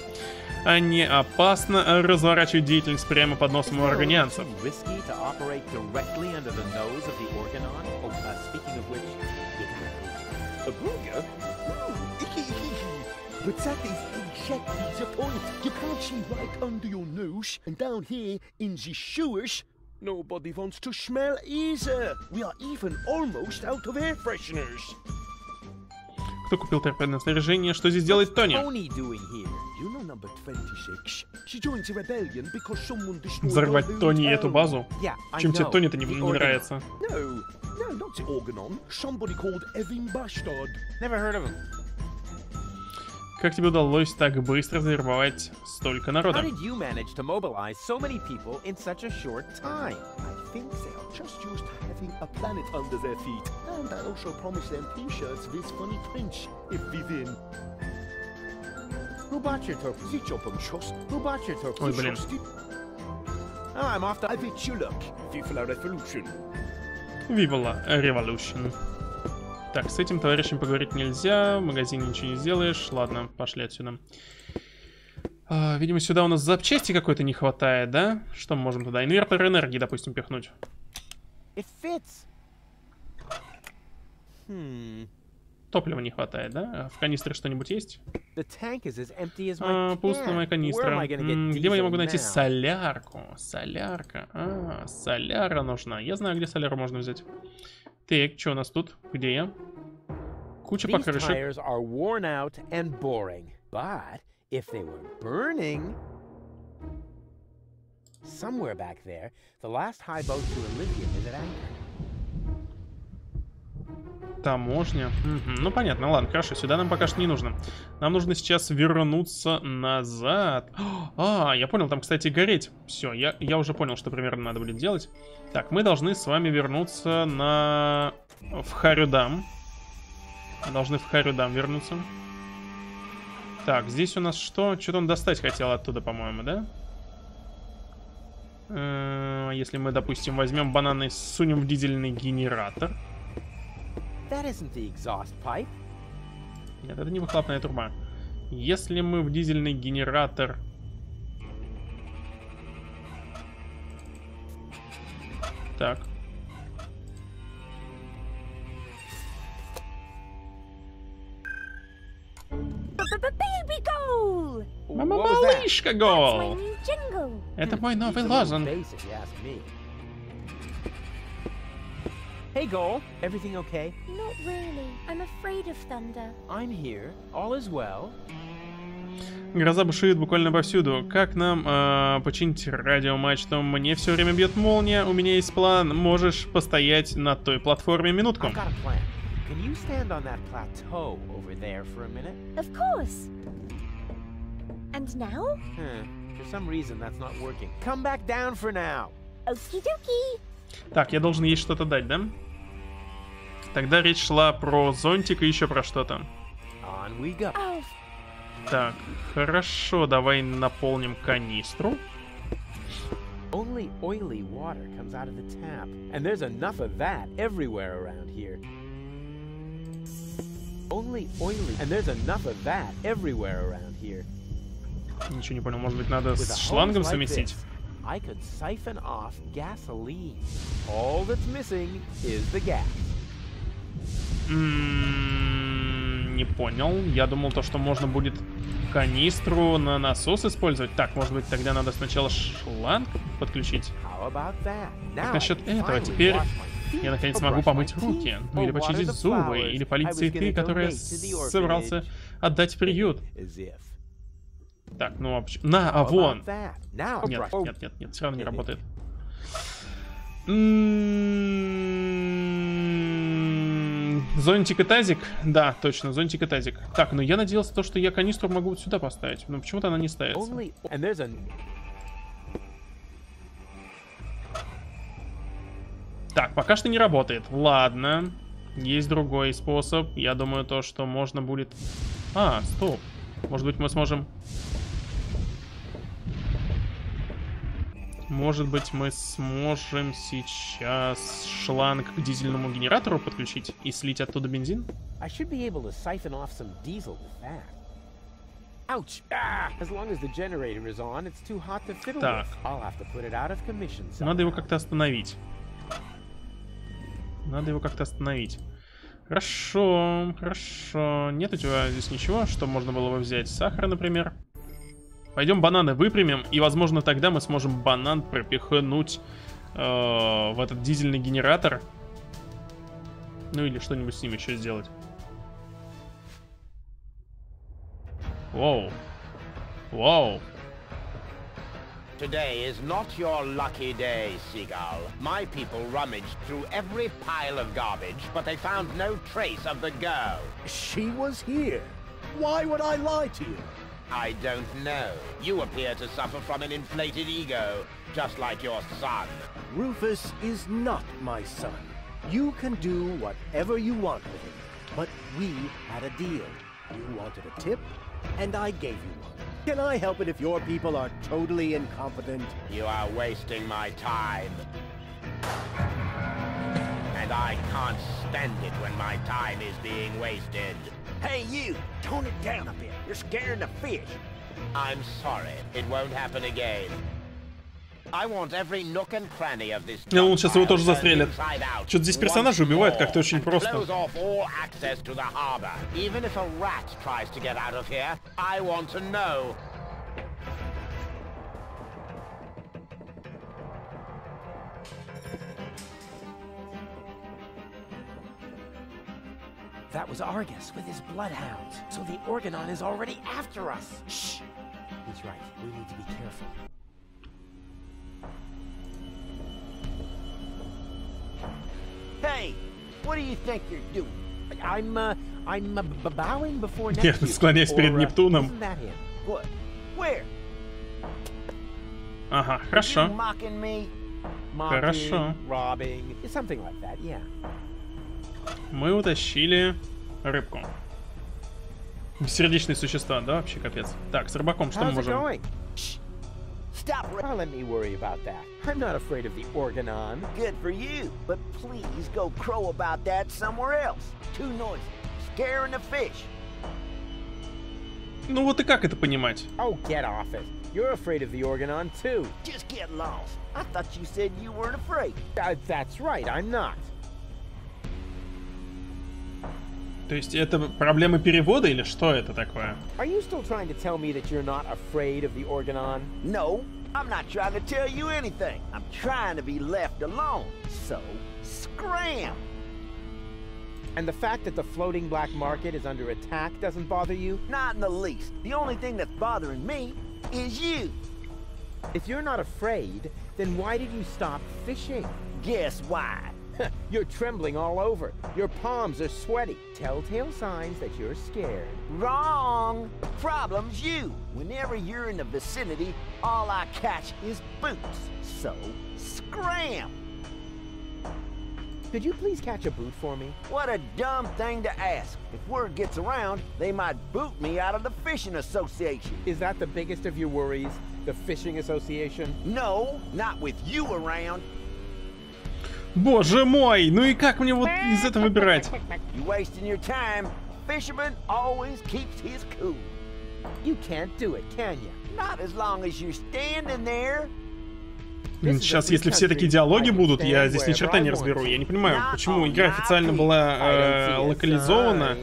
А не опасно разворачивать деятельность прямо под носом у органианцев. But that is exactly the point. You can't see right under your nose, and down here in the sewers, nobody wants to smell either. We are even almost out of air fresheners. Кто купил торпедное снаряжение? Что здесь делает Тони? Взорвать Тони и эту базу? Чем тебе Тони-то не нравится? Как тебе удалось так быстро завербовать столько народа? Ой, блин. Viva Revolution. Так, с этим товарищем поговорить нельзя. В магазине ничего не сделаешь. Ладно, пошли отсюда. Видимо, сюда у нас запчасти какой-то не хватает, да? Что мы можем туда? Инвертор энергии, допустим, пихнуть. Топлива не хватает, да? В канистре что-нибудь есть? Пустая канистра. Где я могу найти солярку? Солярка. Соляра нужна. Я знаю, где соляру можно взять. Так, что у нас тут? Где я? Куча покрышек. Таможня. Ну понятно, ладно, хорошо, сюда нам пока что не нужно. Нам нужно сейчас вернуться назад. Я понял, там, кстати, гореть. Все, я уже понял, что примерно надо будет делать. Так, мы должны с вами вернуться в Харюдам. Мы должны в Харюдам вернуться. Так, здесь у нас что? Что-то он достать хотел оттуда, по-моему, да? Если мы, допустим, возьмем бананы и сунем в дизельный генератор. Нет, это не выхлопная труба. Если мы в дизельный генератор... Так. Мама, малышка гол! Это мой новый лозунг. Hey, Goal. Everything okay? Not really. I'm afraid of thunder. I'm here. All is well. Гроза бушует буквально повсюду. Как нам починить радиомачту? Мне все время бьет молния. У меня есть план. Можешь постоять на той платформе минутку. I've got a plan. Can you stand on that plateau over there for a minute? Of course. And now? For some reason that's not working. Come back down for now. Okie dokie. Так, я должен ей что-то дать, да? Тогда речь шла про зонтик и еще про что-то. Так, хорошо, давай наполним канистру. Only oily water comes out of the tap, and there's enough of that everywhere around here. Only oily, and there's enough of that everywhere around here. Ничего не понял, может быть, надо с шлангом совместить? I could siphon off gasoline. All that's missing is the gas. Не понял. Я думал, то, что можно будет канистру на насос использовать. Так, может быть, тогда надо сначала шланг подключить. Как насчет этого? Теперь я наконец могу помыть руки. Ну или почистить зубы, или полить цветы, которые собрался отдать в приют. Так, ну вообще... вон! Нет, все равно не работает. Зонтик и тазик? Да, точно, зонтик и тазик. Так, ну я надеялся, то, что я канистру могу вот сюда поставить. Но почему-то она не ставится. Так, пока что не работает. Ладно. Есть другой способ. Я думаю, то, что можно будет... А, стоп. Может быть, мы сможем... Может быть, мы сможем сейчас шланг к дизельному генератору подключить и слить оттуда бензин? Так. Надо его как-то остановить. Надо его как-то остановить. Хорошо, хорошо. Нет у тебя здесь ничего, что можно было бы взять? Сахар, например. Пойдем бананы выпрямим, и, возможно, тогда мы сможем банан пропихнуть в этот дизельный генератор. Ну или что-нибудь с ним еще сделать. Воу. Воу. Today is not your lucky day, Seagull. My people rummaged through every pile of garbage, but they found no trace of the girl. She was here. Why would I lie to you? I don't know. You appear to suffer from an inflated ego, just like your son. Rufus is not my son. You can do whatever you want with him. But we had a deal. You wanted a tip, and I gave you one. Can I help it if your people are totally incompetent? You are wasting my time. And I can't stand it when my time is being wasted. Hey, you! Tone it down a bit. You're scaring the fish. I'm sorry. It won't happen again. I want every nook and cranny of this. Он сейчас его тоже застрелит. Что-то здесь персонажи убивают как-то очень просто. Close off all access to the harbor. Even if a rat tries to get out of here, I want to know. That was Argus with his bloodhounds. So the Organon is already after us. Shh. He's right. We need to be careful. Hey, what do you think you're doing? I'm bowing before Я склоняюсь перед Нептуном. What? Where? Ага, хорошо. Mocking me? Хорошо. Robbing, something like that, yeah. Мы утащили рыбку. Бессердечные существа, да, вообще капец. Так, с рыбаком что мы можем? Stop. Let me worry about that. I'm not afraid of the Organon. Good for you, but please go crow about that somewhere else. Too noisy, scaring the fish. Ну вот и как это понимать? Oh, get off it. You're afraid of the Organon too. Just get lost. I thought you said you weren't afraid. That's right, I'm not. То есть это проблема перевода или что это такое? Are you still trying to tell me that you're not afraid of the Organon? No, I'm not trying to tell you anything. I'm trying to be left alone. So, scram! And the fact that the floating black market is under attack doesn't bother you? Not in the least. The only thing that's bothering me is you. If you're not afraid, then why did you stop fishing? Guess why? You're trembling all over. Your palms are sweaty. Telltale signs that you're scared. Wrong! Problem's you. Whenever you're in the vicinity, all I catch is boots. So, scram! Could you please catch a boot for me? What a dumb thing to ask. If word gets around, they might boot me out of the fishing association. Is that the biggest of your worries? The fishing association? No, not with you around. Боже мой, ну и как мне вот из этого выбирать? You wasting your time. Fisherman always keeps his cool. You can't do it, can you? Not as long as you're standing there. Сейчас, если все такие диалоги будут, я здесь ни черта не разберу. Я не понимаю, почему игра официально была локализована,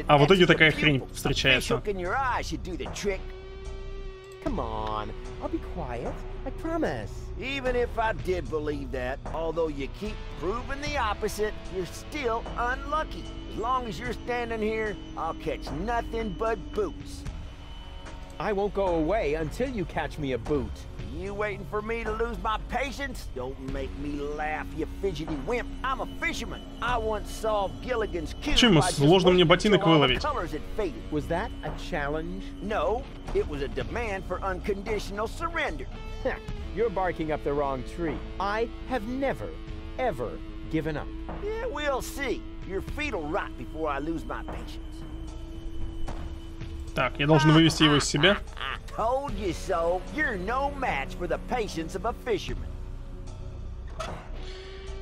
а в итоге такая хрень встречается. Come on, I'll be quiet. I promise. Even if I did believe that, although you keep proving the opposite, you're still unlucky. As long as you're standing here, I'll catch nothing but boots. I won't go away until you catch me a boot. You waiting for me to lose my patience? Don't make me laugh, you fidgety wimp. I'm a fisherman. I once solved Gilligan's cube. Чему сложно мне ботинок выловить? Was that a challenge? No, it was a demand for unconditional surrender. You're barking up the wrong tree. I have never, ever given up. Yeah, we'll see. Your feet'll rot before I lose my patience. Так, я должен вывести его из себя. Told you so. You're no match for the patience of a fisherman.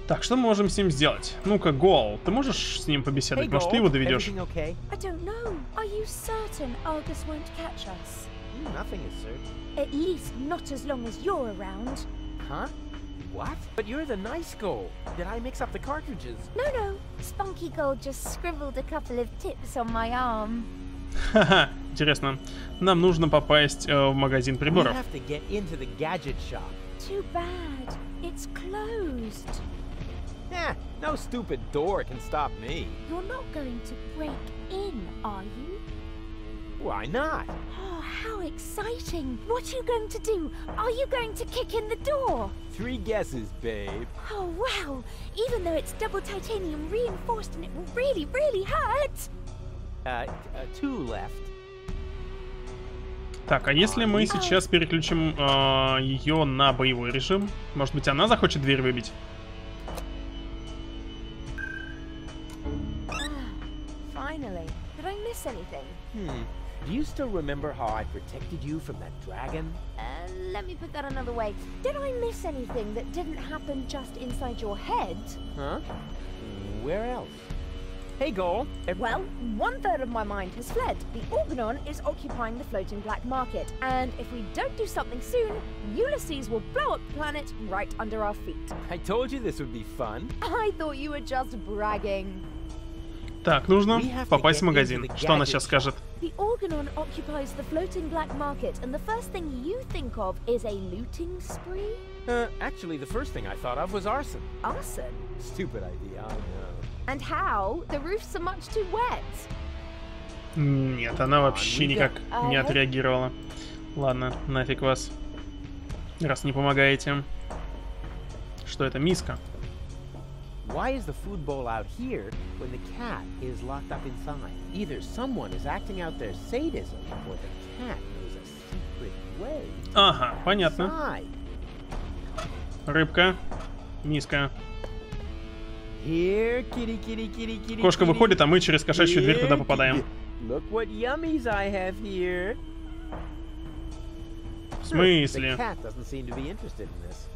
Так, что мы можем с ним сделать? Ну-ка, Гол, ты можешь с ним побеседовать? Может, ты его доведешь? I don't know. Are you certain Argus won't catch us? Nothing is certain. At least not as long as you're around. Huh? What? But you're the nice Gold. Did I mix up the cartridges? No. Spunky Gold just scribbled a couple of tips on my arm. Ха-ха, интересно. Нам нужно попасть в магазин приборов. Too bad. It's closed. No stupid door can stop me. You're not going to break in, are you? Why not? Oh, how exciting. What are you going to do? Are you going to kick in the door? 3 guesses, babe. Oh, wow. Even though it's double titanium reinforced and it will really, really hurt. 2 left. Так, а если мы сейчас переключим ее на боевой режим? Может быть, она захочет дверь выбить? Finally. Did I miss anything? Do you still remember how I protected you from that dragon? Let me put that another way. Did I miss anything that didn't happen just inside your head? Huh? Where else? Hey, Goal. Well, 1/3 of my mind has fled. The Organon is occupying the floating black market, and if we don't do something soon, Ulysses will blow up the planet right under our feet. I told you this would be fun. I thought you were just bragging. Так, нужно попасть в магазин. Что она сейчас скажет? The Organon occupies the floating black market, and the first thing you think of is a looting spree? Actually, the first thing I thought of was arson. Arson? Stupid idea, I know. And how? The roofs are much too wet. Нет, она вообще никак не отреагировала. Ладно, нафиг вас. Раз не помогаете. Что это, миска? Why is the food bowl out here when the cat is locked up inside? Either someone is acting out their sadism, or the cat knows a secret way. Ага, понятно. Рыбка, миска. Here, kitty, kitty, kitty, kitty, Кошка выходит, а мы через кошачью дверь туда попадаем. Look what yummies I have here. В смысле? The cat doesn't seem to be interested in this.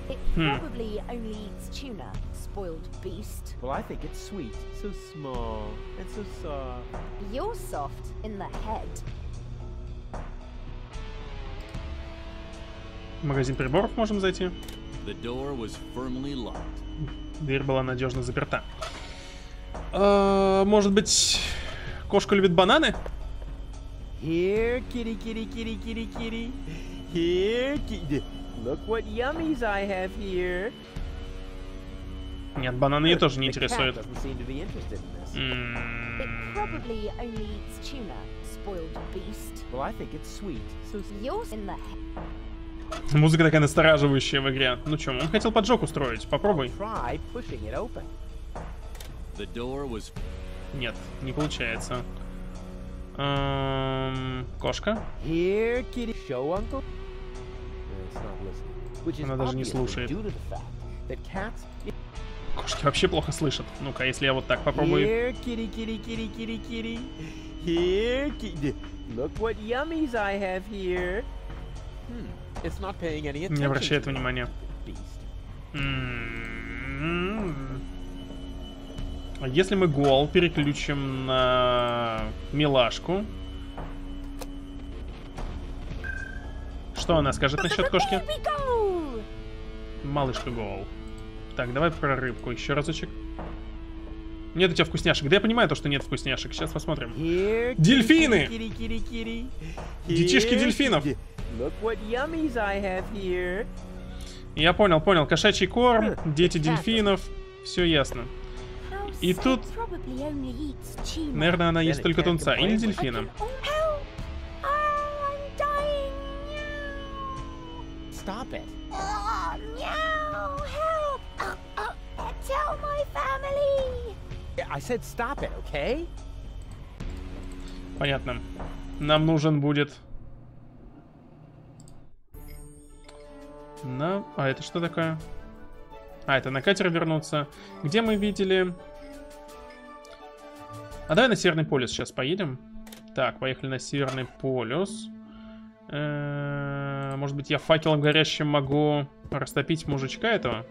It probably only eats tuna, spoiled beast. Well, I think it's sweet, so small, and so soft. You're soft in the head. В магазин приборов можем зайти. The door was firmly locked. Дверь была надежно заперта. Может быть, кошка любит бананы? Here, kitty, kitty, kitty, kitty, kitty. Here, kitty. Look what yummies I have here. Нет, бананы ее тоже не интересуют. It probably only eats tuna, spoiled beast. Well, I think it's sweet, so you're in the head. Музыка такая настораживающая в игре. Ну чё, он хотел поджог устроить. Попробуй. Нет, не получается. Кошка? Она даже не слушает. Кошки вообще плохо слышат. Ну-ка, если я вот так попробую. Не обращает внимания. А если мы гол переключим на милашку? Что она скажет насчет кошки? Малышка гол. Так, давай про рыбку еще разочек. Нет у тебя вкусняшек. Да я понимаю то, что нет вкусняшек. Сейчас посмотрим. Дельфины! Детишки дельфинов. Я понял. Кошачий корм, дети дельфинов. Все ясно. И тут, наверное, она ест только тунца или дельфина. stop it. Oh, no! Help! Tell my family! I said stop it, okay? Понятно. Нам нужен будет... А это что такое? А, это на катер вернуться. Где мы видели... А давай на Северный полюс сейчас поедем. Так, поехали на Северный полюс. Может быть, я факелом горящим могу растопить мужичка этого?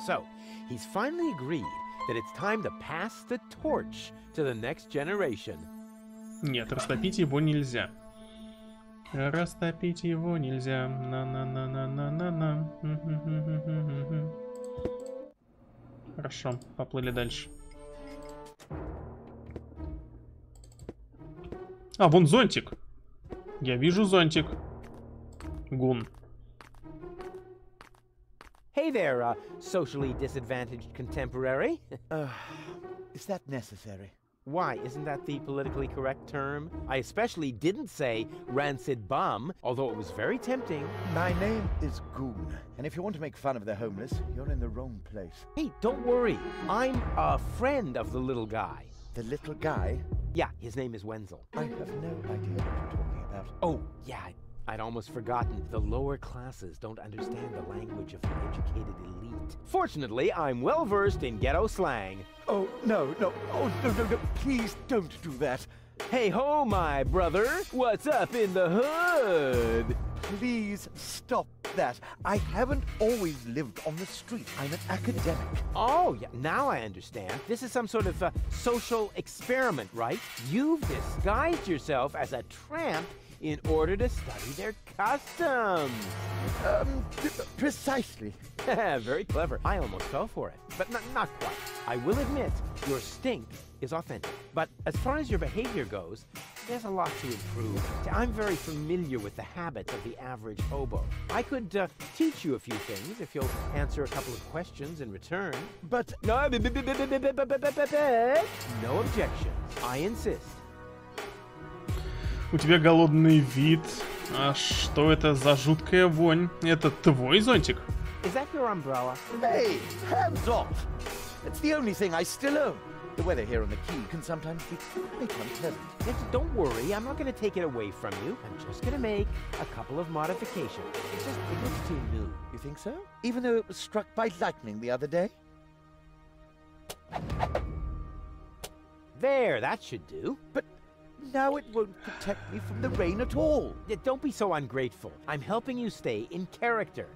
So, he's finally agreed that it's time to pass the torch to the next generation. Нет, растопить его нельзя. Растопить его нельзя. На-на-на-на-на-на-на. Хорошо, поплыли дальше. А, вон зонтик. Я вижу зонтик. Гун. Hey there, socially disadvantaged contemporary. Is that necessary? Why, isn't that the politically correct term? I especially didn't say rancid bum, although it was very tempting. My name is Goon, and if you want to make fun of the homeless, you're in the wrong place. Hey, don't worry. I'm a friend of the little guy. The little guy? Yeah, his name is Wenzel. I have no idea what you're talking about. Oh, yeah, I'd almost forgotten. The lower classes don't understand the language of the educated elite. Fortunately, I'm well versed in ghetto slang. Oh, no. Oh, no. Please don't do that. Hey ho, my brother. What's up in the hood? Please stop that. I haven't always lived on the street. I'm an academic. Oh, yeah, now I understand. This is some sort of social experiment, right? You've disguised yourself as a tramp in order to study their customs. Precisely. Very clever. I almost fell for it, but not quite. I will admit, your stink is authentic. But as far as your behavior goes, there's a lot to improve. I'm very familiar with the habits of the average hobo. I could teach you a few things if you'll answer a couple of questions in return. But... No objections. I insist. У тебя голодный вид. А что это за жуткая вонь? Это твой зонтик? Is that your umbrella? Hey, hands off! It's the only thing I still own. The weather here on the quay can sometimes be quite unpleasant. Don't worry, I'm not going to take it away from you. I'm just going to make a couple of modifications. It looks too new. You think so? Even though it was struck by lightning the other day? There, that should do. But now it won't protect me from the rain at all. Don't be so ungrateful. I'm helping you stay in character.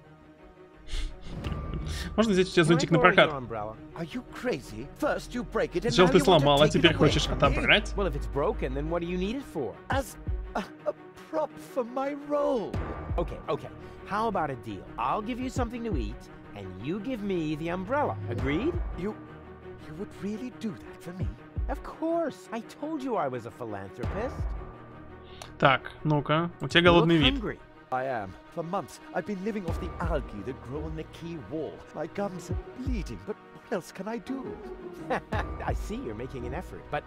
Можно взять у тебя зонтик на прокат. Are you crazy? First you break it and Сначала now ты you want to сломал, а take it теперь away хочешь from me? отобрать? Well, if it's broken, then what do you need it for? As a prop for my role. Okay. How about a deal? I'll give you something to eat, and you give me the umbrella. Agreed? You would really do that for me? Of course. I told you I was a philanthropist. Так, ну-ка, у тебя голодный вид. I am. For months, I've been living off the algae that grow on the quay wall. My gums are bleeding, but what else can I do? I see you're making an effort, but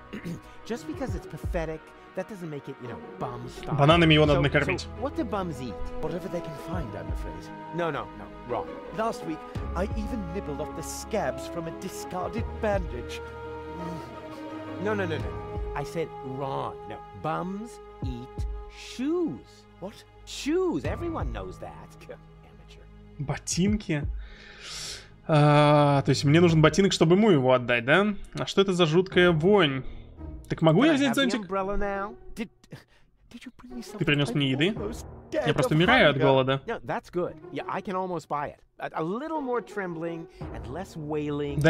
just because it's pathetic, that doesn't make it, bum style. Бананами его надо накормить. So what do bums eat? Whatever they can find, I'm afraid. No, wrong. Last week, I even nibbled off the scabs from a discarded bandage. No. I said wrong. No, bums eat shoes. What? Shoes. Everyone knows that. Amateur. Ботинки. То есть мне нужен ботинок, чтобы ему его отдать, да? А что это за жуткая вонь? Так могу я взять зонтик? Ты принес мне еды? Я просто умираю от голода. Дай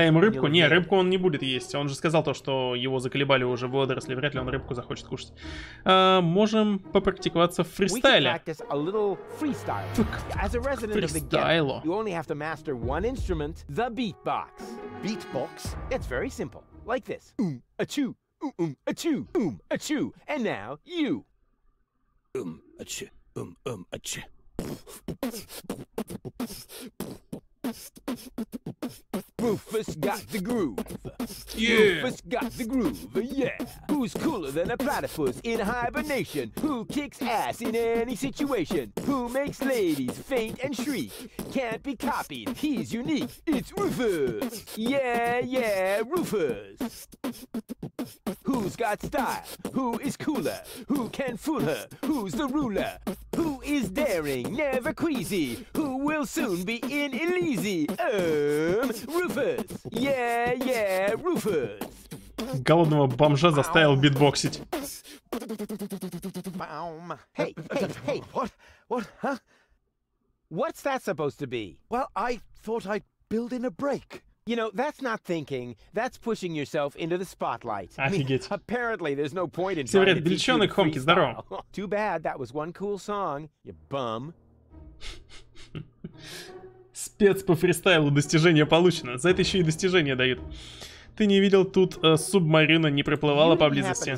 ему рыбку? Не, рыбку он не будет есть. Он же сказал то, что его заколебали уже водоросли. Вряд ли он рыбку захочет кушать. Можем попрактиковаться в фристайле. К фристайлу. Beatbox? It's very simple. Like this. Achoo. Achoo. Achoo. And now you. Achoo. Achoo. Rufus got the groove. Yeah. Rufus got the groove, yeah. Who's cooler than a platypus in hibernation? Who kicks ass in any situation? Who makes ladies faint and shriek? Can't be copied, he's unique. It's Rufus. Yeah, yeah, Rufus. Who's got style? Who is cooler? Who can fool her? Who's the ruler? Who is daring, never queasy? Who will soon be in Elysee? Rufus. Yeah, yeah, Rufus. Голодного бомжа заставил битбоксить. Hey, hey, hey. What? Huh? What's that supposed to be? Well, I thought I'd build in a break. You know, that's not thinking. That's pushing yourself into the spotlight. Офигеть. Apparently, there's no point in Всем trying привет, to teach you Бельчонок, to Хомки, здорово. freestyle. Too bad, that was one cool song, you bum. Спец по фристайлу, достижение получено. За это еще и достижение дают. Ты не видел, тут субмарина не проплывала поблизости.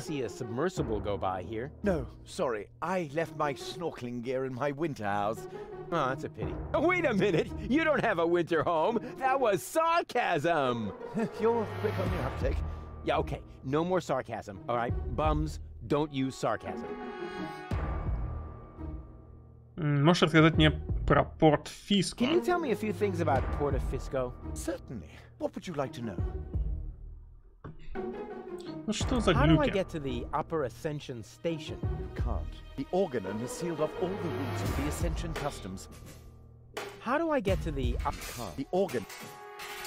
No, sorry. I left my snorkeling gear in my winter house. Oh, that's a pity. Oh, wait a minute! You don't have a winter home! That was sarcasm! You're quick on your uptake. Yeah, okay. No more sarcasm, alright? Bums, don't use sarcasm. Можешь рассказать мне про Порт Фиско? Can you tell me a few things about Porta Fisco? Certainly. What would you like to know? Ну что за How do I глюки? get to the Upper Ascension Station? You can't. The Organon has sealed off all the routes to the Ascension Customs. How do I get to the The Organ.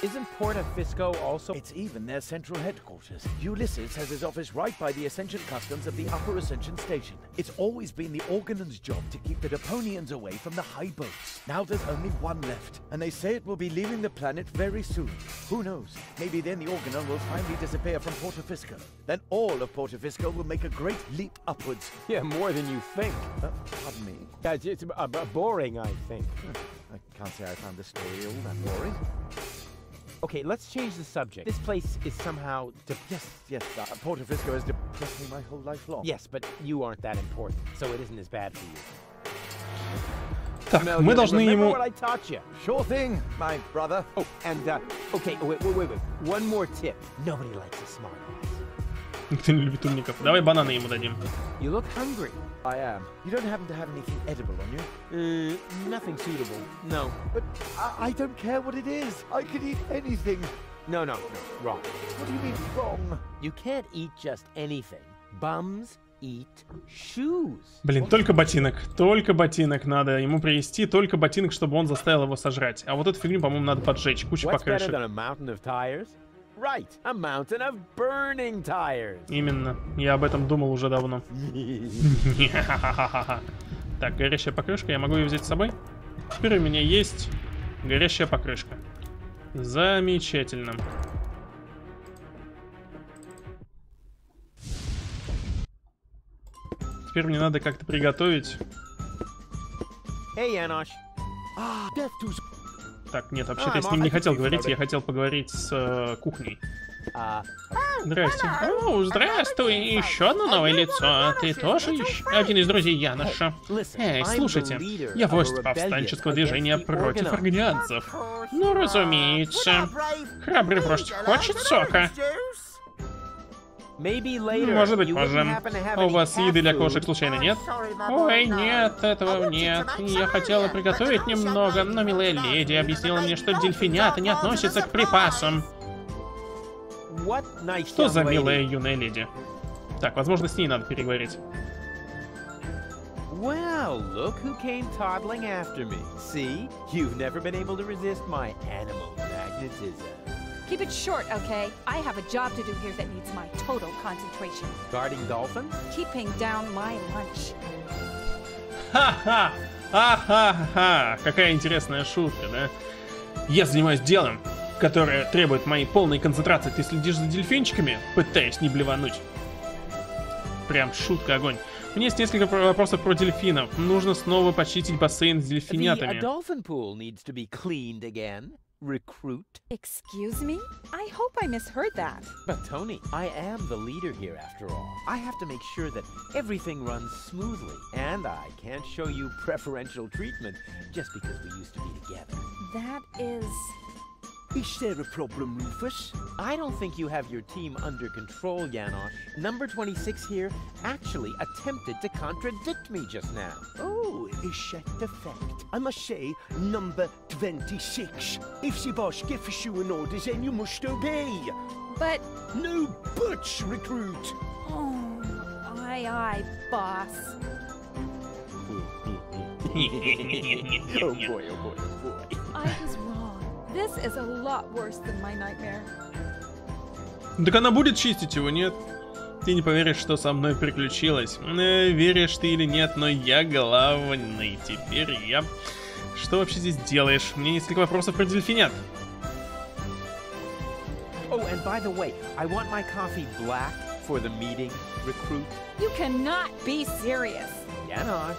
Isn't Porta Fisco also? It's even their central headquarters. Ulysses has his office right by the Ascension Customs of the Upper Ascension Station. It's always been the Organon's job to keep the Deponians away from the high boats. Now there's only one left, and they say it will be leaving the planet very soon. Who knows? Maybe then the Organon will finally disappear from Porta Fisco. Then all of Porta Fisco will make a great leap upwards. Yeah, more than you think. Pardon me? It's boring, I think. I can't say I found this story all that boring. Okay, let's change the subject. This place is somehow... Yes, Porta Fisco has depressed me my whole life long. Yes, but you aren't that important, so it isn't as bad for you. Так, мы должны ему... What I taught you. Sure thing, my brother. Oh, and, okay, wait. One more tip. Nobody likes a smart ass. Никто не любит умников. Давай бананы ему дадим. You look hungry. I am. You don't happen to have anything edible on you? Nothing suitable. No. But I don't care what it is. I could eat anything. No, wrong. What do you mean, wrong? You can't eat just anything. Bums eat shoes. Блин, только ботинок надо ему привезти, только ботинок, чтобы он заставил его сожрать. А вот эту фигню, по-моему, надо поджечь, куча покрышек. Right, a mountain of burning tires. Именно, я об этом думал уже давно. Так, горящая покрышка, я могу ее взять с собой? Теперь у меня есть горящая покрышка. Замечательно. Теперь мне надо как-то приготовить. Hey, Janosch. Так, нет, вообще-то я с ним не хотел говорить, я хотел поговорить с кухней. Здрасте. О, здравствуй, еще одно новое лицо. Ты тоже один из друзей Яноша? Эй, слушайте, я вождь повстанческого движения против аргонианцев. Ну, разумеется. Храбрый вождь хочет сока. Может быть, позже. У вас еды для кошек случайно нет? Ой, нет, этого нет. Я хотела приготовить немного, но милая леди объяснила мне, что дельфинята не относятся к припасам. Что за милая юная леди? Так, возможно, с ней надо переговорить. Well, look who came toddling after me. See? You've never been able to resist my animal magnetism. Keep it short, okay? I have a job to do here that needs my total concentration. Guarding dolphins? Keeping down my lunch. Ха-ха! Ха-ха-ха! Какая интересная шутка, да? Я занимаюсь делом, которое требует моей полной концентрации. Ты следишь за дельфинчиками? Пытаюсь не блевануть. Прям шутка, огонь. У меня есть несколько вопросов про дельфинов. Нужно снова почистить бассейн с дельфинятами. Recruit. Excuse me? I hope I misheard that. But Tony, I am the leader here after all. I have to make sure that everything runs smoothly. And I can't show you preferential treatment just because we used to be together. That is Is there a problem, Rufus? I don't think you have your team under control, Janosch. Number 26 here actually attempted to contradict me just now. Oh, is that the fact? I must say, number 26. If the boss gives you an order, then you must obey. But... No buts, recruit. Oh, aye, boss. Oh boy, oh boy, oh boy. I was wrong. This is a lot worse than my nightmare. Так она будет чистить его, нет? Ты не поверишь, что со мной приключилось. Веришь ты или нет, но я главный. Теперь я... Что вообще здесь делаешь? У меня несколько вопросов про дельфинят. Oh, and by the way, I want my coffee black for the meeting, recruit. You cannot be serious. Janosch.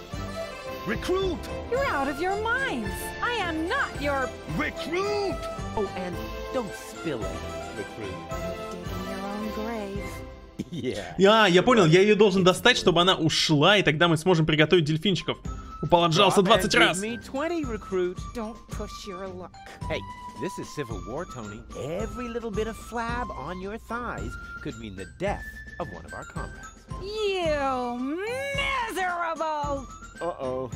Recruit! You're out of your minds. I am not your... Recruit! Oh, and don't spill it, recruit. Digging your own grave. Yeah. Я понял, я ее должен достать, чтобы она ушла, и тогда мы сможем приготовить дельфинчиков. Упал, отжался 20 раз. Don't push your luck. Hey, this is Civil War, Tony. Every little bit of flab on your thighs could mean the death of one of our comrades. You miserable! Uh-oh.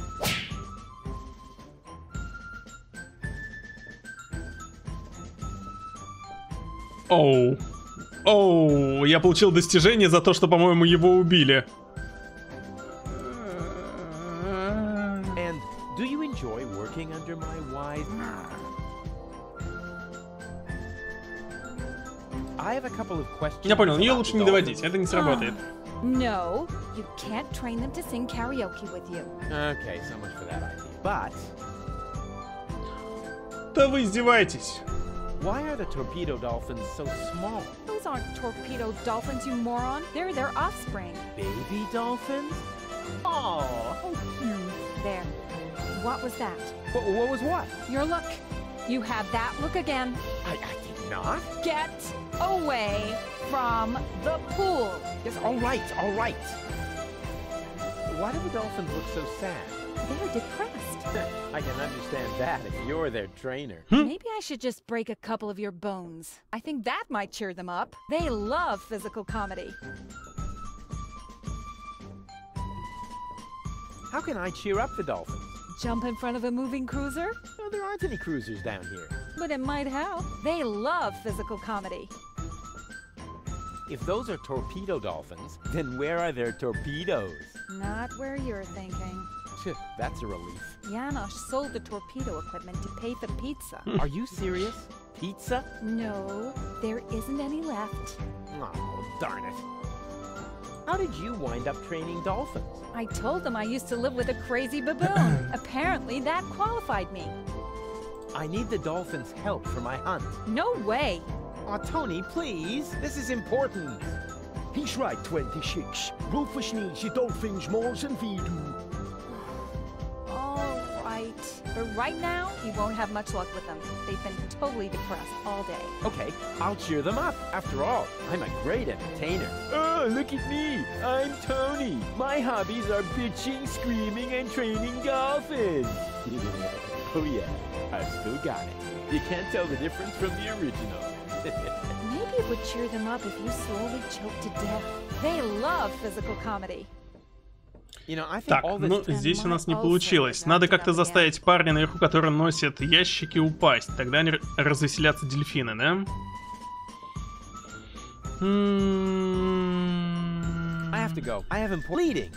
Оу. Оу, я получил достижение за то, что, по-моему, его убили. And do you enjoy working under my wise... I have a couple of questions. Я понял, ее лучше не доводить, это не сработает. No, you can't train them to sing karaoke with you. Okay, so much for that idea. But... Да вы издеваетесь. Why are the torpedo dolphins so small? Those aren't torpedo dolphins, you moron. They're their offspring. Baby dolphins? Oh, how cute. There. What was that? What was what? Your look. You had that look again. I did not. Get away from the pool. Yes, all right, all right. Why do the dolphins look so sad? They're depressed. I can understand that if you're their trainer. Maybe I should just break a couple of your bones. I think that might cheer them up. They love physical comedy. How can I cheer up the dolphins? Jump in front of a moving cruiser? No, there aren't any cruisers down here. But it might help. They love physical comedy. If those are torpedo dolphins, then where are their torpedoes? Not where you're thinking. That's a relief. Janosch sold the torpedo equipment to pay for pizza. Are you serious? Pizza? No, there isn't any left. Oh, darn it. How did you wind up training dolphins? I told them I used to live with a crazy baboon. Apparently that qualified me. I need the dolphins' help for my hunt. No way. Oh, Tony, please. This is important. He's right, 26. Rufus needs the dolphins more than we do. All right. But right now, you won't have much luck with them. They've been totally depressed all day. Okay, I'll cheer them up. After all, I'm a great entertainer. Oh, look at me. I'm Tony. My hobbies are bitching, screaming, and training dolphins. Oh yeah, I've still got it. You can't tell the difference from the original. Maybe it would cheer them up if you slowly choke to death. They love physical comedy. Так, ну здесь у нас не получилось. Надо как-то заставить парня наверху, который носит ящики, упасть. Тогда они развеселятся дельфины, да? I have to go. I have him bleeding.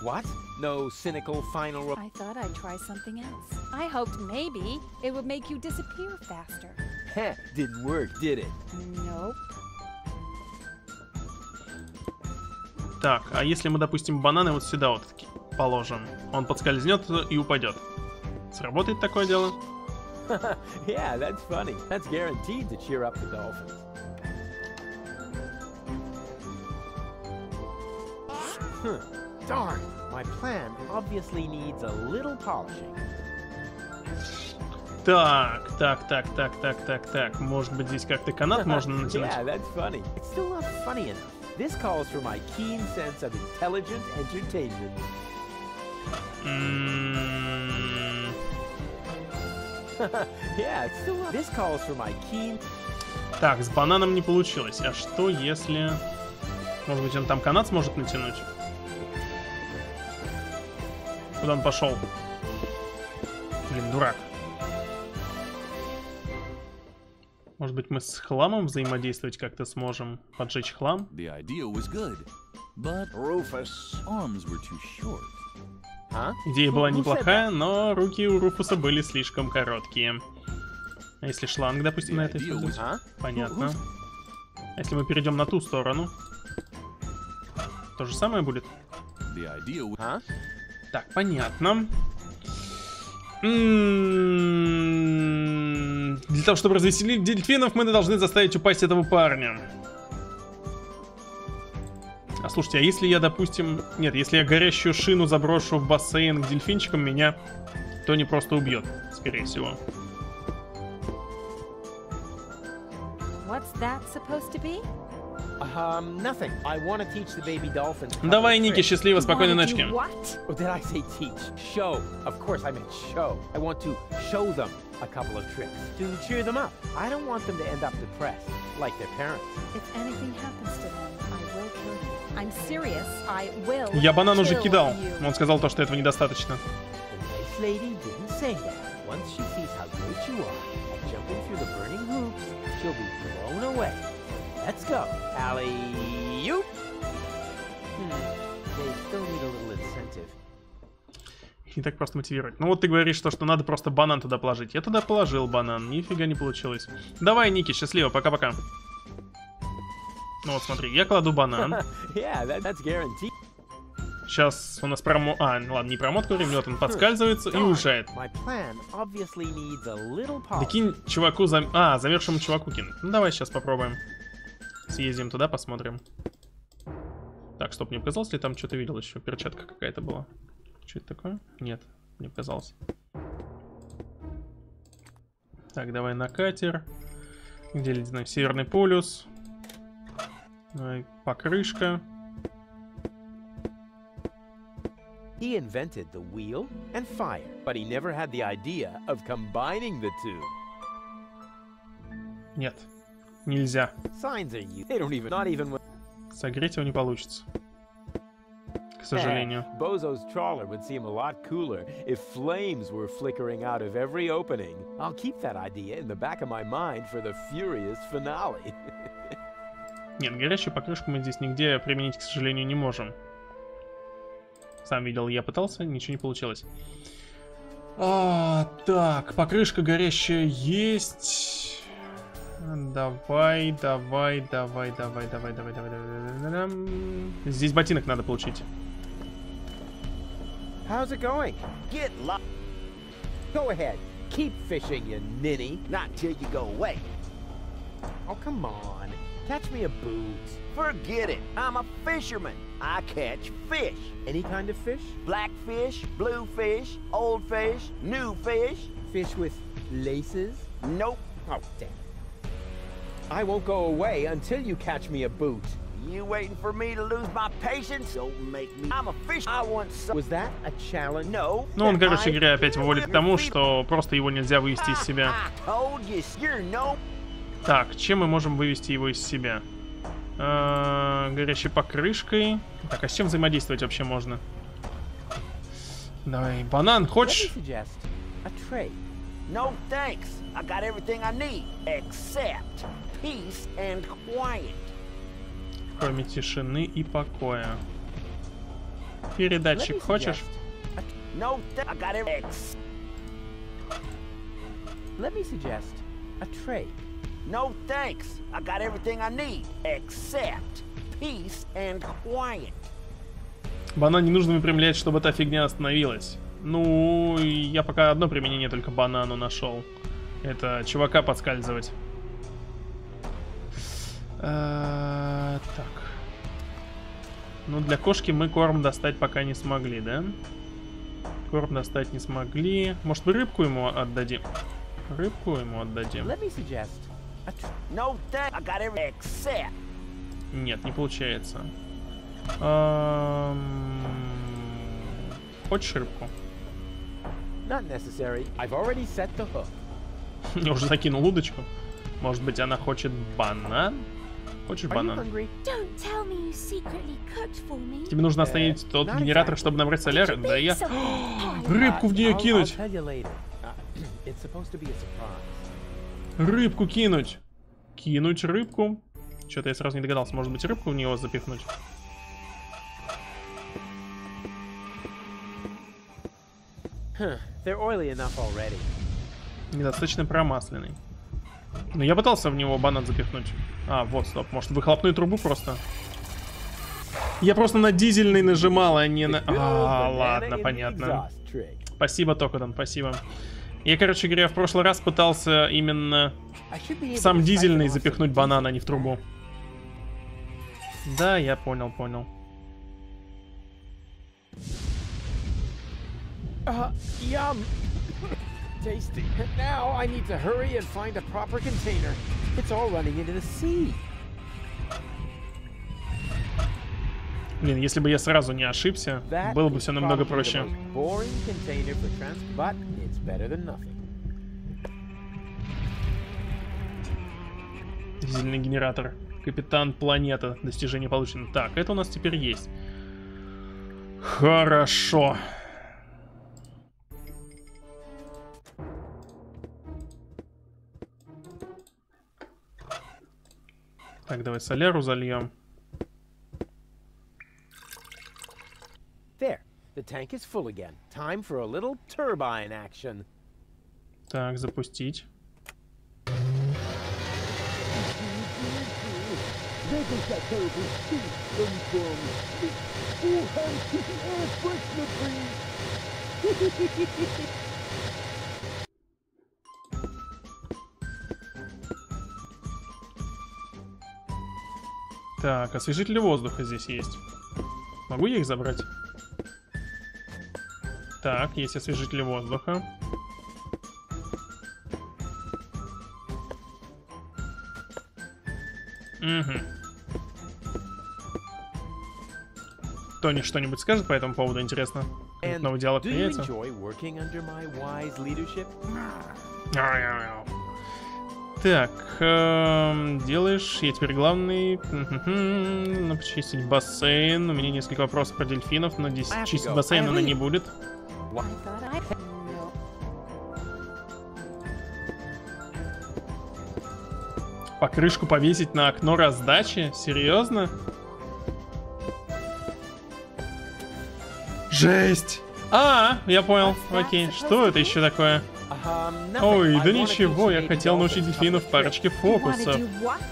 What? No cynical final... I thought I'd try something else. I hoped maybe it would make you disappear faster. Heh, didn't work, did it? Nope. Так, а если мы, допустим, бананы вот сюда вот положим? Он подскользнет и упадет. Сработает такое дело? Yeah, that's funny. That's guaranteed to cheer up the dolphins. Darn, my plan obviously needs a little polishing. Так. Может быть, здесь как-то канат можно натянуть? Yeah, that's funny. It's still not funny enough. This calls for my keen sense of intelligent entertainment. Так, с бананом не получилось. А что если... Может быть, он там канат сможет натянуть? Куда он пошел? Блин, дурак. Может быть, мы с хламом взаимодействовать как-то сможем? Поджечь хлам? Идея была неплохая, но руки у Руфуса были слишком короткие. А если шланг, допустим, на этой стороне? Понятно. А если мы перейдем на ту сторону? То же самое будет? Так, понятно. Для того, чтобы развеселить дельфинов, мы должны заставить упасть этого парня. А слушайте, а если я, допустим... Нет, если я горящую шину заброшу в бассейн к дельфинчикам, меня Тони просто убьет, скорее всего. Давай, Ники, счастливо, спокойной ночки. A couple of tricks to cheer them up. I don't want them to end up depressed like their parents. If anything happens to them, I will kill you. I'm serious. I will. Я банан уже кидал. Он сказал то, что этого недостаточно. The nice lady didn't say that. Once she sees how great you are at jumping through the burning hoops, she'll be blown away. Let's go, alley-oop. They still need a little incentive. Не так просто мотивировать. Ну вот ты говоришь, что надо просто банан туда положить. Я туда положил банан, нифига не получилось. Давай, Ники, счастливо, пока-пока. Ну вот смотри, я кладу банан. Сейчас у нас промо... А, ладно, не промотка времени, вот он подскальзывается и уезжает. Да кинь чуваку... замерзшему чуваку кинуть. Ну давай сейчас попробуем. Съездим туда, посмотрим. Так, стоп, мне показалось ли там что-то видел еще? Перчатка какая-то была. Что это такое? Нет, не показалось. Так, давай на катер. Где ледяной Северный полюс? Давай, покрышка. He invented the wheel and fire, but he never had the idea of combining the two. Нет, нельзя. Signs are you. They don't even, not even. Согреть его не получится. К сожалению. Bozo's trawler would seem a lot cooler if flames were flickering out of every opening. I'll keep that idea in the back of my mind for the furious finale. Нет, горящую покрышку мы здесь нигде применить, к сожалению, не можем. Сам видел, я пытался, ничего не получилось. Так, покрышка горящая есть. Давай. Здесь ботинок надо получить. How's it going? Get lost. Go ahead. Keep fishing, you ninny. Not till you go away. Oh, come on. Catch me a boot. Forget it. I'm a fisherman. I catch fish. Any kind of fish? Black fish, blue fish, old fish, new fish. Fish with laces? Nope. Oh, damn. I won't go away until you catch me a boot. You waiting for me to lose my patience? Don't make me. I'm a fish. I want some. Was that a challenge? No. Ну, он, короче говоря, опять выводит к тому, что просто его нельзя вывести из себя. Так, чем мы можем вывести его из себя? Горящей покрышкой. Так, а с чем взаимодействовать вообще можно? Давай, банан, хочешь? No thanks. I got everything I need, except peace and quiet. Кроме тишины и покоя. Передатчик хочешь? No, I got everything. Let me suggest a trade. No thanks. I got everything I need, except peace and quiet. Банан не нужно выпрямлять, чтобы эта фигня остановилась. Ну, я пока одно применение только банану нашел. Это чувака подскальзывать. Так. Ну, для кошки мы корм достать пока не смогли, да? Корм достать не смогли. Может, мы рыбку ему отдадим? Рыбку ему отдадим. Нет, не получается. Not necessary. I've already set the hook. Я уже закинул удочку. Может быть, она хочет банан? Хочешь банан? Тебе нужно остановить тот генератор, чтобы набрать соляры? Да я... Рыбку в нее кинуть! Рыбку кинуть! Кинуть рыбку? Что-то я сразу не догадался. Может быть, рыбку в него запихнуть? Недостаточно промасленный. Но я пытался в него банан запихнуть. А, вот, стоп. Может, выхлопную трубу просто? Я просто на дизельный нажимал, а не на... А, ладно, понятно. Спасибо, Токодан, спасибо. Я, короче говоря, в прошлый раз пытался именно в сам дизельный запихнуть банан, а не в трубу. Да, я понял, понял. Tasty. Now I need to hurry and find a proper container. It's all running into the sea. Блин, если бы я сразу не ошибся, было бы все намного проще. Дизельный генератор. Капитан планета. Достижение получено. Так, это у нас теперь есть. Хорошо. Так, давай соляру зальем. There, the tank is full again. Time for a little turbine action. Так, запустить. Так, освежители воздуха здесь есть. Могу я их забрать? Так, есть освежители воздуха. Угу. Тони что-нибудь скажет по этому поводу, интересно? Новый диалог меняется? Так, делаешь, я теперь главный. Почистить бассейн. У меня несколько вопросов про дельфинов, но здесь чистить бассейн она не будет. Покрышку повесить на окно раздачи? Серьезно? Жесть! А, я понял. Окей, что это еще такое? Ой, да ничего, я хотел научить дельфинов парочке фокусов.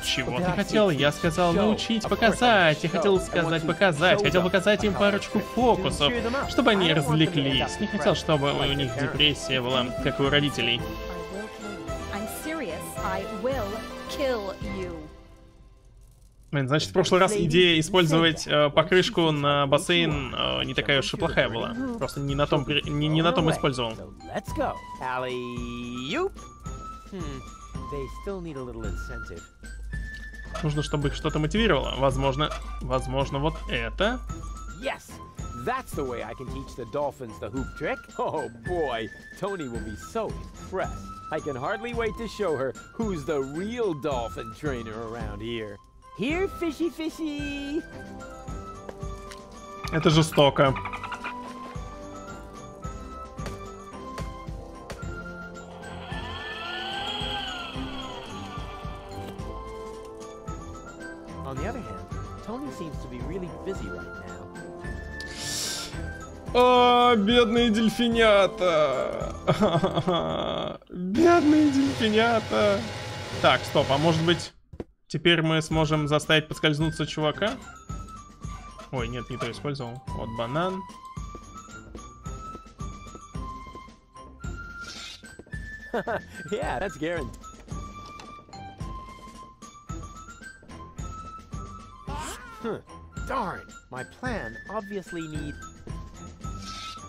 Чего ты хотел? Я сказал научить, показать. Я хотел сказать показать. Хотел показать им парочку фокусов, чтобы они развлеклись. Не хотел, чтобы у них депрессия была, как у родителей. Блин, значит, в прошлый раз идея использовать покрышку на бассейн не такая уж и плохая была. Просто не на том, не на том использовал. Нужно, чтобы их что-то мотивировало. Возможно, вот это. That's the way I can teach the dolphins the hoop trick. Oh boy, Tony will be so impressed. I can hardly wait to show her who's the real dolphin trainer around here. Here, fishy, fishy. Это жестоко. On the other hand, Tony seems to be really busy right now. О, бедные дельфинята. Бедные дельфинята. Так, стоп, а может быть, теперь мы сможем заставить подскользнуться чувака? Ой, нет, не то использовал. Вот банан. Yeah, that's guaranteed. Darn, my plan obviously needs.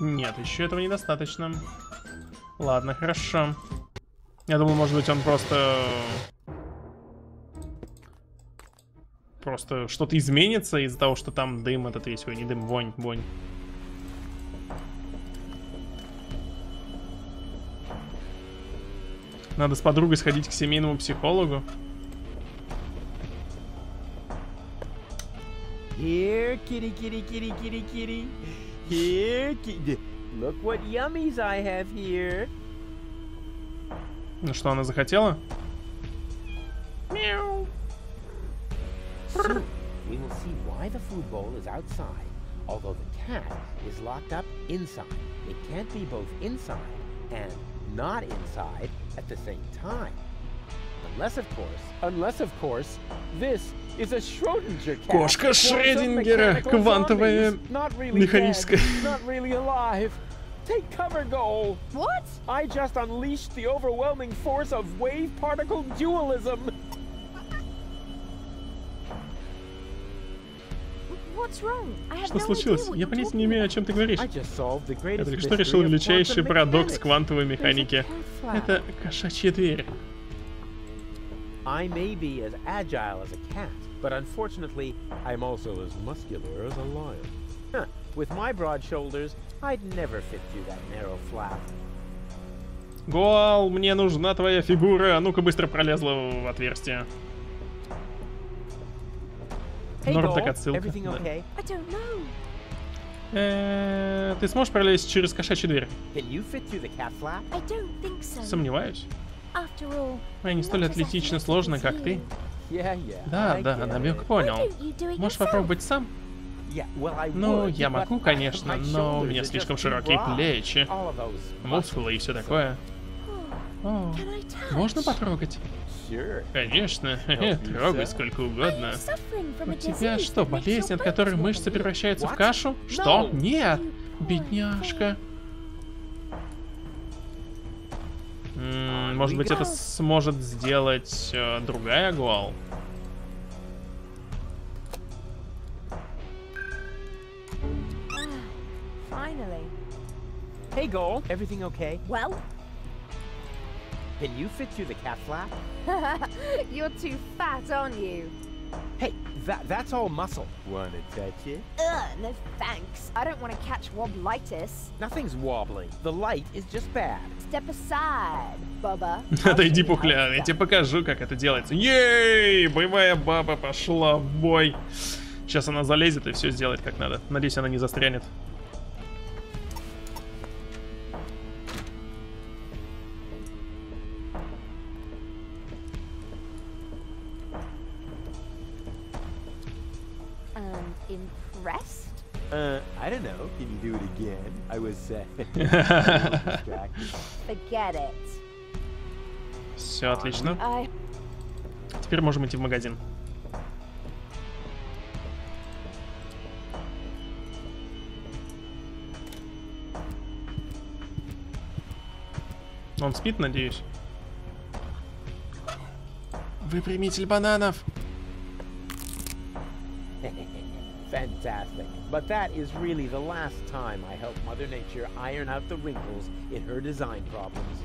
Нет, еще этого недостаточно. Ладно, хорошо. Я думал, может быть, он просто что-то изменится из-за того, что там дым этот есть. Ой, не дым, вонь. Надо с подругой сходить к семейному психологу. Here, kitty, kitty, kitty, kitty, kitty. Here, kitty. Look what yummies I have here. Ну что, она захотела? Мяу. Soon, we will see why the food bowl is outside, although the cat is locked up inside. It can't be both inside and not inside at the same time. Unless of course, this is a Schrödinger cat. Кошка Шрёдингера, квантовая, механическая. Not really alive. Take cover, Goal. What? I just unleashed the overwhelming force of wave particle dualism. What's wrong? Что случилось? Я понятия не имею, о чем ты говоришь. Я только что решил величайший парадокс квантовой механики. Это кошачья дверь. I may be as agile as a cat, but unfortunately, I'm also as muscular as a lion. Huh. With my broad shoulders, I'd never fit through that narrow flap. Гол, мне нужна твоя фигура. Ну-ка быстро пролезла в отверстие. Норм так отсылка. Да. Ты сможешь пролезть через кошачью дверь? Сомневаюсь. Ай, не столь атлетично сложно, как ты. Да, намек понял. Можешь попробовать сам? Ну, я могу, конечно, но у меня слишком широкие плечи, мускулы и все такое. О, можно потрогать? Конечно, трогай сколько угодно. У тебя что, болезнь, от которой мышцы превращаются в кашу? Что? Нет! Бедняжка. Может быть, это сможет сделать другая Гуал? Hey, Goal. Everything okay? Well? Can you fit through the cat flap? You're too fat, aren't you? Hey, that's all muscle. Wanna touch it? No thanks. I don't want to catch wobblitis. Nothing's wobbling. The light is just bad. Step aside, Bubba. Отойди, пухля, я тебе покажу, как это делается. Ей! Боевая баба пошла в бой. Сейчас она залезет и все сделает как надо. Надеюсь, она не застрянет. Impressed? I don't know. Can you do it again? I was Forget it. Все отлично. Теперь можем идти в магазин. Он спит, надеюсь. Выпрямитель бананов. Fantastic. But that is really the last time I helped Mother Nature iron out the wrinkles in her design problems.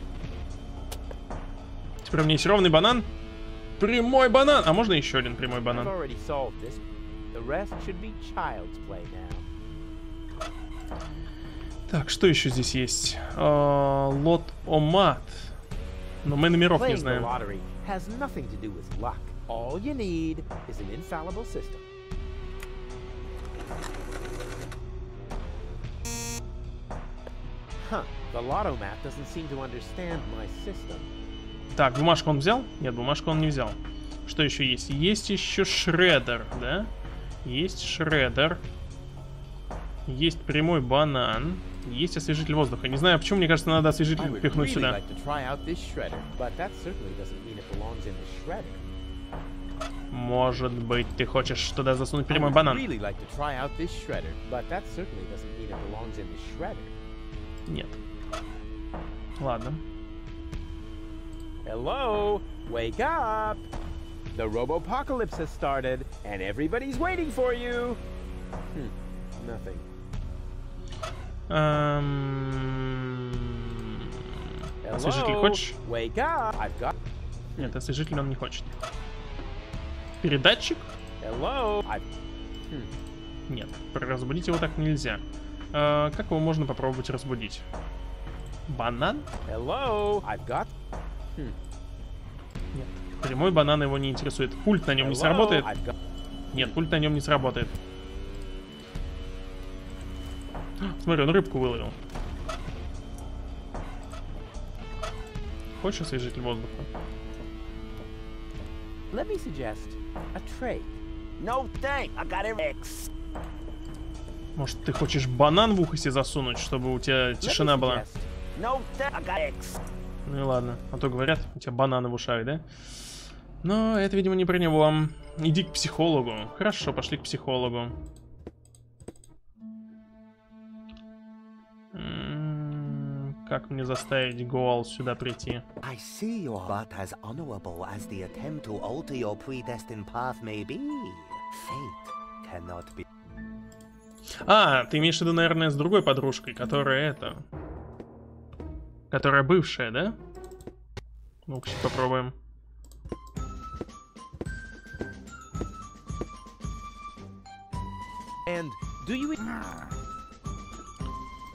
Теперь у меня есть ровный банан. Прямой банан. А можно еще один прямой банан? Так, что еще здесь есть? Лот-о-мат. Но мы номеров не знаем. Так, бумажку он взял? Нет, бумажку он не взял. Что еще есть? Есть еще шредер, да? Есть шредер. Есть прямой банан. Есть освежитель воздуха. Не знаю, почему, мне кажется, надо освежитель пихнуть сюда. Может быть, ты хочешь туда засунуть прямой банан? Нет. Ладно. Hello, wake up! The robopocalypse has started, and everybody's waiting for you. Nothing. Освежитель хочешь? Wake up! I've got... Нет, освежитель он не хочет. Передатчик? Hello. Нет, разбудить его так нельзя. Как его можно попробовать разбудить? Банан? Hello. I've got... Нет, прямой банан его не интересует. Пульт на нем не сработает? Нет, пульт на нем не сработает. Смотри, он рыбку выловил. Хочешь освежитель воздуха? Let me suggest a trade. No thanks, I got it. Может, ты хочешь банан в ухо себе засунуть, чтобы у тебя тишина была? No thanks, I got it. Ну и ладно, а то говорят, у тебя бананы в ушах, да? Но это, видимо, не про него. Иди к психологу. Хорошо, пошли к психологу. Как мне заставить Гоал сюда прийти? I see you are but as honorable as the attempt to alter your predestined path may be. Fate cannot be. А, ты имеешь в виду, наверное, с другой подружкой, которая это... Которая бывшая, да? Ну-ка, попробуем. And do you...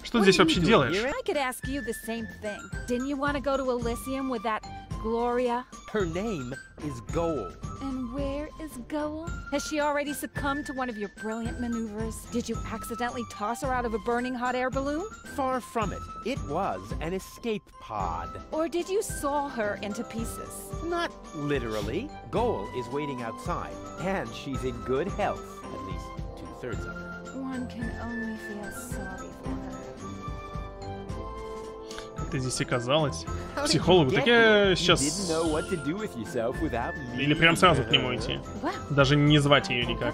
Что ты здесь вообще делаешь? I could ask you the same thing. Didn't you want to go to Elysium with that Gloria? Her name is Goal. And where is Goal? Has she already succumbed to one of your brilliant maneuvers? Did you accidentally toss her out of a burning hot air balloon? Far from it. It was an escape pod. Or did you saw her into pieces? Not literally. Goal is waiting outside, and she's in good health. At least 2/3 of her. One can only feel sorry for her. Ты здесь оказалась? К психологу. Так я сейчас... Или прям сразу к нему идти. Даже не звать ее никак.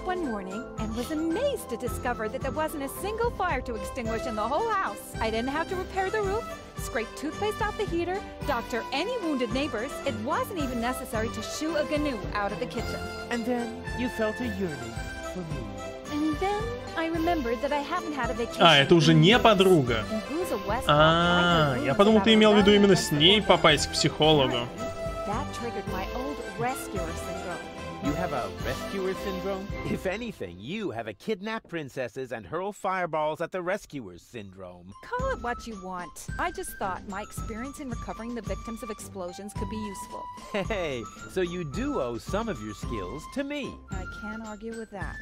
Scrape toothpaste off the heater, doctor any wounded neighbors. It wasn't even necessary to shoo a GNU out of the kitchen. And then you felt a yearning for me. And then I remembered that I haven't had a vacation. А, это уже не подруга. А, я подумал, ты имел в виду именно с ней попасть к психологу. That triggered my old rescuer syndrome. You have a rescuer syndrome? If anything, you have a kidnap princesses and hurl fireballs at the rescuers syndrome. Call it what you want. I just thought my experience in recovering the victims of explosions could be useful. Hey, so you do owe some of your skills to me. I can't argue with that.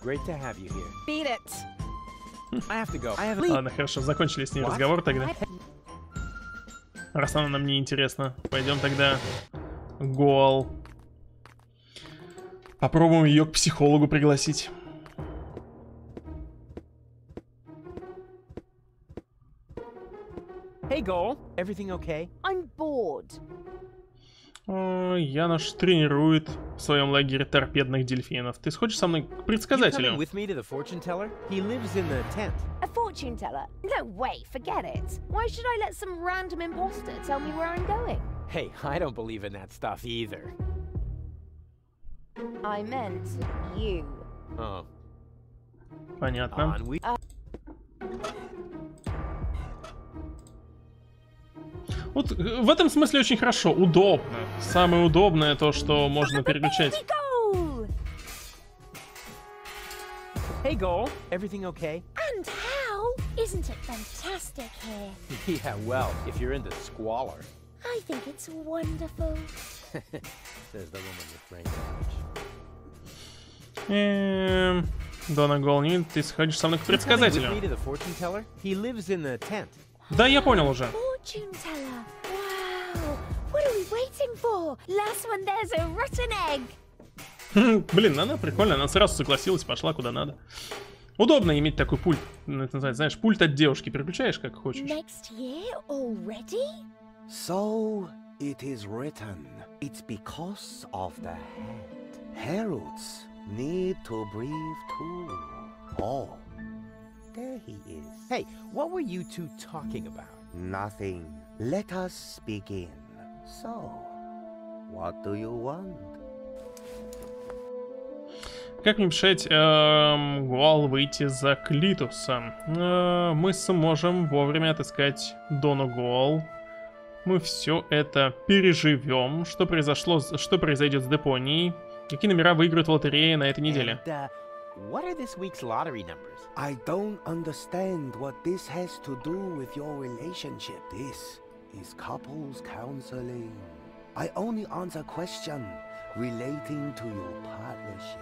Great to have you here. Beat it. I have to go. Ладно, хорошо, закончили с ней разговор тогда. Раз она нам не интересна, пойдем тогда Гоал. Попробуем ее к психологу пригласить. Hey, Goal. Everything okay? I'm bored. Янош тренирует в своем лагере торпедных дельфинов. Ты сходишь со мной к предсказателю? With me to the fortune teller? He lives in the tent. A fortune teller? No way, forget it. Why should I let some random imposter tell me where I'm going? Hey, I don't believe in that stuff either. I meant you. Oh. Понятно. Вот в этом смысле очень хорошо, удобно. Самое удобное то, что можно переключать. Hey, Goal. Everything okay? And how? Isn't it fantastic here? Yeah, well, if you're into squalor. I think it's wonderful. Says the woman with brain damage. Дона Голни, ты сходишь со мной к предсказателю. Да, я понял уже. Fortune teller. Wow. What are we waiting for? Last one, there's a rotten egg. Блин, она прикольная, она сразу согласилась, пошла куда надо. Удобно иметь такой пульт. Это называется, знаешь, пульт от девушки. Переключаешь как хочешь. Next year already? So it is written. It's because of the head. Heralds need to breathe too. Oh, there he is. Hey, what were you two talking about? Nothing. Let us begin. So, what do you want? Как мне мешать Гуал выйти за Клитуса? Мы сможем вовремя отыскать Дону Гуал. Мы все это переживем. Что произошло, что произойдет с Депонией? Какие номера выиграют в лотерее на этой неделе? What are this week's lottery numbers? I don't understand what this has to do with your relationship. This is couples counseling. I only answer questions relating to your partnership.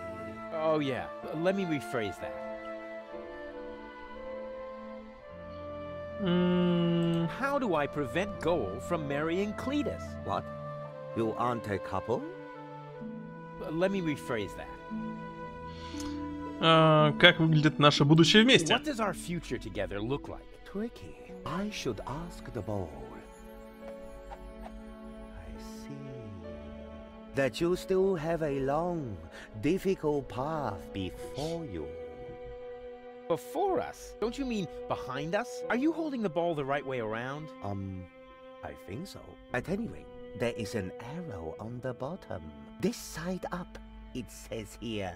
Oh yeah, let me rephrase that. How do I prevent Goal from marrying Cletus? What? You aren't a couple? Let me rephrase that. Как выглядит наше будущее вместе? What does our future together look like? Tricky. I should ask the ball. I see. That you still have a long, difficult path before you. Before us? Don't you mean behind us? Are you holding the ball the right way around? I think so. At any rate, there is an arrow on the bottom. This side up, it says here.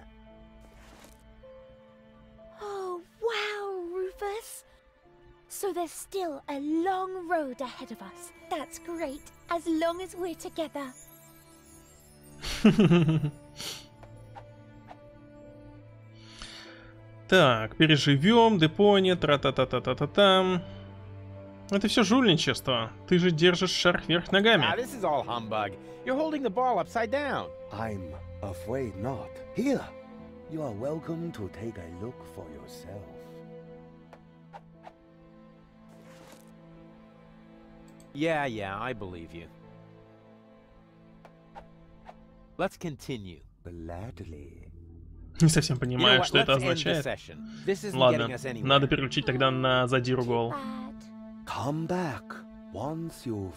Oh, wow, Rufus. So there's still a long road ahead of us. That's great, as long as we're together. Так, переживем, Депония, тра-та-та-та-та-та-та. Это все жульничество. Ты же держишь шар вверх ногами. This is all humbug. You're holding the ball upside down. I'm afraid not. Here, you are welcome to take a look for yourself. Yeah, I believe you. Let's continue. Gladly. Не совсем понимаю, что это означает. Ладно, надо переключить тогда на задиру гол. Come back once you've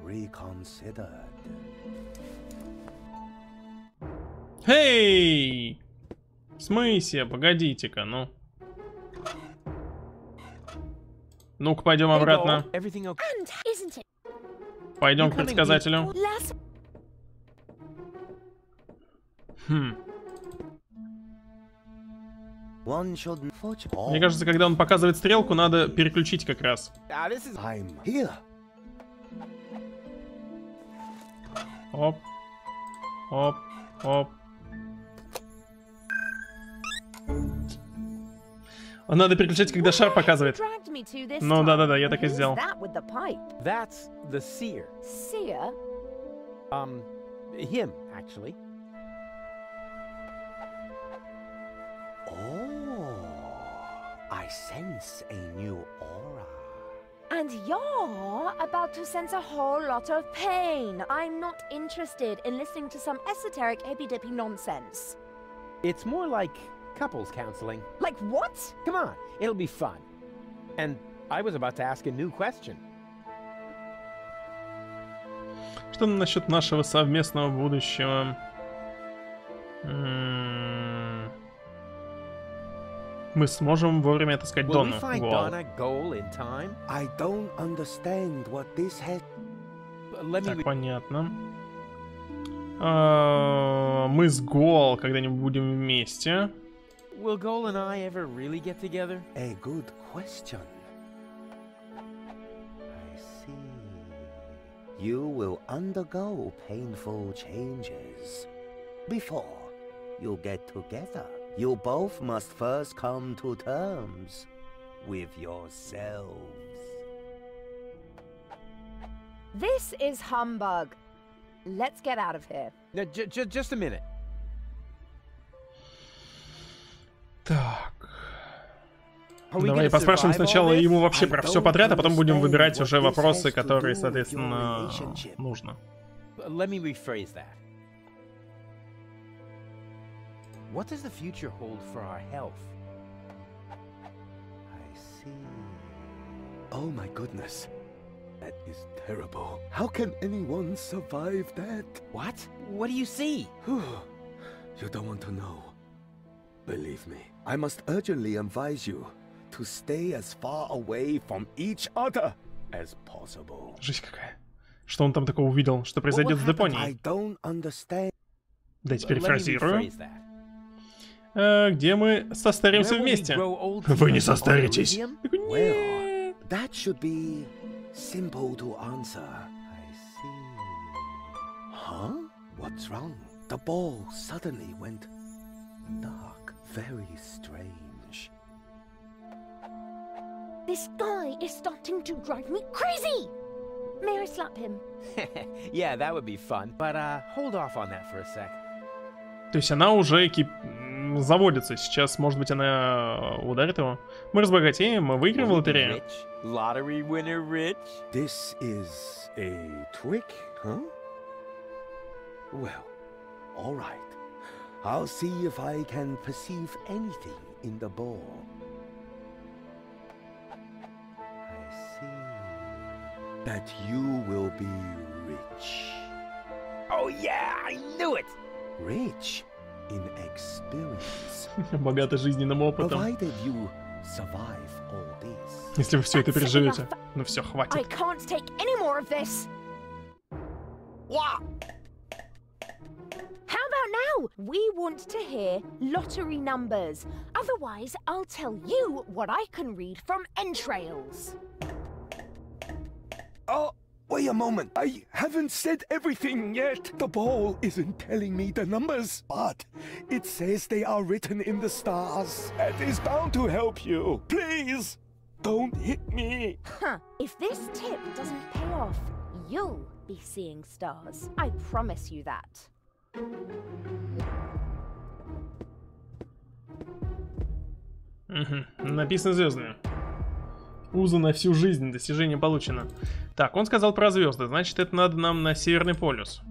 reconsidered. Эй! В смысле? Погодите-ка, ну. Ну-ка, пойдем обратно. Пойдем к предсказателю. Мне кажется, когда он показывает стрелку, надо переключить как раз. Оп. Оп. Оп. Надо переключать, когда шар показывает. Ну да, я так и сделал. That's the seer. Seer? Him, actually. Oh, I sense a new aura. And you're about to sense a whole lot of pain. I'm not interested in listening to some esoteric hippy-dippy nonsense. It's more like couples counseling. Like what? Come on, it'll be fun. And I was about to ask a new question. Что насчет нашего совместного будущего? Мы сможем вовремя отыскать Дону. I don't understand what this had. Так, понятно. Мы с Гол когда-нибудь будем вместе. Will Goal and I ever really get together? A good question. I see. You will undergo painful changes before you get together. You both must first come to terms with yourselves. This is humbug. Let's get out of here. No, just a minute. Так. Давай поспрашиваем сначала ему вообще про все подряд, а потом будем выбирать уже вопросы, которые, соответственно, нужно. Let me rephrase that. What does the future hold for our health? I see. Oh my goodness. That is terrible. How can anyone survive that? What? What do you see? You don't want to know. Believe me, I must urgently advise you to stay as far away from each other as possible. Жизнь какая. Что он там такого увидел? Что произойдет с Депонией? Дайте перефразирую. Где мы состаримся вместе? Вы не состаритесь. Well, that should be simple to answer. I see. Huh? What's wrong? The ball suddenly went dark. Very strange. This guy is starting to drive me crazy! May I slap him? Yeah, that would be fun, but hold off on that for a sec. То есть она уже заводится. Сейчас, может быть, она ударит его. Мы разбогатеем, мы выиграем в лотерею. Lottery winner rich. This is a trick, huh? Well, all right. I'll see if I can perceive anything in the ball. I see that you will be rich. Oh yeah, I knew it. Rich in experience. Богато жизненным опытом. Provided you survive all this. Если вы все это переживете. Ну все, хватит. I can't take any more of this. How about now? We want to hear lottery numbers. Otherwise, I'll tell you what I can read from entrails. Oh, wait a moment. I haven't said everything yet. The ball isn't telling me the numbers, but it says they are written in the stars. That is bound to help you. Please, don't hit me. Huh. If this tip doesn't pay off, you'll be seeing stars. I promise you that. Написано звездные. Узы на всю жизнь. Достижение получено. Так, он сказал про звезды. Значит, это надо нам на Северный полюс.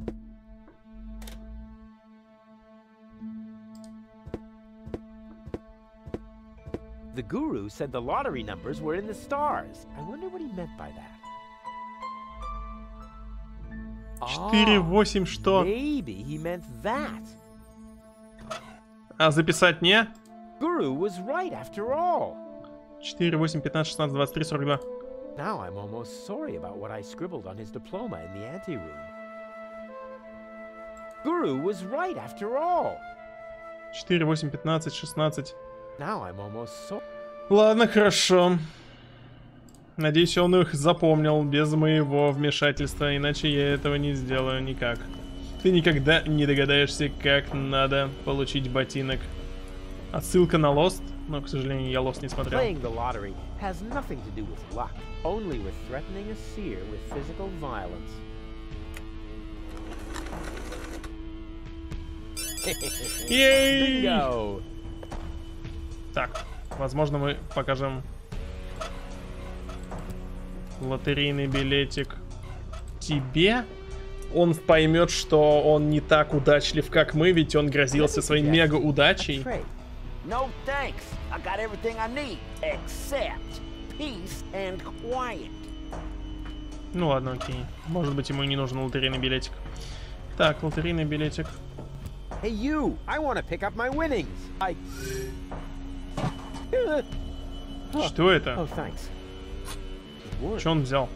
The guru said the lottery numbers were in the stars. I wonder what he meant by that. 4, 8, что? Maybe he meant that. А записать не? Guru was right after all. 4, 8, 15, 16, 23, 42. Now I'm almost sorry about what I scribbled on his diploma in the anteroom. Guru was right after all. 4, 8, 15, 16. Now I'm almost sorry. Ладно, хорошо. Надеюсь, он их запомнил без моего вмешательства, иначе я этого не сделаю никак. Ты никогда не догадаешься, как надо получить ботинок. Отсылка на Lost, но, к сожалению, я Lost не смотрел. Playing the lottery has nothing to do with luck, only with threatening a seer with physical violence. Ей! Bingo! Так, возможно, мы покажем лотерейный билетик тебе. Он поймет, что он не так удачлив, как мы, ведь он грозился своей мега удачей. No thanks. I got everything I need, except peace and quiet. Ну ладно, окей. Может быть, ему и не нужен лотерейный билетик. Так, лотерейный билетик. Hey you! I want to pick up my winnings. Что это? Oh, thanks. Что он взял?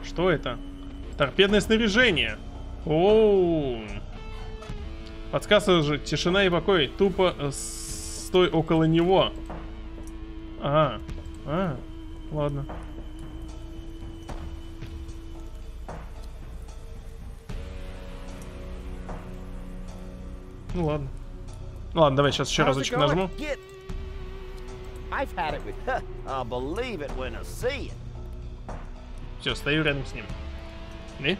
Что это? Торпедное снаряжение. Оу. Подсказка же, тишина и покой. Тупо стой около него. Ладно. Ну ладно. Ладно, давай сейчас еще разочек нажму. I've had it with I'll believe it when I see it. Все, стою рядом с ним. И?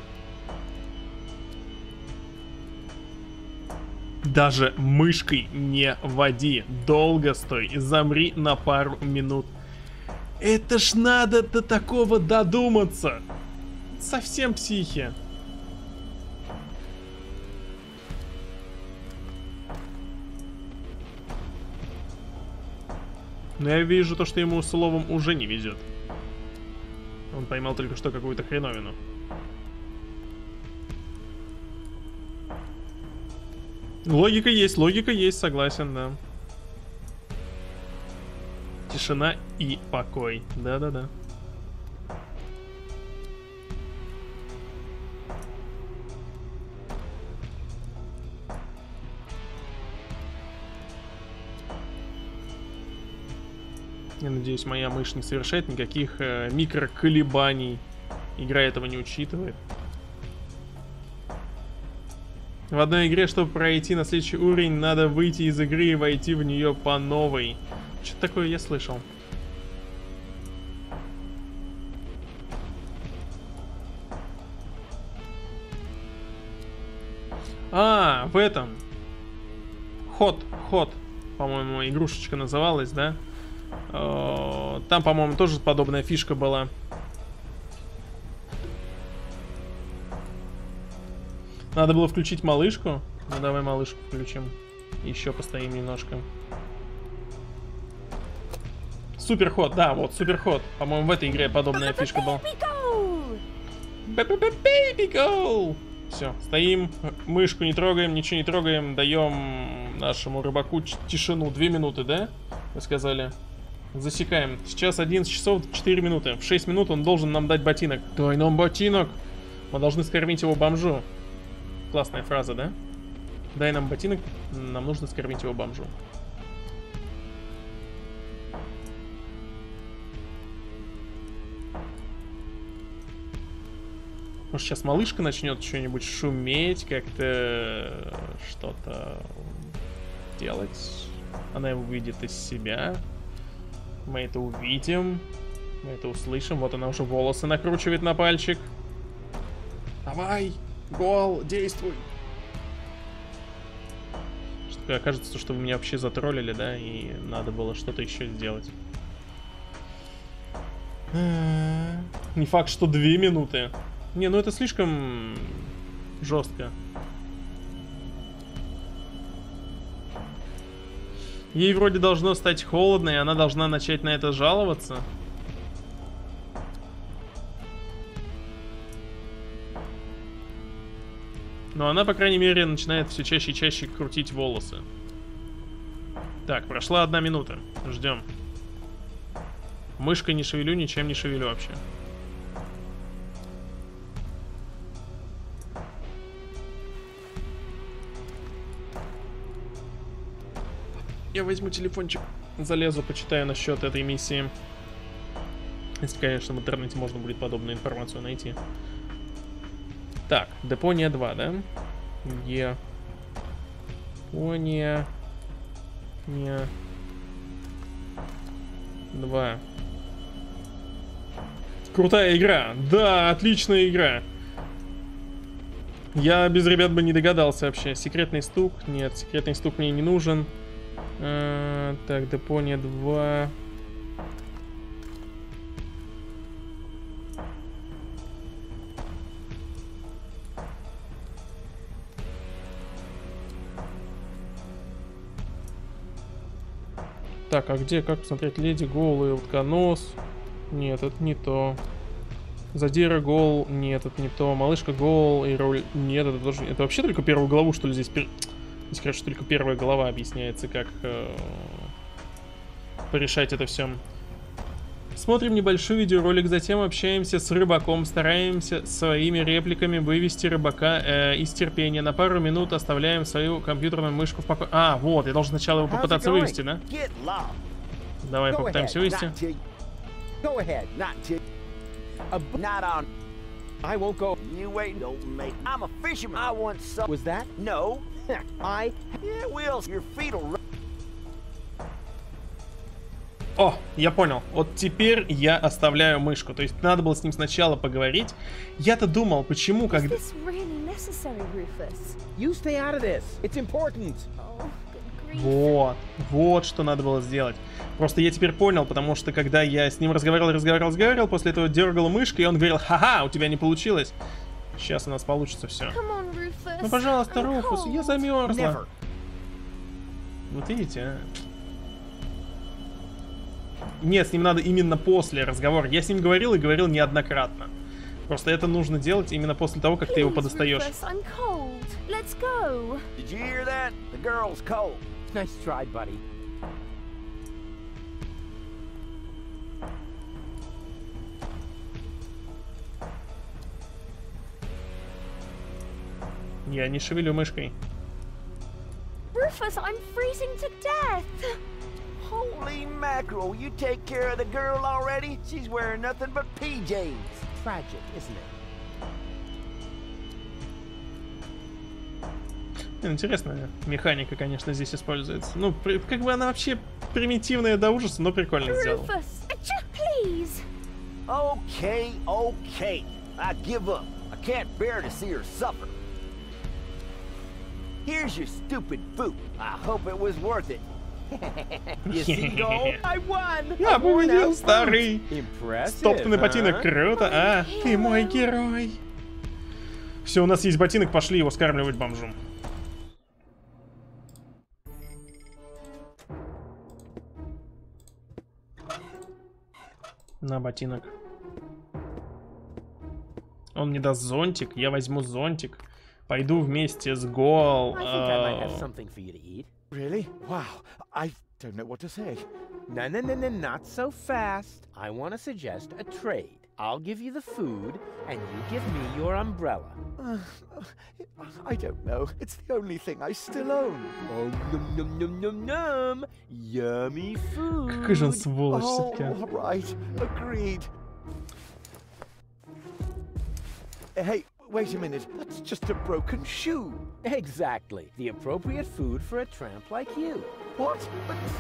Даже мышкой не води. Долго стой. Замри на пару минут. Это ж надо до такого додуматься. Совсем психи. Но я вижу то, что ему словом уже не везет. Он поймал только что какую-то хреновину. Логика есть, согласен, да. Тишина и покой. Да-да-да. Я надеюсь, моя мышь не совершает никаких микроколебаний. Игра этого не учитывает. В одной игре, чтобы пройти на следующий уровень, надо выйти из игры и войти в нее по новой. Что-то такое я слышал. А, в этом. Ход, по-моему, игрушечка называлась, да? Там, по-моему, тоже подобная фишка была. Надо было включить малышку. Ну, давай малышку включим. Еще постоим немножко. Суперход, да, вот суперход. По-моему, в этой игре подобная фишка была. Baby go! Все, стоим, мышку не трогаем, ничего не трогаем, даем нашему рыбаку тишину. 2 минуты, да? Вы сказали. Засекаем. Сейчас 11 часов 4 минуты. В 6 минут он должен нам дать ботинок. Дай нам ботинок! Мы должны скормить его бомжу. Классная фраза, да? Дай нам ботинок, нам нужно скормить его бомжу. Может, сейчас малышка начнет что-нибудь шуметь, как-то что-то делать. Она увидит из себя. Мы это увидим. Мы это услышим. Вот она уже волосы накручивает на пальчик. Давай, гол, действуй. Что окажется, что вы меня вообще затроллили, да? И надо было что-то еще сделать. Не факт, что 2 минуты. Не, ну это слишком жестко. Ей вроде должно стать холодно, и она должна начать на это жаловаться. Но она, по крайней мере, начинает все чаще и чаще крутить волосы. Так, прошла 1 минута. Ждем. Мышкой не шевелю, ничем не шевелю вообще. Я возьму телефончик, залезу, почитаю насчет этой миссии. Если, конечно, в интернете можно будет подобную информацию найти. Так, Депония 2, да? Депония 2. Крутая игра. Да, отличная игра. Я без ребят бы не догадался вообще. Секретный стук? Нет, секретный стук мне не нужен. Так, Депония 2. Так, а где, как посмотреть? Леди Гол и утконос? Нет, это не то. Задира Гол? Нет, это не то. Малышка Гол и роль... Нет, это тоже... Это вообще только первую главу, что ли, здесь... Здесь, конечно, только первая глава объясняется, как порешать это все. Смотрим небольшой видеоролик, затем общаемся с рыбаком, стараемся своими репликами вывести рыбака из терпения. На пару минут оставляем свою компьютерную мышку в покое. А, вот, я должен сначала его попытаться вывести, да? Давай попытаемся вывести. I won't go. You wait, don't make. I'm a fisherman. I want some. Was that? No. I. Yeah, Will. Your feet will. О, я понял. Вот теперь я оставляю мышку. То есть надо было с ним сначала поговорить. Я-то думал, почему, когда... Вот что надо было сделать. Просто я теперь понял, потому что когда я с ним разговаривал, после этого дергал мышкой, и он говорил: ха-ха, у тебя не получилось. Сейчас у нас получится все. Ну, пожалуйста, Руфус, я замерзла. Вот видите, а? Нет, с ним надо именно после разговора. Я с ним говорил и говорил неоднократно. Просто это нужно делать именно после того, как ты его подостаешь. Nice try, buddy. Я не шевелю мышкой. Rufus, I'm freezing to death. Holy mackerel, you take care of the girl already? She's wearing nothing but PJs. Tragic, isn't it? Интересная механика, конечно, здесь используется. Ну, как бы она вообще примитивная до ужаса, но прикольно сделала. Okay, okay. I give up. I can't bear to see her suffer. Here's your stupid boot. I hope it was worth it. You see, Goal? I won! Я победил, старый! Impressive, Стоптанный ботинок, круто! А, ты мой герой! Все, у нас есть ботинок, пошли его скармливать бомжу. На ботинок. Он мне даст зонтик, я возьму зонтик. Пойду вместе с Гол. Really? Wow, I don't know what to say. No, not so fast. I want to suggest a trade. I'll give you the food, and you give me your umbrella. I don't know. It's the only thing I still own. Oh, num. Yummy food. Какой же он сволочь все-таки. All right, agreed. Hey, wait a minute. That's just a broken shoe. Exactly. The appropriate food for a tramp like you. What?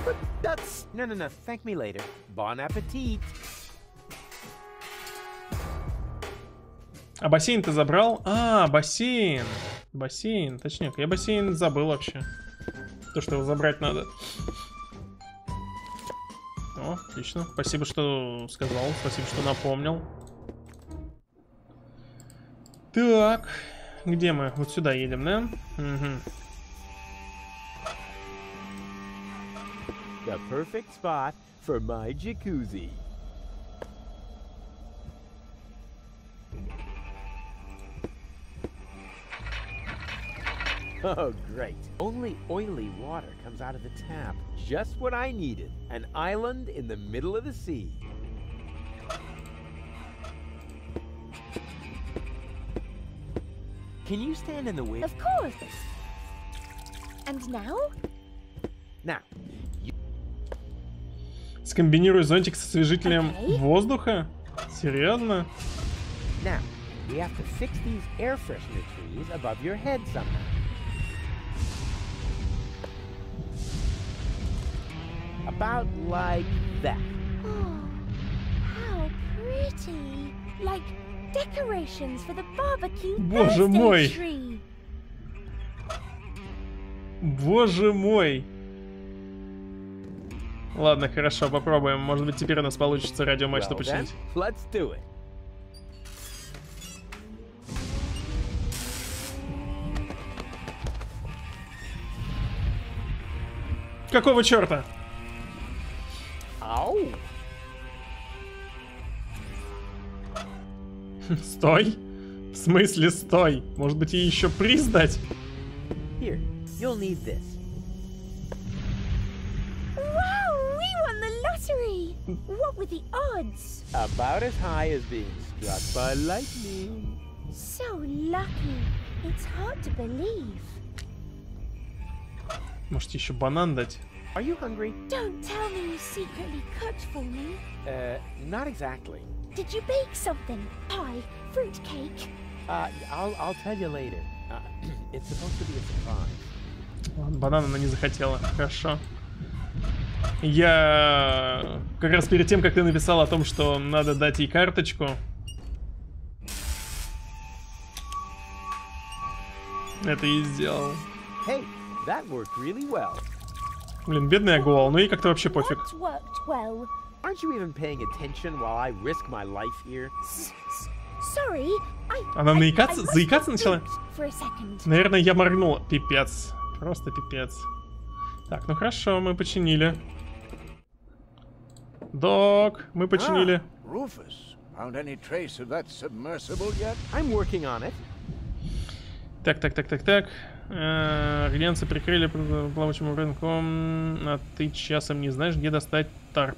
But that's... No. Thank me later. Bon appetit. А бассейн ты забрал? А, бассейн. Бассейн, точнее, я бассейн забыл вообще. То, что его забрать надо. О, отлично. Спасибо, что сказал. Спасибо, что напомнил. Так, где мы? Вот сюда едем, да? Угу. The perfect spot for my jacuzzi. Oh, great. Only oily water comes out of the tap. Just what I needed. An island in the middle of the sea. Can you stand in the wind? Of course. And now? Now. Скомбинируй зонтик с освежителем воздуха? Серьезно? Now, we have to fix these air freshener trees above your head somehow. About like that. Oh, how pretty. Like decorations for the barbecue Боже мой. tree. Боже мой. Ладно, хорошо, попробуем. Может быть, теперь у нас получится радиомачту починить. Let's do it. Какого черта? Ау. Стой. В смысле стой? Может быть, ей еще приз дать? Here, you'll need this. Wow, we won the lottery. What were the odds? About as high as being struck by lightning. So lucky. It's hard to believe. Можете еще банан дать? Are you hungry? Don't tell me you secretly cooked for me. Not exactly. Did you bake something? Pie? Fruit cake? I'll tell you later. It's supposed to be a surprise. Ладно, банан она не захотела. Хорошо. Я как раз перед тем, как ты написал о том, что надо дать ей карточку. Это и сделал. Hey, that worked really well. Блин, бедная Гуал, ну ей как-то вообще пофиг. What worked well? Aren't you even paying attention while I risk my life here? Sorry, Она заикаться начала? For a second. Наверное, я моргнул. Пипец. Просто пипец. Так, ну хорошо, мы починили. Док, мы починили. Rufus, found any trace of that submersible yet? I'm working on it. Так. Глянцы прикрыли плавучим рынком. А ты часом не знаешь, где достать тарп?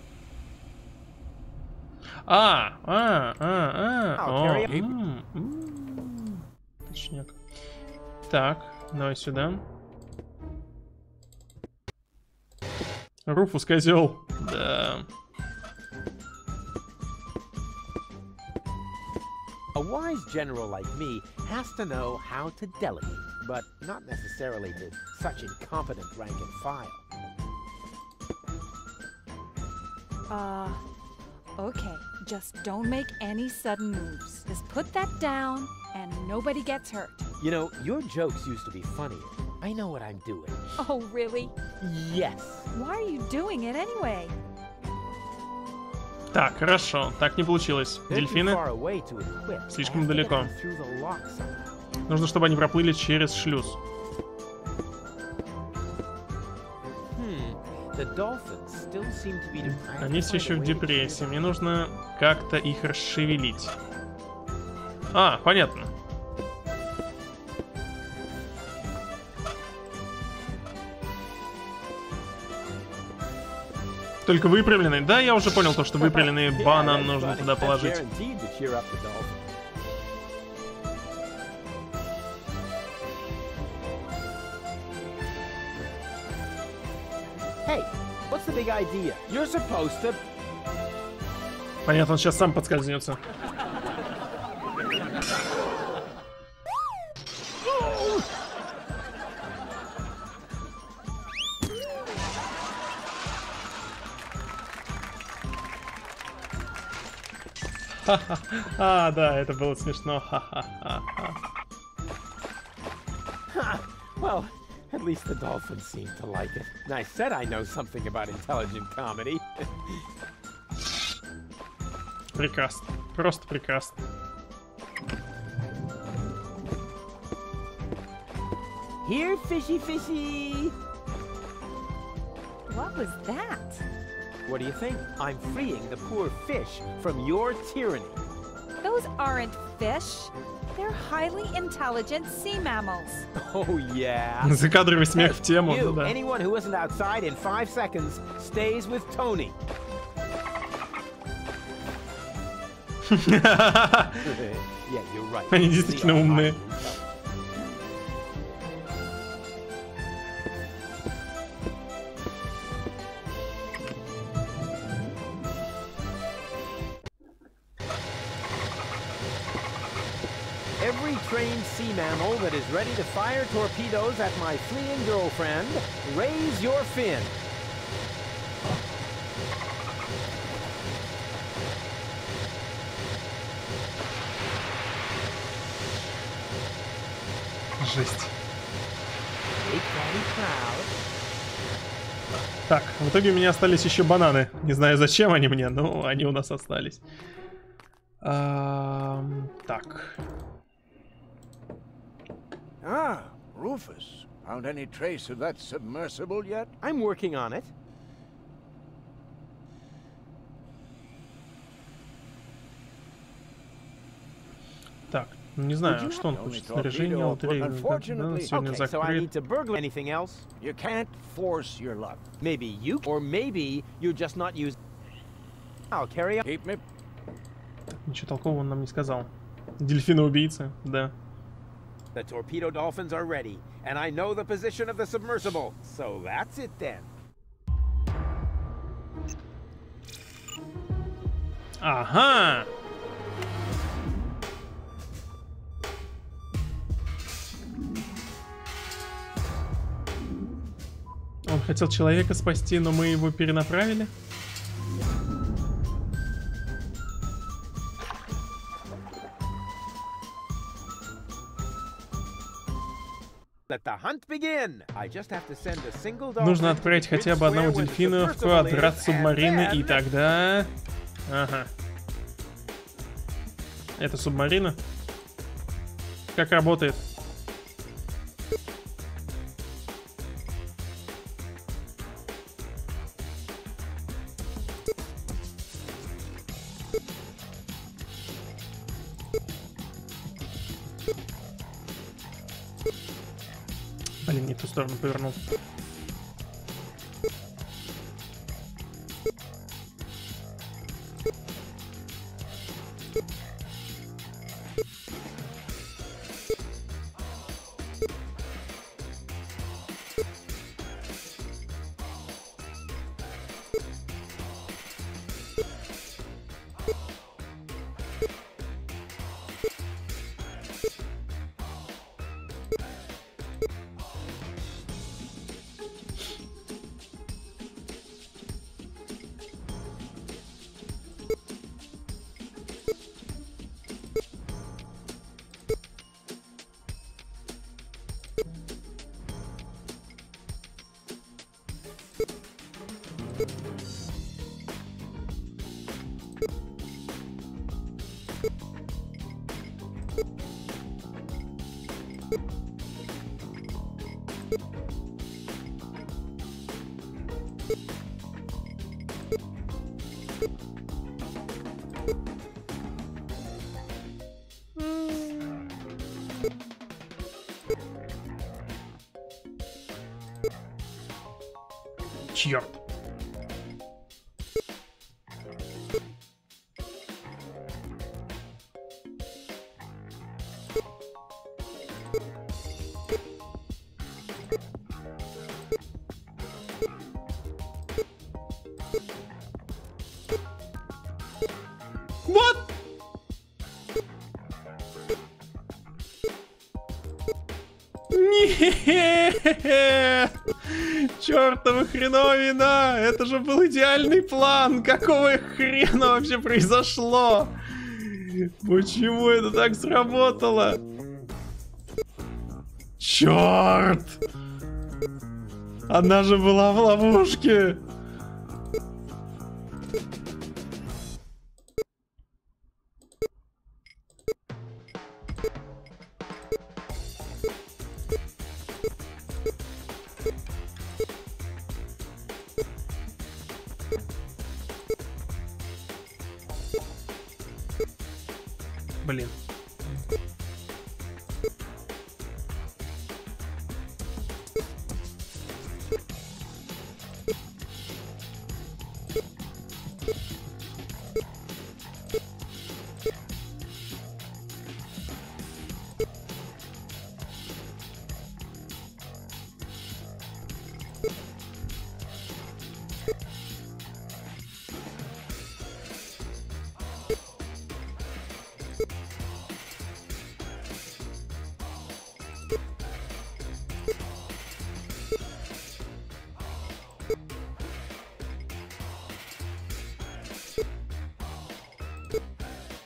Точняк. Так, давай сюда. Руфус, козел. Да. A wise general like me has to know how to delegate, but not necessarily to such incompetent rank and file. Okay. Just don't make any sudden moves. Just put that down and nobody gets hurt. You know, your jokes used to be funnier. I know what I'm doing. Oh, really? Yes. Why are you doing it anyway? Так, хорошо. Так не получилось. Дельфины слишком далеко. Нужно, чтобы они проплыли через шлюз. Они все еще в депрессии. Мне нужно как-то их расшевелить. А, понятно. Только выправленный? Да, я уже понял то, что выправленный банан нужно туда положить. Hey, what's the big idea? You're supposed to... Понятно, он сейчас сам подскользнется. А, да, это было смешно. Well, at least the dolphins seem to like it. And I said I know something about intelligent comedy. Прекрасно. Просто прекрасно. Here, fishy, fishy. What was that? What do you think? I'm freeing the poor fish from your tyranny. Those aren't fish. They're highly intelligent sea mammals. Oh, yeah. Закадровый смех в тему. You, Да. anyone who isn't outside in 5 seconds stays with Tony. Yeah, you're right. Они действительно умные. Every trained sea mammal that is ready to fire torpedoes at my fleeing girlfriend, raise your fin. Жесть. Так, в итоге у меня остались еще бананы. Не знаю, зачем они мне, но они у нас остались. Так. Ah, Rufus. Found any trace of that submersible yet? I'm working on it. Так, не знаю, что он хочет. Снаряжение, лотерея. Сегодня закрыт. Anything else? You can't force your luck. Maybe you, or maybe you're just not using. I'll carry on. Keep me. Ничего толкового он нам не сказал. Дельфины-убийцы, да. The torpedo dolphins are ready, and I know the position of the submersible. So that's it then. Ага! Он хотел человека спасти, но мы его перенаправили. Нужно отправить хотя бы одного дельфина в квадрат субмарины, и тогда... Ага. Это субмарина? Как работает? Блин, не в ту сторону повернул. Черт. Вот! Нет! Чёртова хреновина! Это же был идеальный план! Какого хрена вообще произошло? Почему это так сработало? Чёрт! Она же была в ловушке! Блин.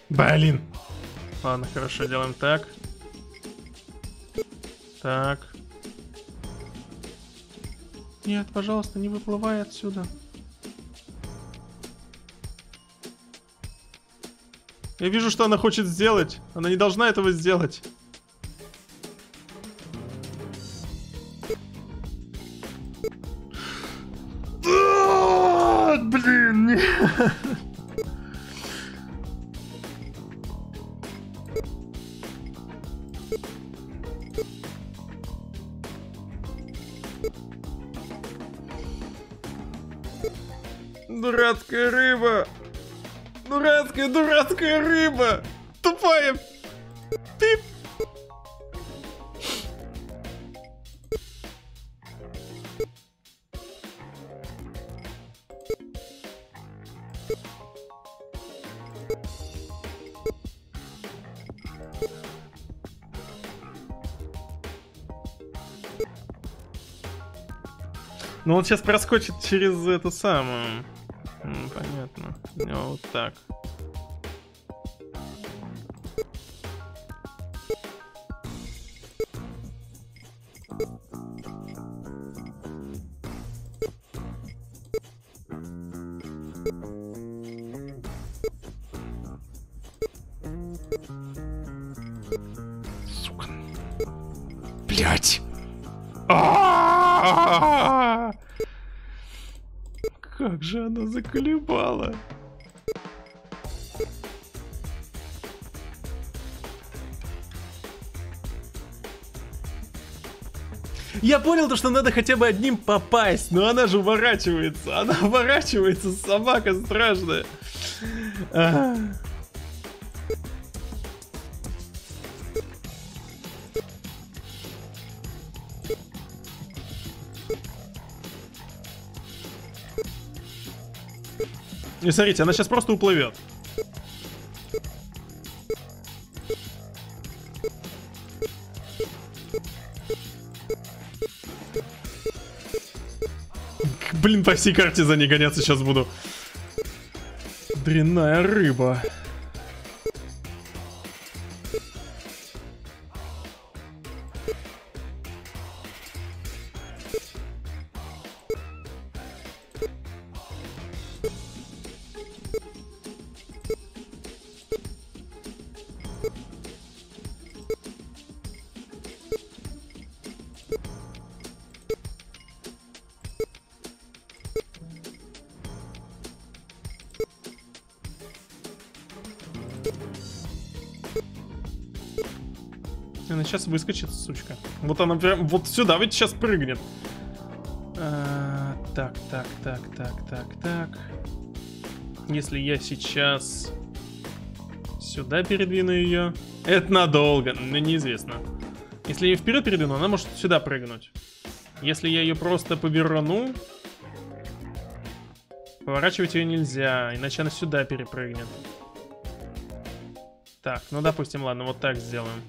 Блин. Ладно, хорошо, делаем так. Так. Нет, пожалуйста, не выплывай отсюда. Я вижу, что она хочет сделать. Она не должна этого сделать. Блин, нет. Дурацкая рыба! Дурацкая рыба! Тупая! Пип! Ну он сейчас проскочит через эту самую. Понятно. Вот так. Сука. Блять. Как же она заколебала. Я понял то, что надо хотя бы одним попасть, но она же уворачивается. Она уворачивается, собака страшная. И смотрите, она сейчас просто уплывет. Блин, по всей карте за ней гоняться сейчас буду. Дрянная рыба. Она сейчас выскочит, сучка. Вот она прям вот сюда ведь сейчас прыгнет. Так. Если я сейчас сюда передвину ее, это надолго, но неизвестно. Если я ее вперед передвину, она может сюда прыгнуть. Если я ее просто поверну, поворачивать ее нельзя, иначе она сюда перепрыгнет. Так, ну допустим, ладно, вот так сделаем.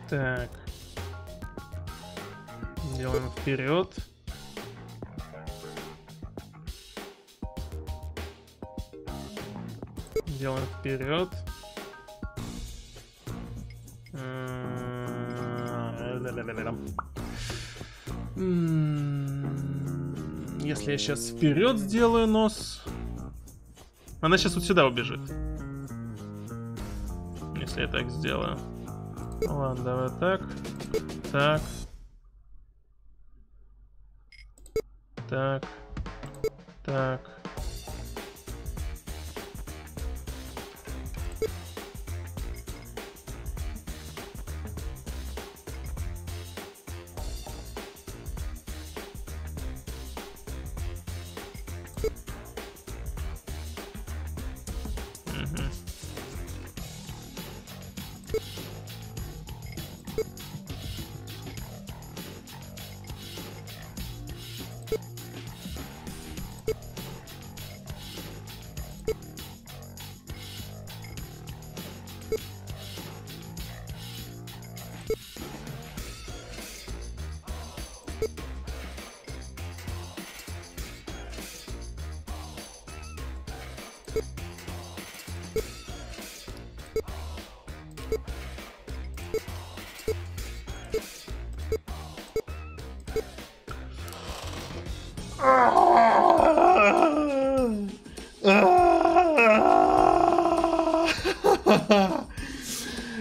Так. Делаем вперед. Делаем вперед. Если я сейчас вперед сделаю нос, она сейчас вот сюда убежит. Если я так сделаю. Ладно, давай так. Так. Так. Так.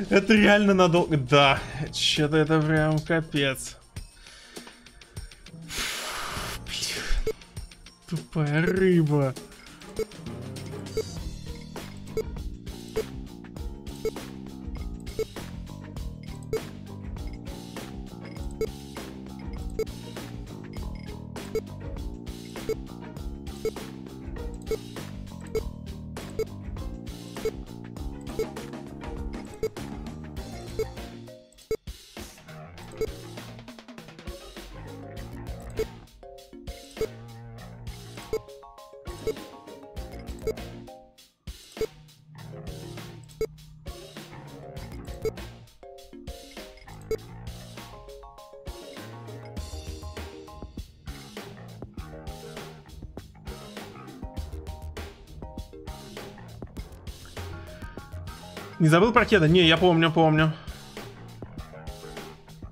Это реально надолго. Да, что-то это прям капец. Блин. Тупая рыба. Не забыл про кеда? Не, я помню.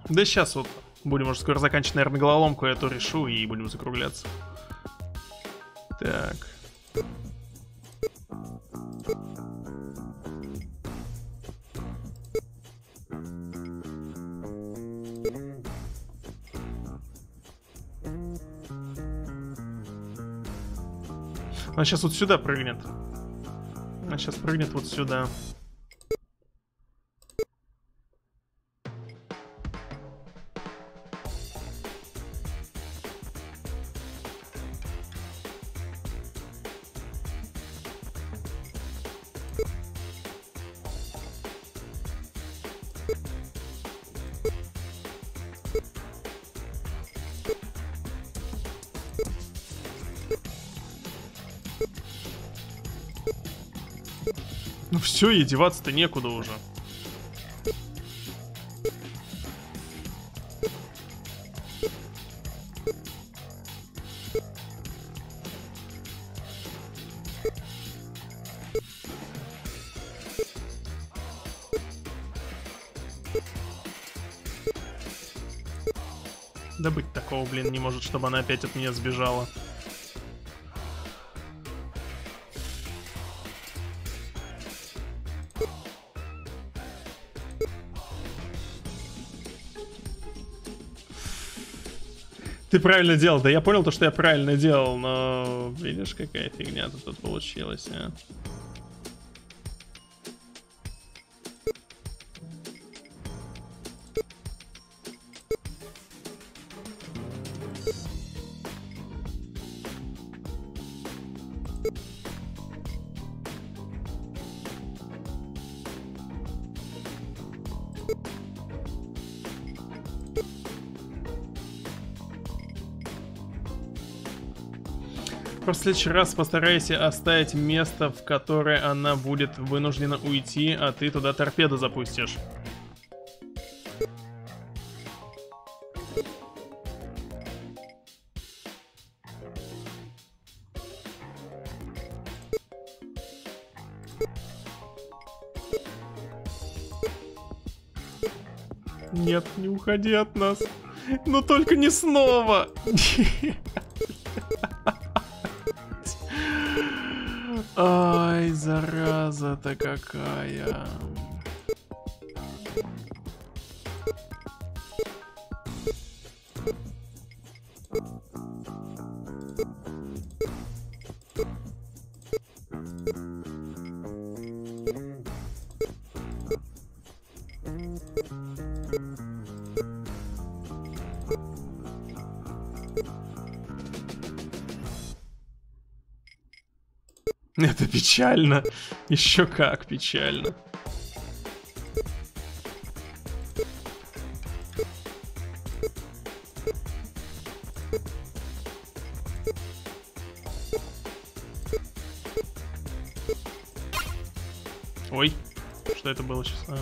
Да сейчас вот будем уже скоро заканчивать, наверное, головоломку, я эту решу и будем закругляться. Так. Она сейчас вот сюда прыгнет. Она сейчас прыгнет вот сюда. Ну все, ей деваться-то некуда уже. Да быть такого, блин, не может, чтобы она опять от меня сбежала. Ты правильно делал. Да я понял то, что я правильно делал, но видишь, какая фигня тут получилась, а? В следующий раз постарайся оставить место, в которое она будет вынуждена уйти, а ты туда торпеду запустишь. Нет, не уходи от нас. Но только не снова. Ай, зараза-то какая. Это печально. Еще как печально. Ой, что это было сейчас? А.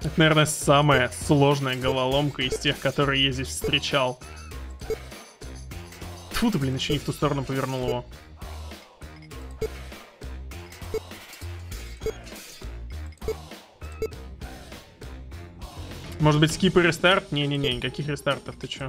Это, наверное, самая сложная головоломка из тех, которые я здесь встречал. Тьфу ты, блин, еще не в ту сторону повернул его. Может быть, скип и рестарт? Не-не-не, никаких рестартов, ты чё?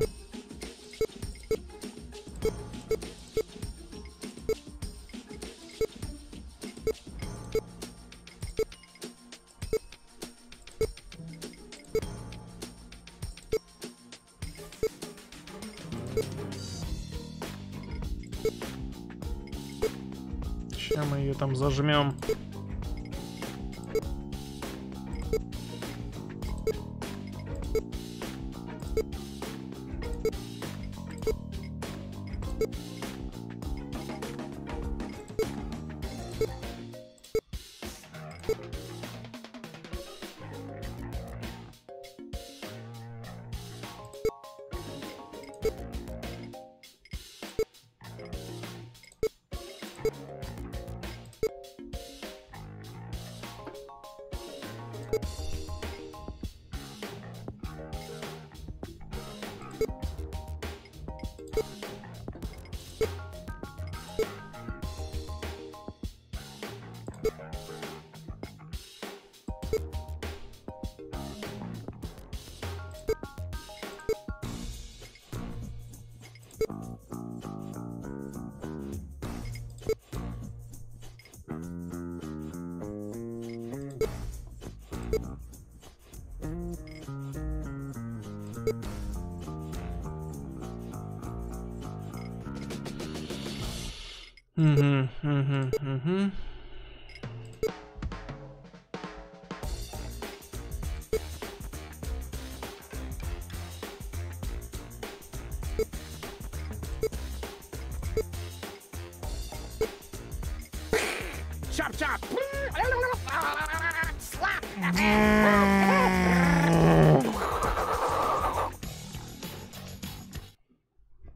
Сейчас мы ее там зажмем.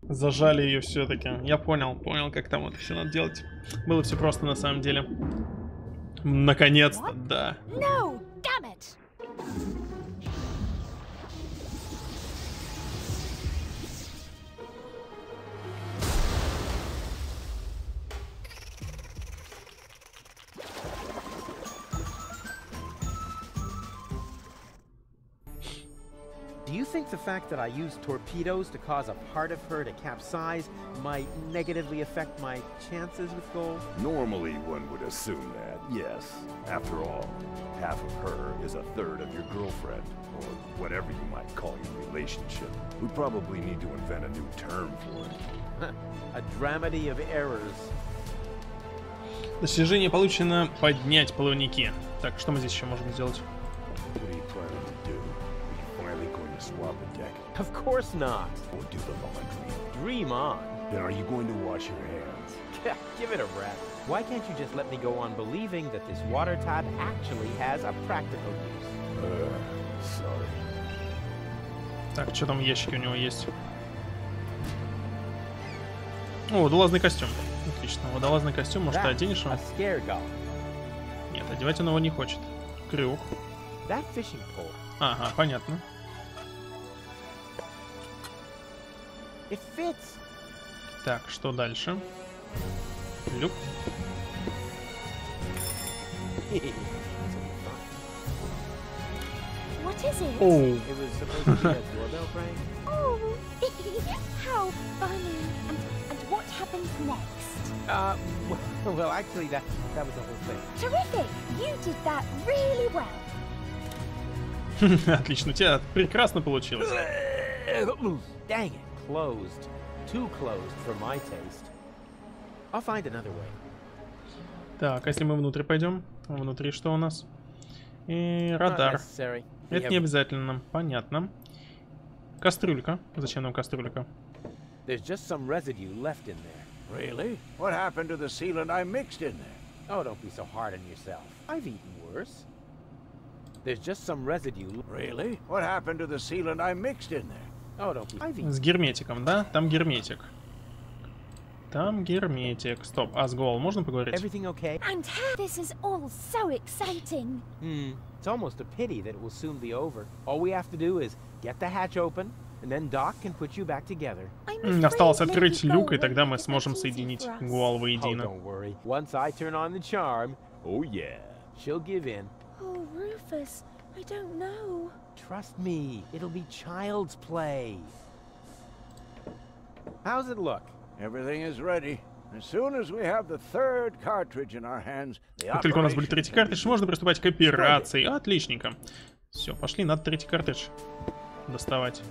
Зажали ее все-таки. Я понял, как там это все надо делать. Было все просто на самом деле. Наконец-то, да. No, damn it. Do you think the fact that I used torpedoes to cause a part of her to capsize might negatively affect my chances with gold? Normally, one would assume that, yes. After all, half of her is a third of your girlfriend, or whatever you might call your relationship. We probably need to invent a new term for it. A dramedy of errors. Достижение получено. Поднять плавники. Так, что мы здесь еще можем сделать? What are you planning to do? Are you finally going to swap a deck? Of course not. Or do the laundry? Dream on. Then are you going to wash your hands? Give it a rest. Why can't you just let me go on believing that this water tap actually has a practical use? Sorry. Так, что там в ящике у него есть? О, водолазный костюм. Отлично. Водолазный костюм, может, ты оденешь его? Нет, одевать он его не хочет. Крюк. Ага, понятно. Так, что дальше? Люк. What is it? Oh. It was supposed to be a doorbell prank. Oh, how funny. And what happens next? Well, actually, that was the whole thing. Terrific! You did that really well. Отлично, у тебя прекрасно получилось. Dang it, closed. Too closed for my taste. I'll find another way. Так, а если мы внутрь пойдем? Внутри что у нас? И радар. Это не обязательно, понятно. Кастрюлька. Зачем нам кастрюлька? There's just some residue left in there. Really? What happened to the sealant I mixed in there? Oh, don't be so hard on yourself. I've eaten worse. There's just some residue. Really? What happened to the sealant I mixed in there? Oh, don't be. I've eaten. С герметиком, да? Там герметик. Там герметик. Стоп, а с Гол можно поговорить? Everything okay? And this is all so exciting. It's almost a pity that it will soon be over. All we have to do is get the hatch open, and then Doc can put you back together. Осталось открыть люк, и тогда мы сможем соединить Гол воедино. Oh, don't worry. Once I turn on the charm, oh yeah, she'll give in. Oh, Rufus, I don't know. Trust me, it'll be child's play. How's it look? Everything is ready. As soon as we have the third cartridge in our hands, как только у нас будет третий картридж, можно приступать к операции. Отличненько. Все, пошли, надо третий картридж доставать.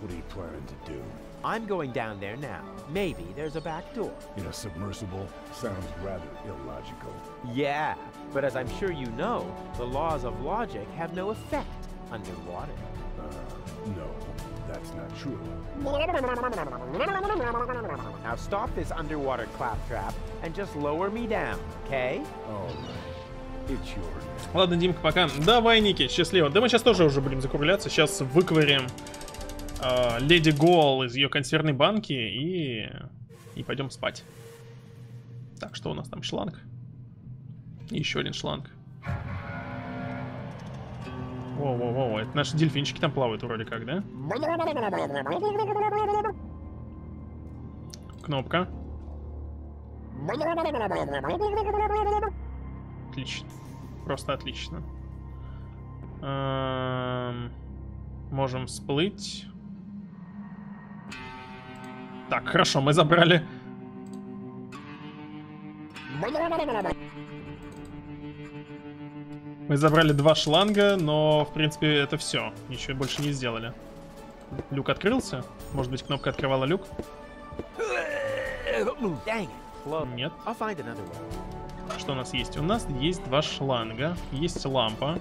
I'm going down there now. Maybe there's a back door. In a submersible? Sounds rather illogical. Yeah, but as I'm sure you know, the laws of logic have no effect underwater. No, that's not true. Now stop this underwater claptrap and just lower me down, okay? All right. It's your... Ладно, Димка, пока. Давай, Ники, счастливо. Да мы сейчас тоже уже будем закругляться. Сейчас выковыряем Леди Гол из ее консервной банки и пойдем спать. Так, что у нас там? Шланг. И еще один шланг. Воу-воу-воу, это наши дельфинчики там плавают вроде как, да? Кнопка. Отлично. Просто отлично. Можем всплыть. Так, хорошо, мы забрали... Мы забрали 2 шланга, но, в принципе, это все. Ничего больше не сделали. Люк открылся? Может быть, кнопка открывала люк? Нет. Что у нас есть? У нас есть 2 шланга. Есть лампа.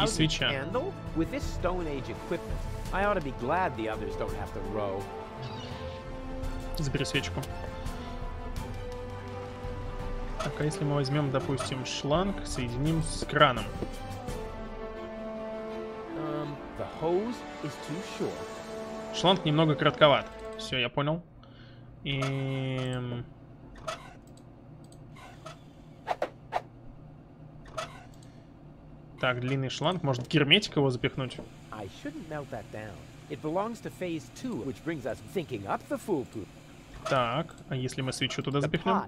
И свеча. Забери свечку. Так, а если мы возьмем, допустим, шланг, соединим с краном? Шланг немного коротковат. Все, я понял. И... Так, длинный шланг. Может, герметик его запихнуть? Так, а если мы свечу туда запихнем?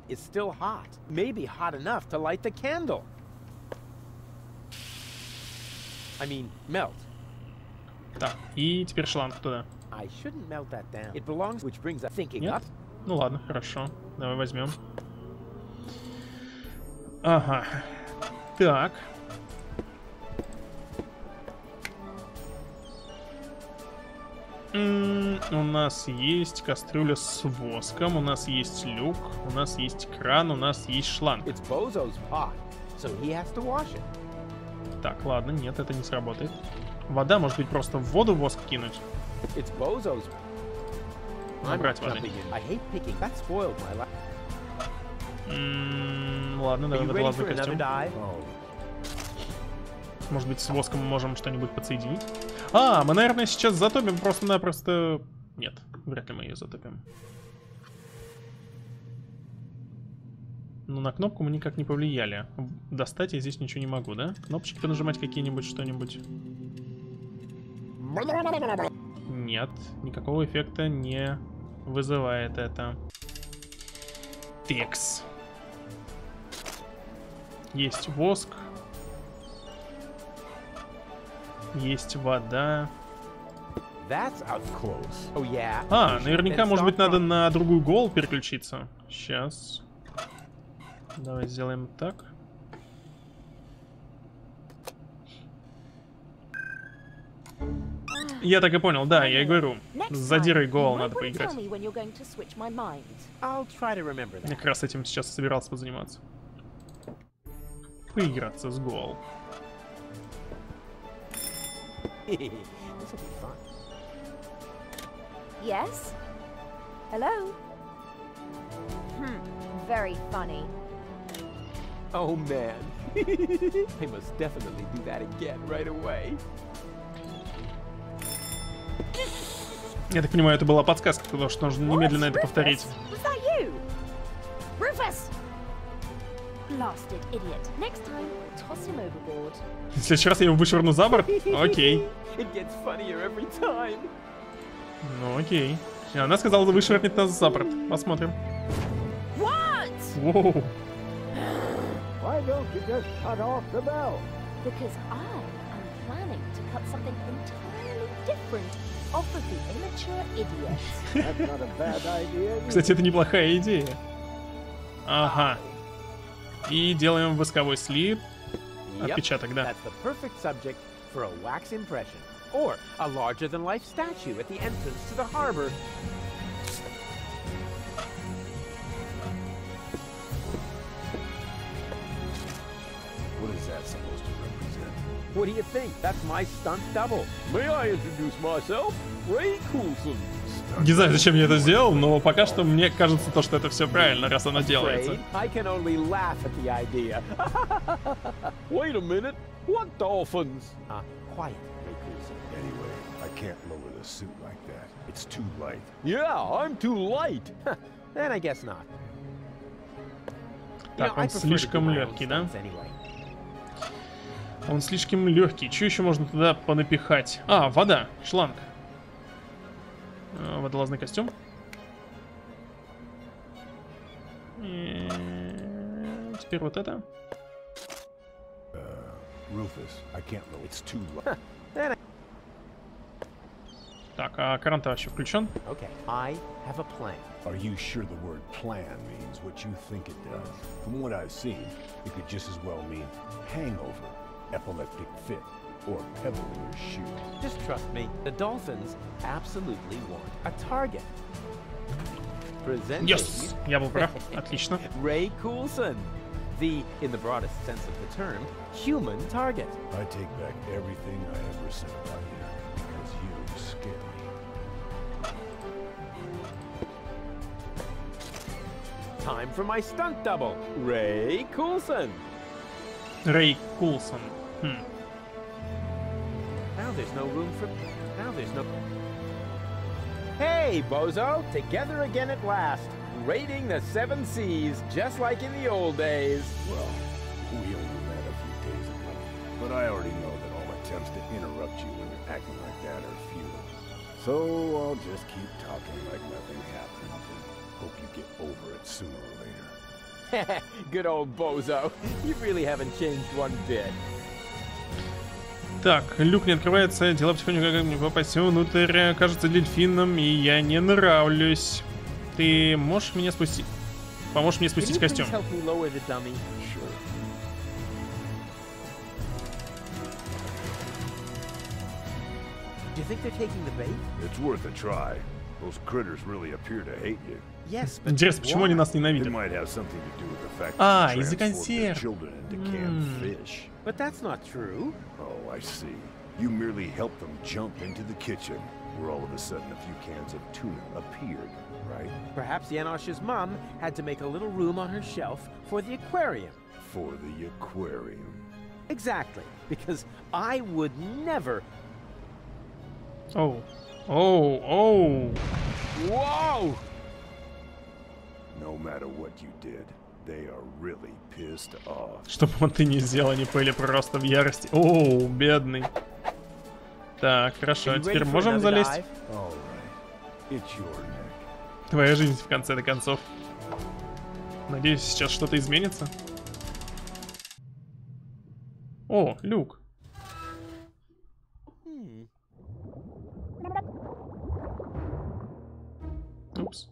I mean, melt. Так, и теперь шланг туда. I shouldn't melt that down. It belongs, which brings up thinking Нет? up. Ну ладно, хорошо. Давай возьмем. Ага. Так. У нас есть кастрюля с воском, у нас есть люк, у нас есть кран, у нас есть шланг. It's Bozo's pot, so he has to wash it. Так, ладно, нет, это не сработает. Вода, может быть, просто в воду воск кинуть? It's Bozo's. Набрать воды. I hate picking. That spoiled my life. Ладно, давай водолазный костюм. Может быть, с воском мы можем что-нибудь подсоединить? А, мы, наверное, сейчас затопим просто-напросто... Нет, вряд ли мы ее затопим. Ну, на кнопку мы никак не повлияли. Достать я здесь ничего не могу, да? Кнопочки понажимать какие-нибудь, что-нибудь? Нет, никакого эффекта не вызывает это. Текс. Есть воск. Есть вода. А, наверняка, может быть, надо на другую голову переключиться. Сейчас. Давай сделаем так. Я так и понял, да, я и говорю. С задирой голову надо поиграть. Я как раз этим сейчас собирался позаниматься. Поиграться с гол. Yes? Hello? Very funny. Oh man. I must definitely do that again right away. Я так понимаю, это была подсказка, потому что нужно немедленно это повторить. Was that you? Rufus! Blasted idiot. Next time, toss him overboard. В следующий раз я его вышвырну за борт? Окей. It gets funnier every time. Ну окей. Она сказала вышвырнуть нас за борт. Посмотрим. What? Воу. Why don't you just cut off the bell? Because I am planning to cut something entirely different off of the immature idiot. That's not a bad idea. Кстати, это неплохая идея. Ага. И делаем восковой слип. Отпечаток, да. That's the perfect subject for a wax impression. Or a larger-than-life statue at the entrance to the harbor. What is that supposed to represent? What do you think? That's my stunt double. May I introduce myself? Ray Coulson. Не знаю, зачем я это сделал, но пока что мне кажется, то, что это все правильно, раз оно делается. I can only laugh at the idea. Wait a minute. What dolphins? Quiet, Ray Coulson. Anyway, I can't lower the suit like that. It's too light. Yeah, I'm too light. Then I guess not. Так, он слишком легкий, да? Он слишком легкий. Что еще можно туда понапихать? А, вода, шланг. Водолазный костюм. И... Теперь вот это. Rufus, I can't lower. It's too light. Так, а кран-то вообще включен? Okay, I have a plan. Are you sure the word plan means what you think it does? From what I've seen, it could just as well mean hangover, epileptic fit, or pebble in your shoe. Just trust me, the dolphins absolutely want a target. Yes! Я был прав. Отлично. Ray Coulson, the, in the broadest sense of the term, human target. I take back everything I ever said about you, because you scare me. Time for my stunt double, Ray Coulson. Ray Coulson. Now there's no room for... Now there's no... Hey, Bozo! Together again at last. Raiding the 7 seas, just like in the old days. Well, we only met a few days ago. But I already know that all attempts to interrupt you when you're acting like that are futile. So I'll just keep talking like nothing happened and hope you get over it sooner or later. Good old Bozo. You really haven't changed one bit. Так, люк не открывается, дела потихоньку, как мне попасть внутрь, кажется дельфином, и я не нравлюсь. Ты можешь меня спустить? Поможешь мне спустить костюм? Интересно, почему они нас ненавидят? А, из-за консерв. But that's not true. Oh, I see. You merely helped them jump into the kitchen, where all of a sudden a few cans of tuna appeared, right? Perhaps Janosch's mom had to make a little room on her shelf for the aquarium. For the aquarium. Exactly, because I would never... Oh. Oh, oh. Whoa! No matter what you did, they are really pissed off. Что бы ты ни сделал, они были просто в ярости. Оу, бедный. Так, хорошо, теперь можем залезть? Твоя жизнь в конце концов. Надеюсь, сейчас что-то изменится. О, люк. Упс.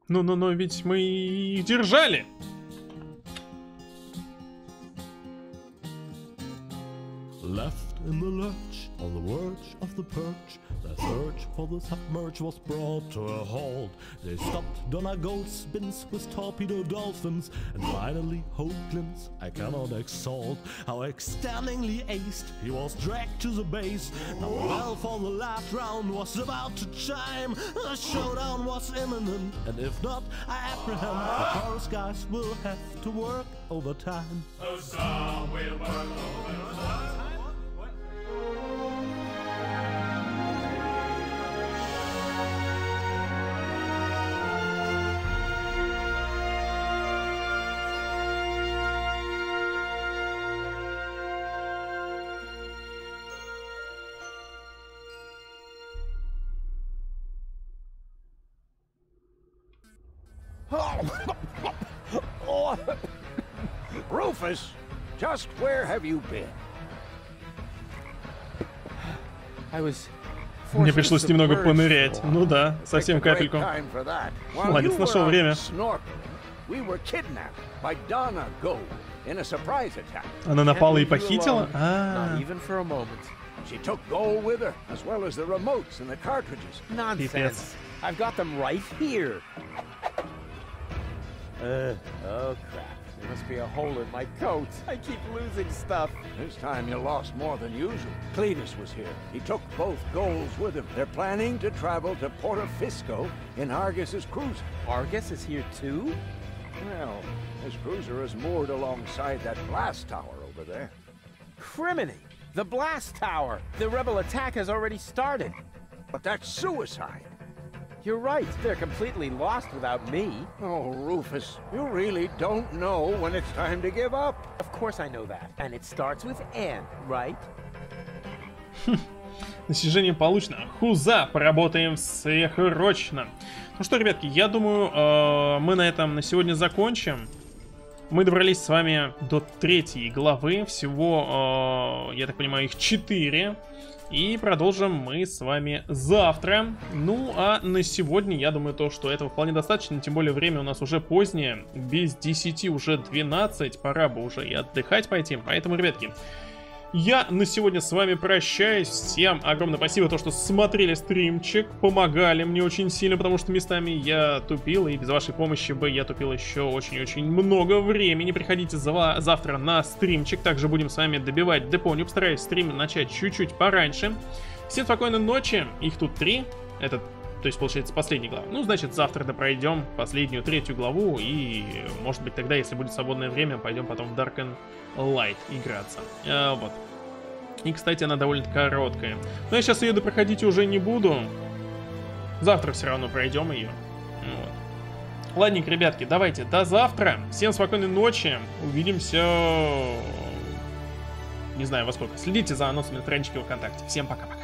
Ну, ведь мы их держали. Left in the lurch, on the verge of the perch, the search for the submerge was brought to a halt. They stopped Donegal's bins with torpedo dolphins, and finally Hoagland's I cannot exalt. How extendingly aced, he was dragged to the base. Now the bell for the last round was about to chime. A showdown was imminent, and if not, I apprehend the chorus guys will have to work overtime. Some will work overtime. Rufus, just where have you been? Мне пришлось немного понырять. Ну да, совсем капельку. Молодец, нашел время. Она напала и похитила? She took gold with her, as well as the remotes and the cartridges. Nonsense. I've got them right here. Oh crap. There must be a hole in my coat. I keep losing stuff. This time you lost more than usual. Cletus was here. He took both goals with him. They're planning to travel to Porto Fisco in Argus's cruiser. Argus is here too? Well, his cruiser is moored alongside that blast tower over there. Criminy! The blast tower! The rebel attack has already started. But that's suicide. You're right. They're completely lost without me. Oh, Rufus, you really don't know when it's time to give up. Of course I know that. And it starts with N, right? Достижение получено. Хуза, поработаем сверхурочно. Ну что, ребятки, я думаю, мы на этом на сегодня закончим. Мы добрались с вами до 3 главы. Всего, я так понимаю, их 4. И продолжим мы с вами завтра. Ну, а на сегодня, я думаю, что этого вполне достаточно. Тем более, время у нас уже позднее. Без 10 уже 12. Пора бы уже и отдыхать пойти. Поэтому, ребятки, я на сегодня с вами прощаюсь. Всем огромное спасибо, что смотрели стримчик. Помогали мне очень сильно, потому что местами я тупил. И без вашей помощи бы я тупил еще очень-очень много времени. Приходите завтра на стримчик. Также будем с вами добивать Депонию. Постараюсь стрим начать чуть-чуть пораньше. Всем спокойной ночи. Их тут 3. Это, то есть, получается, последняя глава. Ну, значит, завтра допройдем последнюю 3 главу. И, может быть, тогда, если будет свободное время, пойдем потом в Dark and Light играться. Вот. И, кстати, она довольно короткая. Но я сейчас ее допроходить уже не буду. Завтра все равно пройдем ее. Вот. Ладненько, ребятки, давайте до завтра. Всем спокойной ночи. Увидимся... Не знаю во сколько. Следите за анонсами на страничке ВКонтакте. Всем пока-пока.